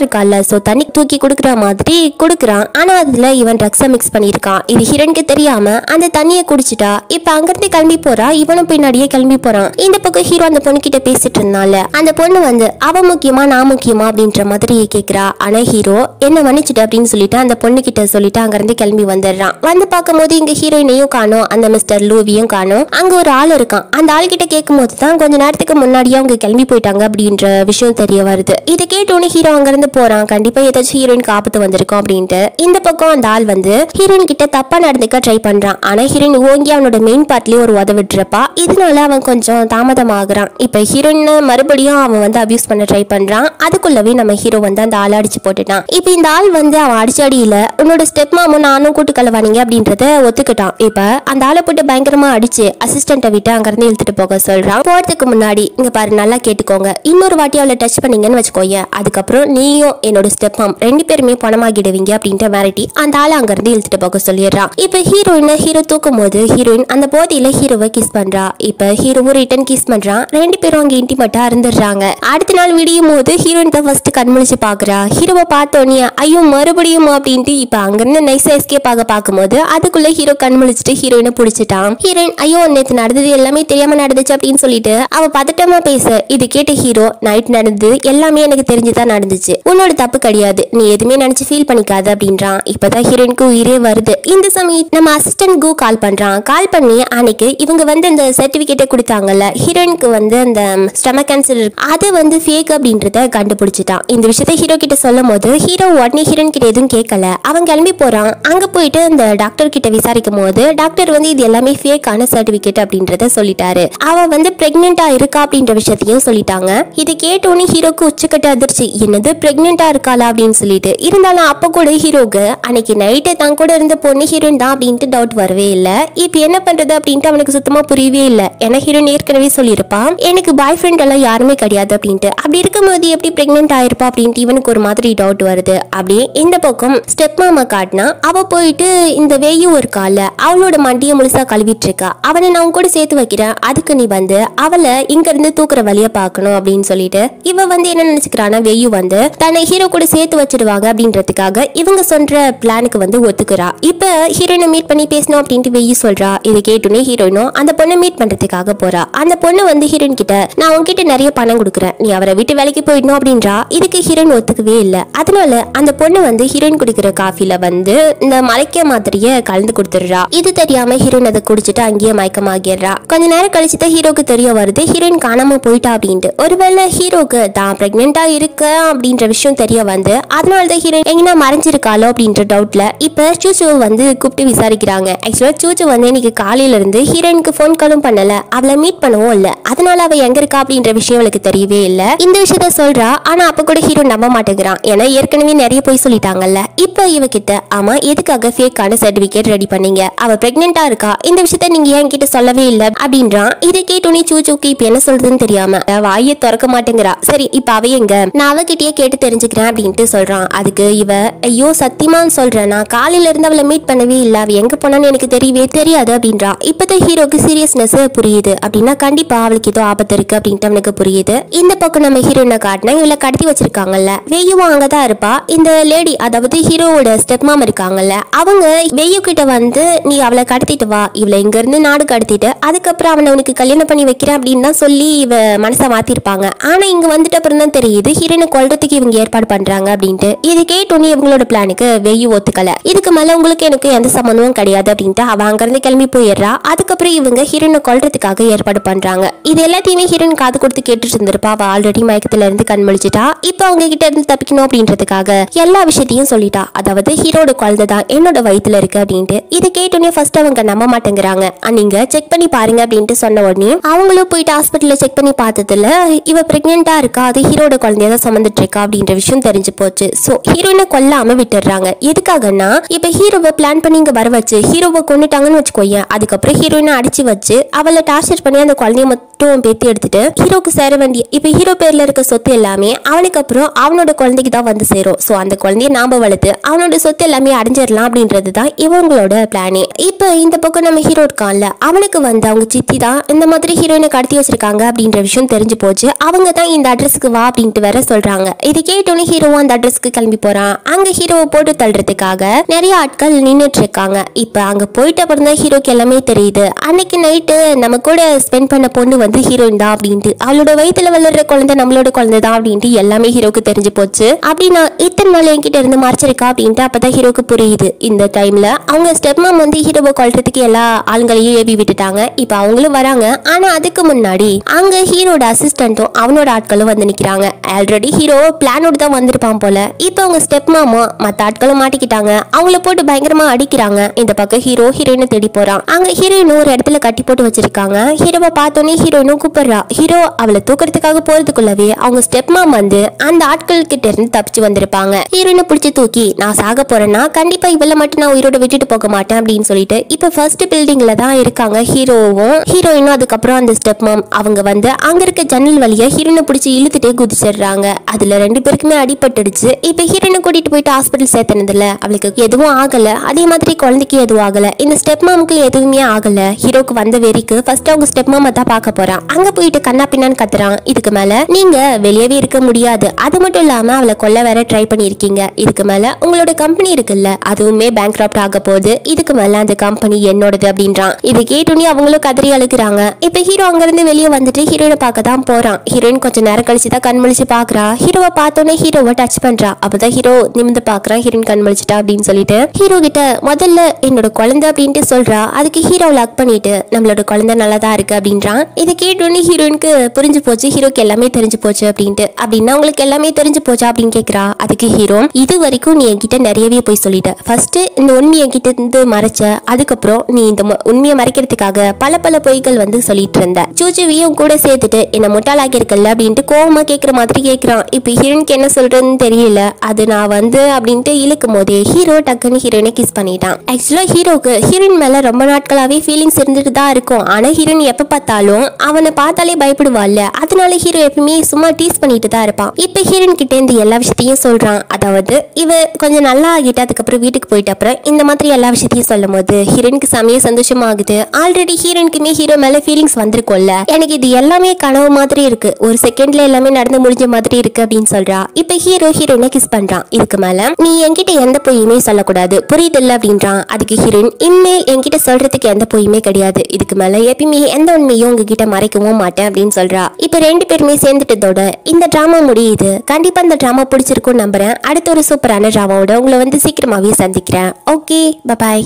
இருக்கால, சோ தண்ணி தூக்கி கொடுக்குற மாதிரி கொடுக்குறான். ஆனா அதுல இவன் ட்ரக்ஸை மிக்ஸ் பண்ணிருக்கான். இது ஹீரோயினுக்கு தெரியாம அந்த தண்ணியை குடிச்சிட்டா. இப்ப அங்கிருந்து கிளம்பி போறா. இவனும் பின்னாடியே கிளம்பி போறான். இந்த பக்கம் ஹீரோ அந்த பொண்ணு கிட்ட பேசிட்டு இருந்தால, அந்த பொண்ணு வந்து அவ முக்கியமா நான் முக்கியமா அப்படின்ற மாதிரி கேக்குறா. ஆனா ஹீரோ என்ன மன்னிச்சுட்டு அப்படின்னு சொல்லிட்டு அந்த பொண்ணு கிட்ட சொல்லிட்டு அங்க இருந்து கிளம்பி வந்துடுறான். வந்து பார்க்கும்போது இங்க ஹீரோயினையும் காணும், அந்த மிஸ்டர் லூவியும் காணும். அங்க ஒரு ஆள் இருக்கான். அந்த ஆள் கிட்ட கேட்கும் போது தான் கொஞ்ச நேரத்துக்கு முன்னாடியே அவங்க கிளம்பி போயிட்டாங்க அப்படின்ற விஷயம் தெரிய வருது. இதை கேட்டோன்னு ஹீரோ அங்க இருந்து போறான். கண்டிப்பா ஏதாச்சும் ஹீரோயினுக்கு ஆபத்து வந்திருக்கும் அப்படின்ட்டு. இந்த பக்கம் அந்த ஆள் வந்து ஹீரோயின் கிட்ட தப்பா நடந்துக்க ட்ரை பண்றான். ஆனா ஹீரோயின் ஓங்கி அவனோட மெயின் பார்ட்லயே ஒரு உதவிட்டுறப்பா. இதனால அவன் கொஞ்சம் தாமதமாகறான். இப்ப ஹீரோயின் மறுபடியும் அவன் வந்து அபியூஸ் பண்ண ட்ரை பண்றான். அதுக்குள்ளவே நம்ம ஹீரோ வந்து அந்த ஆள் அடிச்சு போட்டுட்டான். இப்ப இந்த ஆள் வந்து அவன் அடிச்ச அடியில உன்னோட ஸ்டெப் மாமும் நானும் கூட்டு கலவானீங்க அப்படின்றத ஒத்துக்கிட்டான். இப்ப அந்த ஆளை போட்டு பயங்கரமா அடிச்சு அசிஸ்டன்ட்டை விட்டு அங்க இருந்து இழுத்துட்டு போக சொல்றான். போறதுக்கு முன்னாடி இங்க பாரு நல்லா கேட்டுக்கோங்க, இன்னொரு வாட்டி அவளை டச் பண்ணீங்கன்னு வச்சுக்கோங்க, அதுக்கப்புறம் நீயும் என்னோட ஸ்டெப் மாம் ரெண்டு பேருமே பணமாகிடுவீங்க அப்படின்ட்டு மிரட்டி அந்த ஆளை அங்க இருந்து இழுத்துட்டு போக சொல்லிடுறான். இப்ப ஹீரோயினை ஹீரோ தூக்கும் போது ஹீரோயின் அந்த போதையில ஹீரோவை கிஸ் பண்றா. இப்ப ஹீரோவும் ரிட்டன் கிஸ் பண்றான். ரெண்டு பேரும் அங்க இன்டிமேட்டா இருந்துடுறாங்க. அடுத்த நாள் விடியும் போது ஹீரோயின் தான் ஃபர்ஸ்ட் கண்முழிச்சு பாக்குறா. ஹீரோவை பார்த்தோன்னே ஐயோ மறுபடியும் அப்படின்ட்டு இப்ப அங்கிருந்து நைஸா எஸ்கேப் ஆக பாக்கும்போது அதுக்குள்ள ஹீரோ கண்முழிச்சிட்டு ஹீரோயினை பிடிச்சிட்டான். ஹீரோயின் ஐயோ நேத்து நடந்தது எல்லாமே தெரியாம நடந்துச்சு அப்படின்னு சொல்லிட்டு அவ பதட்டமா பேச, இது கேட்ட ஹீரோ நைட் நடந்து எல்லாமே எனக்கு தெரிஞ்சுதான் நடந்துச்சு, உன்னோட தப்பு கிடையாது, நீ எதுவுமே நினைச்சு ஃபீல் பண்ணிக்காத அப்படின்றான். இப்பதான் ஹீரோயினுக்கு உயிரே வருது. இந்த சமயம் நம்ம அசிஸ்டன்ட் கு கால் பண்றான். கால் பண்ணி அன்னைக்கு இவங்க வந்து அந்த சர்டிபிகேட்டை கொடுத்தாங்கல்ல, ஹீரோயினுக்கு வந்து அந்த ஸ்டமக் கேன்சர் அது வந்து ஃபேக் அப்படின்றத கண்டுபிடிச்சிட்டான். இந்த விஷயத்த ஹீரோ கிட்ட சொல்லும் போது ஹீரோ உடனே ஹீரோயின் கிட்ட எதுவும் கேட்கல. அவன் கிளம்பி போறான். அங்க போயிட்டு அந்த டாக்டர் கிட்ட விசாரிக்கும் போது டாக்டர் வந்து இது எல்லாமே ஃபேக்கான சர்டிபிகேட் அப்படின்றத சொல்லிட்டாரு. அவ வந்து பிரெக்னெண்டா இருக்கா அப்படின்ற விஷயத்தையும் சொல்லிட்டாங்க. இதை கேட்டோன்னு ஹீரோக்கு உச்சக்கட்ட அதிர்ச்சி, என்னது பிரெக்னெண்டா இருக்காளா அப்படின்னு சொல்லிட்டு. இருந்தாலும் அப்ப கூட ஹீரோக்கு அன்னைக்கு நைட்டு தான் கூட இருந்த பொண்ணு ஹீரோயின் தான் அப்படின்ட்டு டவுட் வரவே இல்லை. இப்ப என்ன பண்றது அப்படின்ட்டு அவனுக்கு சுத்தமா புரியவே இல்லை. ஏன்னா ஹீரோயின் ஏற்கனவே சொல்லியிருப்பான் எனக்கு பாய் ஃப்ரெண்ட் எல்லாம் யாருமே கிடையாது அப்படின்ட்டு. அப்படி இருக்கும்போது எப்படி பிரெக்னென்ட் ஆயிருப்பா அப்படின்ட்டு இவனுக்கு ஒரு மாதிரி டவுட் வருது. அப்படியே இந்த பக்கம் ஸ்டெப் மாமா காட்டினா அவ போயிட்டு இந்த வேயும் இருக்கால அவளோட மண்டியை முழுசா கழுவிட்டு இருக்கா. அவனை நான் கூட சேர்த்து வைக்கிறேன், அதுக்கு நீ வந்து அவளை இங்க இருந்து தூக்குற வழிய பாக்கணும் அப்படின்னு சொல்லிட்டு இவ வந்து என்ன நினைச்சுக்கிறானா, வேயு வந்து தன்னை ஹீரோ கூட சேர்த்து வச்சிடுவாங்க அப்படின்றதுக்காக இவங்க சொல்ற பிளானுக்கு வந்து ஒத்துக்கிறா. இப்ப ஹீரோயினை மீட் பண்ணி பேசணும் அப்படின்ட்டு வெய்யி சொல்றா. இதை கேட்டுனே ஹீரோயினும் அந்த பொண்ணை மீட் பண்றதுக்காக போறா. அந்த பொண்ணு வந்து ஹீரோயின் கிட்ட நான் உன்கிட்ட நிறைய பணம் கொடுக்குறேன், நீ அவரை விட்டு வேலைக்கு போயிடணும் அப்படின்றா. இதுக்கு ஹீரோயின் ஒத்துக்கவே இல்லை. அதனால அந்த பொண்ணு வந்து ஹீரோயின் குடிக்கிற காஃபில வந்து இந்த மலைக்க மாத்திரைய கலந்து கொடுத்துடுறா. இது தெரியாம ஹீரோயின் அதை குடிச்சிட்டு அங்கேயே மயக்கமாகிடுறா. கொஞ்ச நேரம் கழிச்சுதான் ஹீரோக்கு தெரிய வருது ஹீரோயின் காணாம போயிட்டா அப்படின்ட்டு. ஒருவேளை ஹீரோக்கு தான் பிரெக்னெண்டா இருக்க அப்படின்ற விஷயம் தெரிய வந்து அதனாலதான் ஹீரோயின் எங்கன்னா மறைஞ்சிருக்காளோ அப்படின்ற டவுட்ல இப்ப சூச்சு வந்து கூப்பிட்டு விசாரிக்கிறாங்க. ஆக்சுவலா சூச்சு வந்து இன்னைக்கு காலையில இருந்து ஹீரோயினுக்கு போன் காலும் பண்ணல, அவளை மீட் பண்ணவும் இல்ல. அதனால அவ எங்க இருக்கா அப்படின்ற விஷயம் அவளுக்கு தெரியவே இல்ல. இந்த விஷயத்த சொல்றா. ஆனா அப்ப கூட ஹீரோ நம்ப மாட்டேங்கிறான். ஏன்னா ஏற்கனவே நிறைய போய் சொல்லிட்டாங்கல்ல. இப்ப இவகிட்ட ஆமா எதுக்காக ஃபேக்கான சர்டிபிகேட் ரெடி பண்ணீங்க, அவ பிரெக்னெண்டா இருக்கா, இந்த விஷயத்த நீங்க என்கிட்ட சொல்லவே இல்ல அப்படின்றான். இதை கேட்டோனே சூச்சுக்கு இப்ப என்ன சொல்றதுன்னு தெரியாம வாயை திறக்க மாட்டேங்கிறா. சரி இப்ப அவ எங்க, நான் அவகிட்டயே கேட்டு தெரிஞ்சுக்கிறேன் அப்படின்ட்டு சொல்றான். அதுக்கு இவ ஐயோ சத்தியமான்னு சொல்றேன், நான் காலையில இருந்து அவளை மீட் பண்ணவே இல்ல, அவ எங்க போனான்னு எனக்கு தெரியவே தெரியாது அப்படின்றா. இப்பதான் ஹீரோக்கு சீரியஸ்னஸ் புரியுது. அப்படின்னா கண்டிப்பா அவளுக்கு ஏதோ ஆபத்து இருக்கு அப்படின்ட்டு அவனுக்கு புரியுது. இந்த பக்கம் நம்ம ஹீரோயினை காட்டினா இவளை கடத்தி வச்சிருக்காங்கல்ல, வெய்யும் அங்கதான் இருப்பா. இந்த லேடி அதாவது ஹீரோவோட ஸ்டெப் மாம் இருக்காங்கல்ல, அவங்க வெய்யு கிட்ட வந்து நீ அவளை கடத்திட்டு வா, இவளை இங்க இருந்து நாடு கடத்திட்டு அதுக்கப்புறம் அவனை உனக்கு கல்யாணம் பண்ணி வைக்கிறேன் அப்படின்னு தான் சொல்லி இவ மனசை மாத்திருப்பாங்க. ஆனா இங்க வந்துட்டு அப்புறம் தான் தெரியுது ஹீரோயினை கொல்றதுக்கு இவங்க ஏற்பாடு பண்றாங்க அப்படின்ட்டு. இது கேட்டோன்னே இவங்களோட பிளானுக்கு வெய்யு ஒத்துக்கல. இதுக்கு மேல உங்களுக்கு எனக்கு எந்த சம்பந்தமும் கிடையாது அப்படின்ட்டு அவ அங்க இருந்து கிளம்பி போயிடுறா. அதுக்கப்புறம் இவங்க ஹீரோயினை கொல்றதுக்காக ஏற்பாடு பண்றாங்க. இது எல்லாத்தையுமே ஹீரோயின் காது கொடுத்து கேட்டுட்டு இருந்திருப்பா. அவ ஆல்ரெடி மயக்கத்துல இருந்து கண் முழிச்சிட்டா. இப்ப அவங்க கிட்ட இருந்து தப்பிக்கணும் அப்படின்றதுக்காக எல்லா விஷயத்தையும் சொல்லிட்டா. அதாவது ஹீரோட குழந்தை தான் என்னோட வயித்துல இருக்கு அப்படின்ட்டு. இதை கேட்டோன்னே ஃபர்ஸ்ட் அவங்க நம்ப மாட்டேங்கிறாங்க. நீங்க செக் பண்ணி பாருங்க அப்படின்ட்டு சொன்ன உடனே அவங்களும் போயிட்டு ஹாஸ்பிட்டல்ல செக் பண்ணி பார்த்ததுல இவ பிரெக்னெண்டா இருக்கா, அது ஹீரோட குழந்தைய தான் சுமந்துட்டு இருக்கா அப்படின்ற விஷயம் தெரிஞ்சு போச்சு. சோ ஹீரோயினை கொல்லாம விட்டுறாங்க. எதுக்காகன்னா இப்ப ஹீரோவை பிளான் பண்ணி இங்க வர வச்சு ஹீரோவை கொண்டுட்டாங்கன்னு வச்சுக்கோயேன். அதுக்கப்புறம் ஹீரோயினை அடிச்சு வச்சு அவளை டார்ச்சர் பண்ணி அந்த குழந்தைய மட்டும் பேத்தி எடுத்துட்டு ஹீரோக்கு சேர வேண்டிய இப்ப ஹீரோ பேர்ல இருக்க சொத்து எல்லாமே அவனுக்கு அப்புறம் அவனோட குழந்தைக்கு தான் வந்து சேரும். சோ அந்த குழந்தைய நாம வளர்த்து அவனோட சொத்து எல்லாமே அடைஞ்சிடலாம் அப்படின்றதுதான் இவங்களோட பிளானே. இப்ப இந்த பக்கம் நம்ம ஹீரோ இருக்கான்ல, அவனுக்கு வந்து அவங்க சித்தி தான் இந்த மாதிரி ஹீரோயினை கடத்தி வச்சிருக்காங்க அப்படின்ற விஷயம் தெரிஞ்சு போச்சு. அவங்க தான் இந்த அட்ரஸ்க்கு வா அப்படின்ட்டு வேற சொல்றாங்க. இது கேட்டோன்னே ஹீரோவும் அந்த அட்ரஸ்க்கு கிளம்பி போறான். அங்க ஹீரோவை போட்டு தள்ளுறதுக்காக நிறைய ஆட்கள் நின்னுட்டு இருக்காங்க. இப்ப அங்க போயிட்டு அப்புறம் தான் ஹீரோக்கு எல்லாமே தெரியுது. அன்னைக்கு நைட்டு நம்ம கூட ஸ்பெண்ட் பண்ண பொண்ணு வந்து ஹீரோயின் தான் அப்படின்ட்டு, அவளோட வயித்துல வளர்ற குழந்தை நம்மளோட குழந்தை தான் அப்படின்ட்டு எல்லாமே ஹீரோக்கு தெரிஞ்சு போச்சு. அப்படின்னா இத்தனை நாள் என்கிட்ட இருந்து மறைச்சிருக்கா அப்படின்ட்டு அப்பதான் ஹீரோக்கு புரியுது. இந்த டைம்ல அவங்க ஸ்டெப் மாம் வந்து ஹீரோவை கொல்றதுக்கு எல்லா ஆளுங்களையும் ஏவி விட்டுட்டாங்க. இப்ப அவங்களும் வராங்க. ஆனா அதுக்கு முன்னாடி அங்க ஹீரோட அசிஸ்டன்ட்டும் அவனோட ஆட்களும் வந்து நிக்கிறாங்க. ஆல்ரெடி ஹீரோ பிளானோட தான் வந்திருப்பான் போல. இப்ப அவங்க ஸ்டெப் மாமும் மத்த ஆட்களும் மாட்டிக்கிட்டாங்க. அவங்கள போட்டு பயங்கரமா அடிக்கிறாங்க. இந்த பக்கம் ஹீரோ ஹீரோயினை தேடி போறான். அங்க ஹீரோயின் ஒரு இடத்துல கட்டி போட்டு வச்சிருக்காங்க. ஹீரோவை பார்த்தோன்னே ஹீரோயினும் கூப்பிடுறா. ஹீரோ அவளை தூக்கிறதுக்காக போறதுக்குள்ளவே அவங்க ஸ்டெப் மாம் வந்து அந்த ஆட்கள் கிட்ட இருந்து தப்பிச்சு வந்திருப்பாங்க. ஹீரோயினை பிடிச்சி தூக்கி நான் சாக போறேன்னா கண்டிப்பா இவளை மட்டும் நான் உயிரோட விட்டுட்டு போக மாட்டேன் அப்படின்னு சொல்லிட்டு இப்ப ஃபர்ஸ்ட் பில்டிங்ல தான் இருக்காங்க ஹீரோவும் ஹீரோயினும். அதுக்கப்புறம் அந்த ஸ்டெப் மாம் அவங்க வந்து அங்க இருக்க ஜன்னல் வழியா ஹீரோயினை பிடிச்சி இழுத்துட்டே குதிச்சிடுறாங்க. அதுல ரெண்டு பேருக்குமே அடிபட்டுடுச்சு. இப்ப ஹீரோயினை கூட்டிட்டு போயிட்டு ஹாஸ்பிட்டல் சேர்த்தனதுல அவளுக்கு எதுவும் ஆகல. அதே மாதிரி குழந்தைக்கு எதுவும் ஆகல. இந்த ஸ்டெப் மாமுக்கு எதுவுமே ஆகல. ஹீரோக்கு வந்த வெறிக்கு ஃபர்ஸ்ட் அவங்க ஸ்டெப் மாமா தான் பார்க்க போறான். அங்க போயிட்டு கண்ணா பின்னான்னு கத்துறான். இதுக்கு மேல நீங்க வெளியவே இருக்க முடியாது, அது மட்டும் இல்லாம அவளை கொல்ல வேற ட்ரை பண்ணிருக்கீங்க. இதுக்கு மேல உங்களோட கம்பெனி இருக்குல்ல அதுவுமே பேங்க்ரப்ட் ஆக போகுது. இதுக்கு மேல அந்த கம்பெனி என்னோடது அப்படின்றான். இது கேட்டோன்னே அவங்களும் கதறி அழுகுறாங்க. இப்ப ஹீரோ அங்க இருந்து வெளியே வந்துட்டு ஹீரோயினை பார்க்க தான் போறான். ஹீரோயின் கொஞ்ச நேரம் கழிச்சுதான் கண் முழிச்சு பாக்குறா. ஹீரோவை பார்த்தோன்னே ஹீரோவை டச் பண்றா. அப்பதான் ஹீரோ நிமிந்து பாக்குறான். ஹீரோயின் கண் முழிச்சிட்டா அப்படின்னு சொல்லிட்டு ஹீரோ கிட்ட முதல்ல என்னோட குழந்தை அப்படின்ட்டு சொல்றா. அதுக்கு ஹீரோ லாக் பண்ணிட்டு நம்மளோட குழந்தை நல்லாதான் இருக்கு அப்படின்றான். இதை கேட்டோன்னே ஹீரோயினுக்கு புரிஞ்சு போச்சு ஹீரோக்கு எல்லாமே தெரிஞ்சு போச்சு அப்படின்ட்டு. அப்படின்னா உங்களுக்கு எல்லாமே தெரிஞ்சு போச்சா அப்படின்னு கேக்குறா. அதுக்கு ஹீரோ இது வரைக்கும் நீ என்கிட்ட நிறையவே போய் சொல்லிட்ட. ஃபர்ஸ்ட் இந்த உண்மையை என்கிட்ட இருந்து மறைச்ச, அதுக்கப்புறம் நீ இந்த உண்மையை மறைக்கிறதுக்காக பல பல பொய்கள் வந்து சொல்லிட்டு இருந்த. சூச்சுவியும் கூட சேர்த்துட்டு என்ன முட்டாளாக்கி இருக்கல அப்படின்ட்டு கோவமா கேட்கிற மாதிரி கேட்கிறான். இப்ப ஹீரோனுக்கு என்ன சொல்றதுன்னு தெரியல. அது நான் வந்து அப்படின்ட்டு இழுக்கும் போதே ஹீரோ டக்குன்னு ஹீரோயினை கிஸ் பண்ணிட்டான். ஆக்சுவலா ஹீரோக்கு ஹீரோயின் மேல ரொம்ப நாட்களாவே ஃபீலிங்ஸ் இருந்துட்டு தான் இருக்கும். ஆனா ஹீரோயின் எப்ப பார்த்தாலும் அவனை பார்த்தாலே பயப்படுவாள்ல, அதனால ஹீரோ எப்பவுமே சும்மா டீஸ் பண்ணிட்டு தான் இருப்பான். இப்ப ஹீரோயின் கிட்ட இருந்து எல்லா விஷயத்தையும் சொல்றான். அதாவது இவ கொஞ்சம் நல்லா ஆகிட்டு அதுக்கப்புறம் வீட்டுக்கு போயிட்டு அப்புறம் இந்த மாதிரி எல்லா விஷயத்தையும் சொல்லும் போது ஹீரோயினுக்கு செமைய சந்தோஷமாகுது. ஆல்ரெடி ஹீரோயினுக்குமே ஹீரோ மேல ஃபீலிங்ஸ் வந்திருக்கும்ல, எனக்கு இது எல்லாமே கனவு மாதிரி இருக்கு, ஒரு செகண்ட்ல எல்லாமே நடந்து முடிஞ்ச மாதிரி இருக்கு அப்படின்னு சொல்றா. இப்ப ஹீரோ ஹீரோயினை கிஸ் பண்றான். இதுக்கு மேல அதனால நீ என்கிட்ட எந்த பொய்யுமே சொல்லக்கூடாது, புரியுதில்ல அப்படின்றான். அதுக்கு ஹீரோயின், இனிமேல் என்கிட்ட சொல்றதுக்கு எந்த பொய்யுமே கிடையாது, இதுக்கு மேல எப்பயுமே எந்த உண்மையும் உங்ககிட்ட மறைக்கவும் மாட்டேன் அப்படின்னு சொல்றா. இப்ப 2 பேருமே சேர்ந்துட்டதோட இந்த டிராமா முடியுது. கண்டிப்பா இந்த டிராமா பிடிச்சிருக்கும்னு நம்புறேன். அடுத்த ஒரு சூப்பரான டிராமாவோட உங்களை வந்து சீக்கிரமாவே சந்திக்கிறேன். Okay, by.